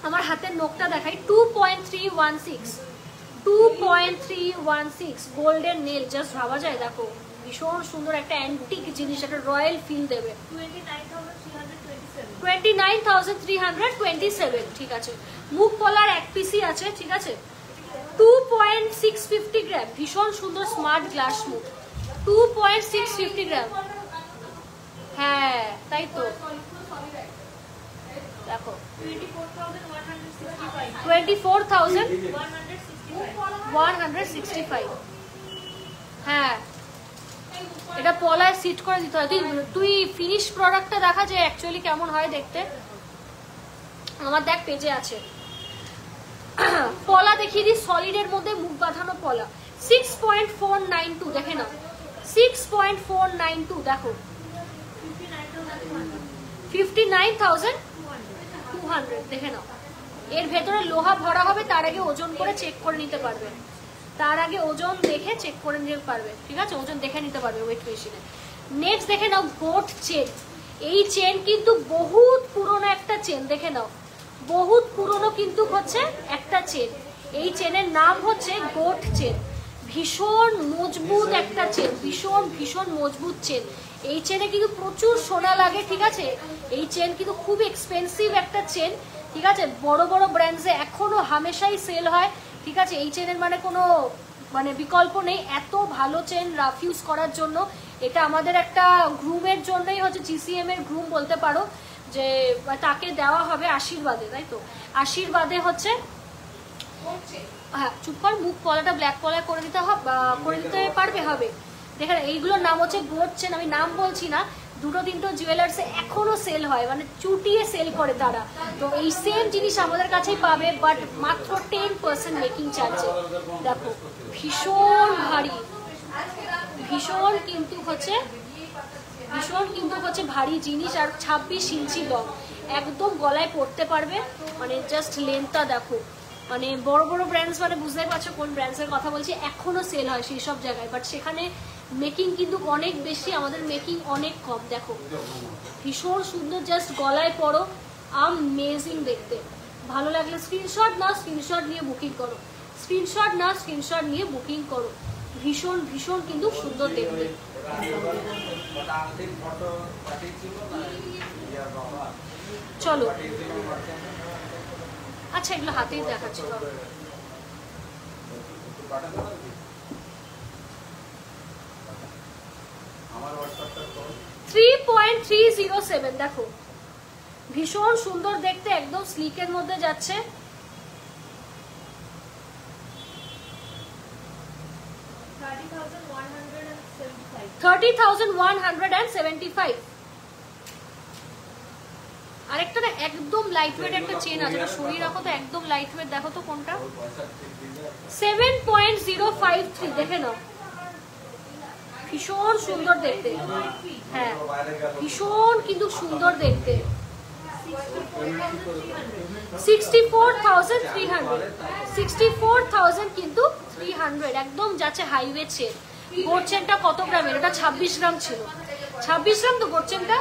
আমার হাতের নখটা দেখাই, 2.316 গোল্ডেন নেল, জাস্ট ভাবা যায়। দেখো ভীষণ সুন্দর একটা অ্যান্টিক জিনিস, একটা রয়্যাল ফিল দেবে। 29,327 ঠিক আছে। মুখ পলার এক পিসই আছে, ঠিক আছে। 2.650 গ্রাম, ভীষণ সুন্দর স্মার্ট গ্লাস মুখ, 2.650 গ্রাম। হ্যাঁ তাই তো দেখো 24,165। হ্যাঁ এটা পলায় সিট করে দিতে হয়। তুই ফিনিশ প্রোডাক্টটা দেখা যায় অ্যাকচুয়ালি কেমন হয় দেখতে, আমার দেখ পেজে আছে। পলা দেখিয়ে দিই, সলিডের মধ্যে মুখ বাঁধানো পলা, 6.492 দেখে নাও, 6.492 দেখো, 59,200 দেখে নাও। এর ভেতরে লোহা ভরা হবে, তার আগে ওজন করে চেক করে নিতে পারবে, তার আগে ওজন দেখে চেক করে নিতে পারবে, ঠিক আছে, ওজন দেখে নিতে পারবে ওয়েট মেশিনে। নেক্সট দেখে নাও গোট চেন, এই চেন কিন্তু বহুত পুরনো একটা চেন, দেখে নাও বহুত পুরনো কিন্তু হচ্ছে একটা চেন, এই চেনের নাম হচ্ছে গোট চেন। ভীষণ মজবুত একটা চেন, ভীষণ ভীষণ মজবুত চেন। এই চেনে কিন্তু প্রচুর সোনা লাগে, ঠিক আছে। এই চেন কিন্তু খুব এক্সপেন্সিভ একটা চেন, ঠিক আছে। বড় বড় ব্র্যান্ডসে এখনো হামেশাই সেল হয়, ঠিক আছে। এই চেনের কোনো বিকল্প নেই, এত ভালো চেন রাফ ইউজ করার জন্য। এটা আমাদের একটা গ্রুমের জন্যই হচ্ছে, GCM এর গ্রুম বলতে পারো, যে তাকে দেওয়া হবে আশীর্বাদে, তাই তো। আশীর্বাদে হচ্ছে, হ্যাঁ চুপ কর, মুখ পলাটা ব্ল্যাক পলায় করে দিতে পারবে, হবে। দেখেন এইগুলোর নাম হচ্ছে গোট চেন, আমি নাম বলছি না। দুটো তিনটো জুয়েলার্সে এখনো সেল হয়, চুটিয়ে সেল করে তারা। তো এই সেম জিনিস আমাদের কাছেই পাবে, বাট মাত্র 10% মেকিং চার্জে। দেখো ভীষণ ভারী, ভীষণ কিন্তু হচ্ছে ভারী জিনিস। আর 26 ইঞ্চি লং, একদম গলায় পরতে পারবে, জাস্ট লেন্থটা দেখো। বড় বড় ব্র্যান্ডস, বুঝতে পারছো কোন ব্র্যান্ডসের কথা বলছি, এখনো সেল হয় সেই সব জায়গায়, বাট সেখানে মেকিং কিন্তু অনেক বেশি, আমাদের মেকিং অনেক কম। দেখো ভীষণ সুন্দর, জাস্ট গলায় পরো, আমেজিং দেখতে। ভালো লাগলে স্ক্রিনশট নাও, স্ক্রিনশট নিয়ে বুকিং করো, স্ক্রিনশট নাও, স্ক্রিনশট নিয়ে বুকিং করো। ভীষণ ভীষণ কিন্তু সুন্দর দেখতে। চলো আচ্ছা এগুলো হাতেই দেখাচ্ছি। 3.307 দেখো, ভীষণ সুন্দর দেখতে, একদম স্লিকের মধ্যে যাচ্ছে। $30,175। আরেকটা না একদম লাইট ওয়েট একটা চেন আছে, সরিয়ে রাখো তো, একদম লাইট ওয়েট, দেখো তো কোনটা। 7.053 দেখে নাও, ভীষণ সুন্দর দেখতে। হ্যাঁ ভীষণ কিন্তু সুন্দর দেখতে। 64,300 কিন্তু 300 একদম যাচ্ছে হাইওয়ে চেন। গোল্ড চেনটা কত গ্রামের? এটা 26 গ্রাম ছিল। 26 গ্রাম তো গোল্ড চেনটা,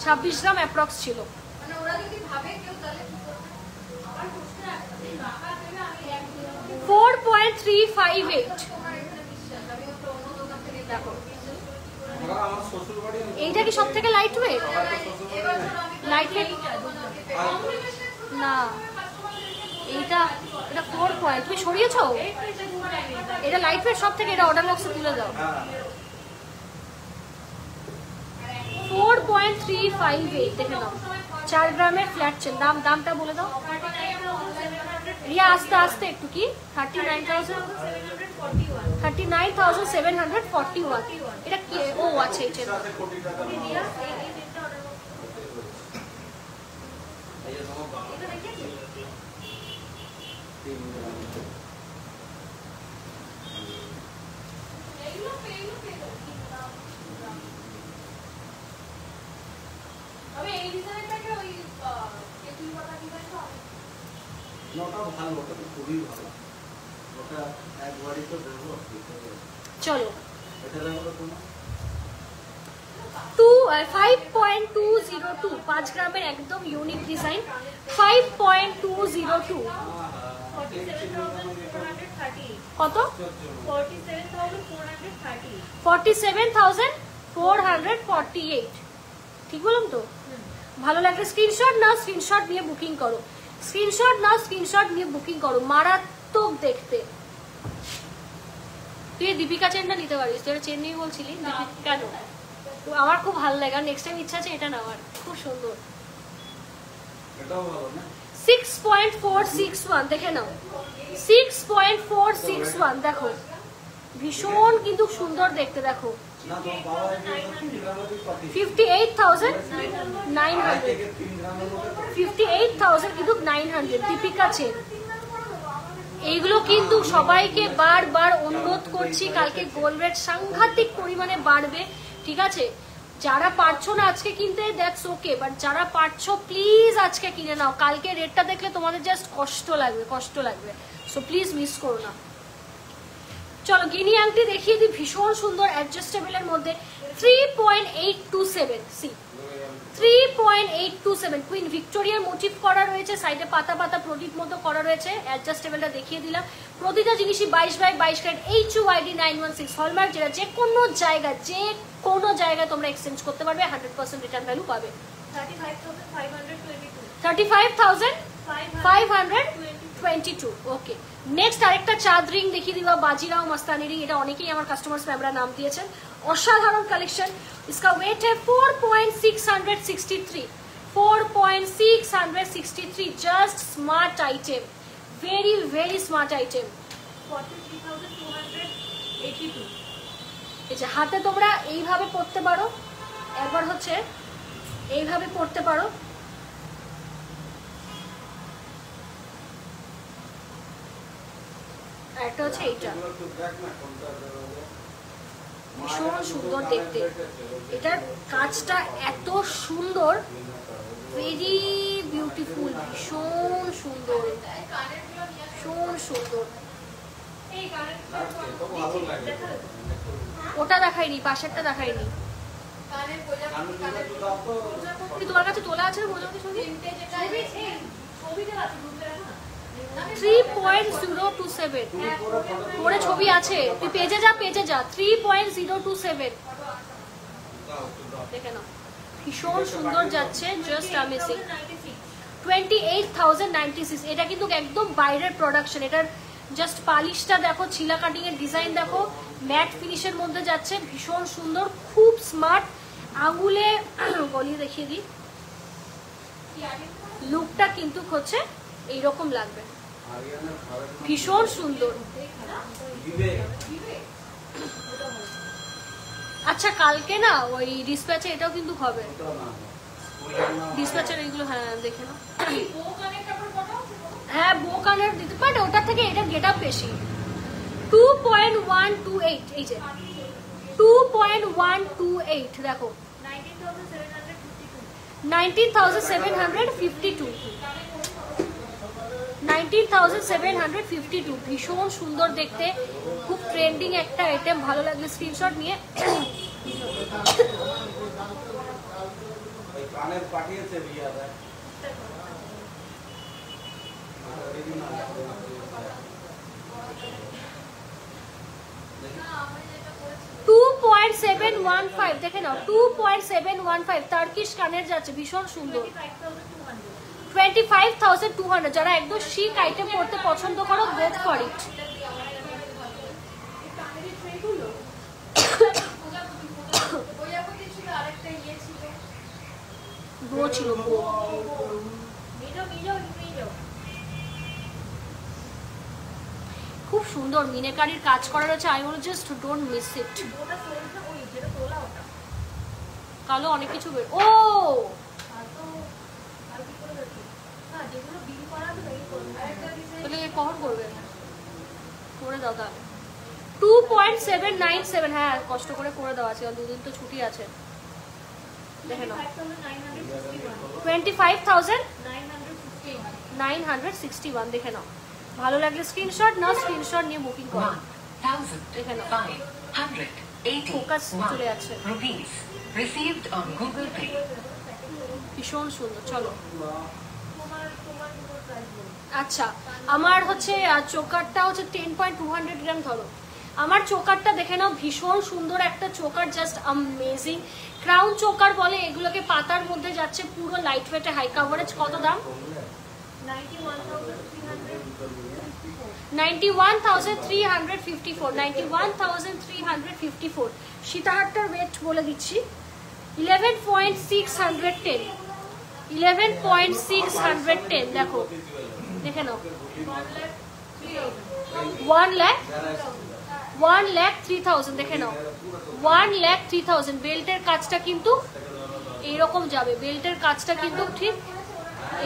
26 গ্রাম অ্যাপ্রক্স ছিল। 4.358 দেখো, এইটা কি সব থেকে লাইট ওয়েট? লাইট ওয়েট না, এইটা 4 পয়েন্ট। তুমি সরিয়েছো? এটা লাইট ওয়েট সব থেকে, এটা অর্ডার বক্সে তুলে দাও। 4.358 দেখে নাও, 4 গ্রামের ফ্ল্যাট চেন। দামটা বলে দাও রিয়া, আস্তে আস্তে একটু। কি 39,741। এটা কি? ও আচ্ছা, এই চেন। চলো 5.202, 5 গ্রামের একদম ইউনিক ডিজাইন। 5.202 কত? 47,448। ঠিক বললাম তো? ভালো লাগলে স্ক্রিনশট নাও, স্ক্রিনশট নিয়ে বুকিং করো। স্ক্রিনশট নাও, স্ক্রিনশট নিয়ে বুকিং করো। মারাত্মক দেখতে। তুই দীপিকা চেনটা নিতে পারিস, তুই চেন নিয়ে বলছিলি কেন? আমার খুব ভালো লাগে, আর নেক্সট টাইম ইচ্ছা আছে এটা নেওয়ার, খুব সুন্দর। 6.461 দেখে নাও, 6.461 দেখো, ভীষণ কিন্তু সুন্দর দেখতে। দেখো 58,900, 58,000 কিন্তু 900 দীপিকা চেন। এইগুলো কিন্তু সবাইকে বারবার অনুরোধ করছি, কালকে গোল্ড রেট সাংঘাতিক পরিমাণে বাড়বে, ঠিক আছে? যারা পারছো না আজকে কিনতে, দ্যাটস ওকে, বাট যারা পারছো প্লিজ আজকে কিনে নাও। কালকে রেটটা দেখলে তোমাদের জাস্ট কষ্ট লাগবে, কষ্ট লাগবে। সো প্লিজ মিস করো না। চলো গিনি আংটি দেখিয়ে দিই, ভীষণ সুন্দর অ্যাডজাস্টেবলের মধ্যে। 3.827 সি, 3.827 কুইন ভিক্টোরিয়ার মোটিভ করা রয়েছে, সাইডে পাতা পাতা প্রদীপ মতো করা রয়েছে। অ্যাডজাস্টেবলটা দেখিয়ে দিলাম। প্রতিটা জিনিসই 22/22 ক্যারেট HUID 916 হলমার্ক, যেটা যে কোনো জায়গায় তোমরা এক্সচেঞ্জ করতে পারবে, 100% রিটার্ন ভ্যালু পাবে। 35,522 ওকে। নেক্সট আরেকটা চাঁদ রিং দেখিয়ে দিবা, বাজিরাও মস্তানি রিং। এটা অনেকেই আমার কাস্টমার্স মেমরা নাম দিয়েছেন। অসাধারণ কালেকশন। इसका वेट है 4.663, 4.663। Just smart item, very very smart item. 43,282। এই যে হাতে তোমরা এইভাবে পড়তে পারো, একবার হচ্ছে এইভাবে পড়তে পারো। একটা হচ্ছে এইটা, ভীষণ সুন্দর দেখতে। এটার কাজটা এত সুন্দর, ভেরি বিউটিফুল, ভীষণ সুন্দর, ভীষণ সুন্দর। ওটা দেখাইনি, পাশেরটা দেখাইনি। তোমার কাছে তোলা আছে প্রজাপতি ছবি? 3.027 পরে ছবি আছে, তুই পেজে যা, পেজে যা। 3.027 দেখে নাও, ভীষণ সুন্দর যাচ্ছে, জাস্ট অ্যামেজিং। 28,096। এটা কিন্তু একদম বাইরের প্রোডাকশন। এটার জাস্ট পালিশটা দেখো, ছিলা কাটিং এর ডিজাইন দেখো, ম্যাট ফিনিশের মধ্যে যাচ্ছে, ভীষণ সুন্দর, খুব স্মার্ট। আঙুলে গলিয়ে দেখিয়ে দিই, লুকটা কিন্তু হচ্ছে এইরকম লাগবে, ভীষণ সুন্দর। আচ্ছা কালকে না ওই ডিসপ্যাচে এটাও কিন্তু হবে, ডিসপ্যাচের এইগুলো। হ্যাঁ দেখে নাও। হ্যাঁ বো কানের দিতে পারে, ওটার থেকে এটার গেট আপ বেশি। 2.128, এই যে 2.128 দেখো, 19,752, 19,752, ভীষণ সুন্দর দেখতে, খুব ট্রেন্ডিং একটা আইটেম। ভালো লাগলে স্ক্রিনশট নিয়ে পাঠিয়েছে 2.715 দেখে নাও, 2.715 টার্কিশ কানের যাচ্ছে, ভীষণ সুন্দর। 25,200, যারা একদম শিক আইটেম করতে পছন্দ করো, গো ফর ইট। বো ছিল, বো খুব সুন্দর মিনেকারির কাজ করা রয়েছে। I want just don't miss it. কালো অনেক কিছু বের, ও তাহলে কখন করবে, করে দাও তাহলে। 2.797, হ্যাঁ কষ্ট করে করে দাও, আছে দুদিন তো ছুটি আছে। দেখে নাও 25,961, দেখে নাও। ভালো লাগলে স্ক্রিনশট নাও, স্ক্রিনশট নিয়ে বুকিং করো। দেখে নাও ফোকাস চলে যাচ্ছে, ভীষণ সুন্দর। চলো আচ্ছা, আমার হচ্ছে চোকারটা হচ্ছে 10.200 গ্রাম ধরো। আমার চোকারটা দেখে নাও, ভীষণ সুন্দর একটা choker, just amazing. Crown choker বলে এগুলোকে, পাতার মধ্যে যাচ্ছে, পুরো লাইট ওয়েটে, হাই কাভারেজ। কত দাম? 91,354, 91,354। সীতাহারটার ওয়েট বলে দিচ্ছি, 11.610, 11.610। দেখো দেখে নাও, 1,03,000, দেখে নাও 1,03,000। বেল্টের কাজটা কিন্তু এইরকম যাবে, বেল্টের কাজটা কিন্তু ঠিক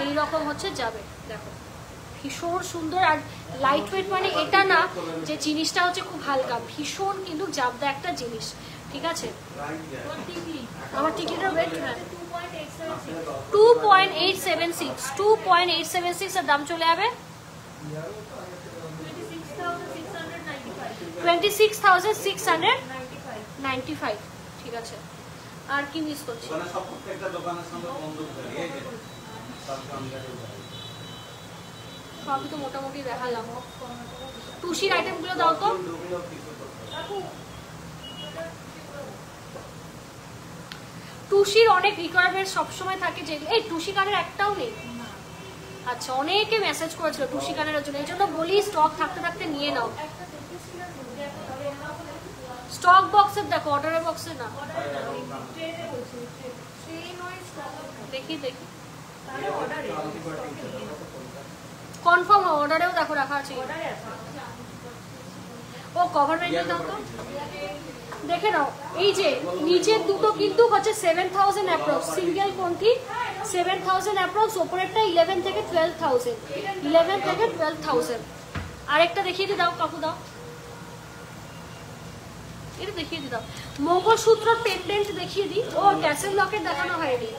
এইরকম হচ্ছে যাবে। দেখো ভীষণ সুন্দর, আর লাইট ওয়েট মানে এটা না যে জিনিসটা হচ্ছে খুব হালকা, ভীষণ কিন্তু জাবদা একটা জিনিস। ঠিক আছে, আমার টিকিটের ওয়েট 2.876, 2.876 এর দাম চলে যাবে 26,695। ঠিক আছে, আর কি মিস করছি? সবই তো মোটামুটি দেখালাম। টুসির আইটেম গুলো দাও তো। টুসির অনেক রিকোয়ারমেন্ট সবসময় থাকে, যে এই টুসি কানের একটাও নেই। আচ্ছা, অনেকে মেসেজ করেছিল টুসি কানের জন্য, এই জন্য বলি স্টক থাকতে থাকতে নিয়ে নাও। স্টক বক্সের দেখো, অর্ডারের বক্সে না। দেখি দেখি কনফার্ম অর্ডারেও দেখো রাখা আছে। ও কভার রেঞ্জে দাও তো, দেখে নাও। এই যে নিচের দুটো কিন্তু হচ্ছে 7,000 অ্যাপ্রক্স, সিঙ্গেল কোনটি 7,000 অ্যাপ্রক্স, ওপরেরটা 11 থেকে 12,000, 11 থেকে 12,000। আরেকটা দেখিয়ে দি, দাও কাকু দাও, এটা দেখিয়ে দি, দাও মঙ্গলসূত্র পেন্ডেন্ট দেখিয়ে দি। ও ক্যাসেল লকেট দেখানো হয়নি।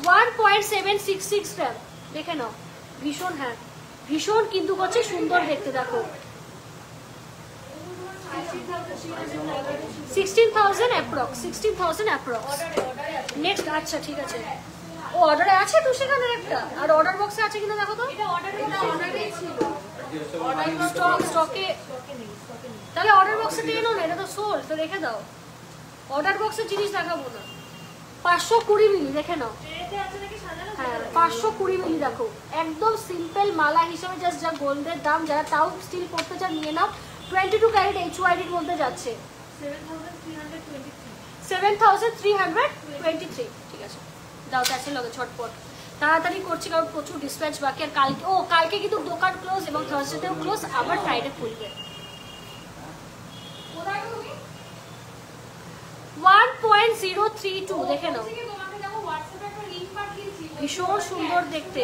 1.766 গ্রাম, দেখে নাও ভীষণ, হ্যাঁ ভীষণ কিন্তু হচ্ছে সুন্দর দেখতে। দেখো 16,000 অ্যাপ্রক্স, 16,000 অ্যাপ্রক্স। নেক্সট, আচ্ছা ঠিক আছে। ও অর্ডারে আছে তো সেখানে একটা, আর অর্ডার বক্সে আছে কিনা দেখো তো। স্টকে, তাহলে অর্ডার বক্সে নিয়ে নাও না, এটা তো সোল্ড, তো রেখে দাও। অর্ডার বক্সের জিনিস দেখাবো না। 520 মিলি দেখে নাও, হ্যাঁ 520 মিলি দেখো, একদম সিম্পল মালা হিসেবে, জাস্ট যা গোল্ডের দাম, যারা তাও স্টিল করতে চান নিয়ে নাও। 22 ক্যারেট HYD এর মধ্যে যাচ্ছে, 7323, ঠিক আছে দাও ট্যাসেল লগে ঝটপট তাড়াতাড়ি করছি কারণ প্রচুর ডিসপ্যাচ বাকি। আর কালকে কিন্তু দোকান ক্লোজ এবং থার্সডেতেও ক্লোজ, আবার ফ্রাইডে খুলবে। 1.032 দেখে নাও, ভীষণ সুন্দর দেখতে।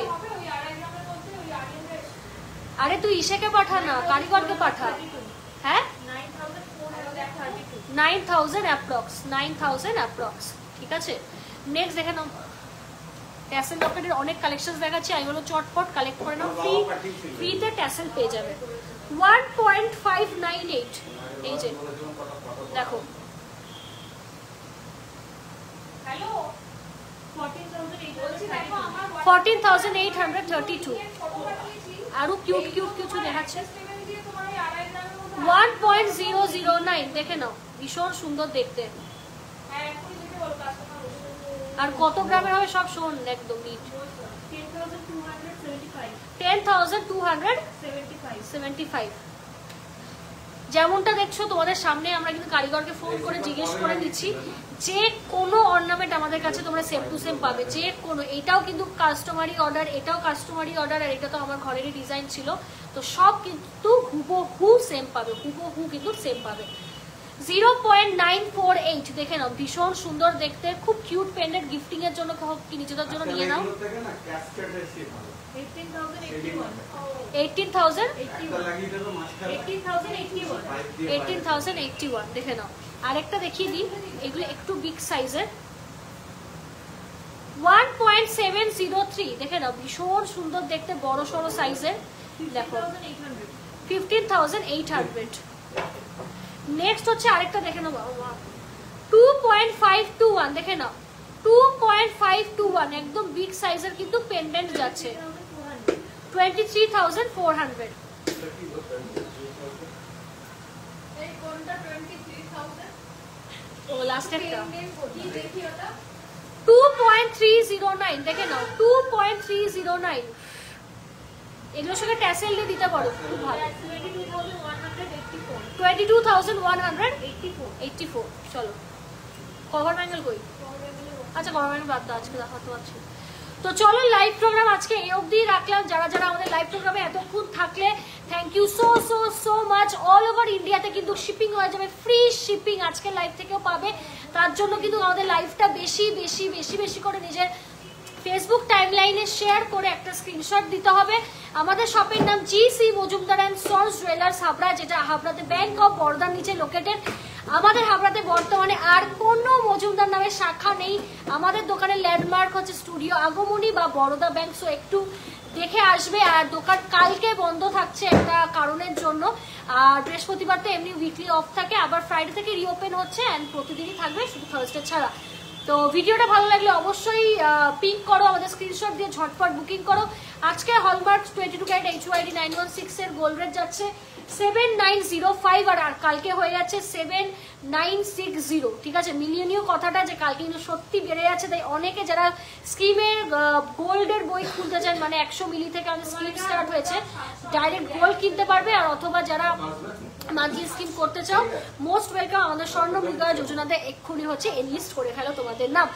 আরে তুই ইসেকে পাঠা না, কারিগরকে পাঠা। হ্যাঁ 9000 অ্যাপ্রক্স, 9000 অ্যাপ্রক্স, ঠিক আছে। নেক্সট দেখে নাও, ট্যাসেল লকেটের অনেক কালেকশন দেখাচ্ছি, আমি বলো চটপট কালেক্ট করে নাও, ফ্রিতে ট্যাসেল পেয়ে যাবে। 1.598 এই যে দেখো, 14,832 আরো কিউট কিউট কিছু দেখাচ্ছে। 1.009 দেখে নাও, ভীষণ সুন্দর দেখতে। আর কত গ্রামের হবে সব শোন একদম নিট। 10,275 যেমনটা দেখছো তোমাদের সামনে আমরা কিন্তু কারিগরকে ফোন করে জিজ্ঞেস করে নিচ্ছি, যে কোনো অর্নামেন্ট আমাদের কাছে তোমরা সেম টু সেম পাবে, যে কোনো। এটাও কিন্তু কাস্টমারি অর্ডার, এটাও কাস্টমারি অর্ডার, আর এটা তো আমার ঘরেরই ডিজাইন ছিল, তো সব কিন্তু হুবহু সেম পাবে, হুবহু কিন্তু সেম পাবে। 0.948 দেখে নাও, ভীষণ সুন্দর দেখতে, খুব কিউট পেন্ডেন্ট গিফটিং এর জন্য কি নিজেদের জন্য নিয়ে নাও। 18,081 দেখে নাও। আরেকটা দেখিয়ে দিই, এগুলো একটু বিগ সাইজের। 1.703 দেখে নাও, ভীষণ সুন্দর দেখতে, বড় সড়ো সাইজের। দেখো 15,800। নেক্সট হচ্ছে আরেকটা দেখে নাও, 2.521 দেখে নাও, 2.521 একদম বিগ সাইজের কিন্তু পেন্ডেন্ট যাচ্ছে। 23,400। ও লাস্ট একটা 2.309 দেখে নাও, 2.309 এগুলোর সঙ্গে ট্যাসেল দিয়ে দিতে পারো, খুব ভালো। 22,184 চলো। কভার ব্যাঙ্গেল কই? আচ্ছা কভার ব্যাঙ্গেল বাদ দাও, আজকে দেখাতে পারছি। তো চলো লাইভ প্রোগ্রাম আজকে এই অবধি রাখলাম। যারা যারা আমাদের লাইভ প্রোগ্রামে এতক্ষণ থাকলে thank you so so so much. All over ইন্ডিয়াতে কিন্তু শিপিং হয়ে যাবে, ফ্রি শিপিং আজকে লাইভ থেকেও পাবে। তার জন্য কিন্তু আমাদের লাইভটা বেশি বেশি বেশি বেশি করে নিজের ফেসবুক টাইমলাইনে শেয়ার করে একটা স্ক্রিনশট দিতে হবে। আমাদের শপের নাম GC Majumdar and sons jewellers Habra, যেটা হাবড়াতে ব্যাংক অফ বরোদার নিচে লোকেটেড। আমাদের হাবড়াতে বর্তমানে আর কোনো মজুমদার নামে শাখা নেই। আমাদের দোকানের ল্যান্ডমার্ক হচ্ছে স্টুডিও আগমনী বা বরোদা ব্যাংক, সো একটু দেখে আসবে। আর দোকান কালকে বন্ধ থাকছে একটা কারণের জন্য, আর বৃহস্পতিবার তো এমনি উইকলি অফ থাকে, আবার ফ্রাইডে থেকে রিওপেন হচ্ছে, অ্যান্ড প্রতিদিনই থাকবে, শুধু থার্সডে ছাড়া। তো ভিডিওটা ভালো লাগলে অবশ্যই পিক করো, আমাদের স্ক্রিনশট দিয়ে ঝটপট বুকিং করো। আজকে হলমার্ক 22 ক্যারেট HYD 916 এর গোল্ড রেট যাচ্ছে 7905, আর কালকে হয়ে যাচ্ছে 7960। ঠিক আছে, মিলিয়নীয় কথাটা যে কালকে কিন্তু সত্যি বেড়ে যাচ্ছে, তাই অনেকে যারা স্কিমের গোল্ডের বই খুলতে চান, মানে 100 মিলি থেকে আমাদের স্কিম স্টার্ট হয়েছে, ডাইরেক্ট গোল্ড কিনতে পারবে। আর অথবা যারা মান্থলি স্কিম করতে চাও, মোস্ট ওয়েলকাম। আমাদের স্বর্ণ মৃগা যোজনাতে এক্ষুনি হচ্ছে এনলিস্ট করে ফেলো তোমাদের নাম।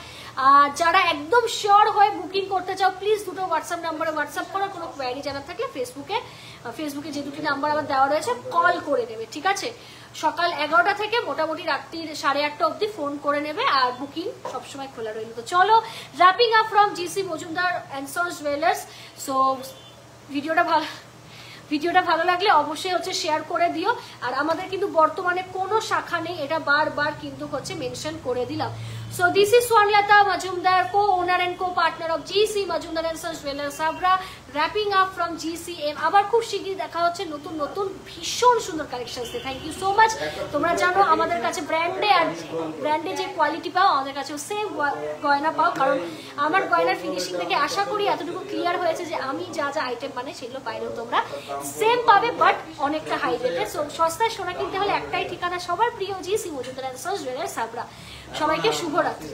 আর যারা একদম শিওর হয়ে বুকিং করতে চাও, প্লিজ দুটো হোয়াটসঅ্যাপ নাম্বারে হোয়াটসঅ্যাপ করো। কোনো কোয়ারি জানার থাকলে ফেসবুকে যে দুটি নাম্বার আবার দেওয়া রয়েছে কল করে নেবে, ঠিক আছে। সকাল 11টা থেকে মোটামুটি রাত্রির 8:30 অবধি ফোন করে নেবে, আর বুকিং সবসময় খোলা রইল। তো চলো, wrapping up from GC Majumdar and sons jewellers. So ভিডিওটা ভালো লাগলে অবশ্যই হচ্ছে শেয়ার করে দিও। আর আমাদের কিন্তু বর্তমানে কোনো শাখা নেই, এটা বারবার কিন্তু হচ্ছে মেনশন করে দিলাম। So this is Swanlata Majumdar, co-owner and co-partner of GC Majumdar and Sons Jewellers Sabra, wrapping up from GCM. আবার খুব শীঘ্রই দেখা হচ্ছে নতুন নতুন ভীষণ সুন্দর কালেকশনস দিয়ে। Thank you so much. তোমরা জানো আমাদের কাছে ব্র্যান্ডে যে কোয়ালিটি পাও, আমাদের কাছেও সেম গয়না পাও, কারণ আমার গয়নার ফিনিশিং থেকে আশা করি এতটুকু ক্লিয়ার হয়েছে যে আমি যা যা আইটেম মানে সেগুলো বাইরেও তোমরা সেম পাবে, বাট অনেকটা হাই রেটে। সো সস্তায় সোনা কিনতে হলে একটাই ঠিকানা, সবার প্রিয় GC Majumdar and Sons Jewellers Sabra। সবাইকে শুভরাত্রি।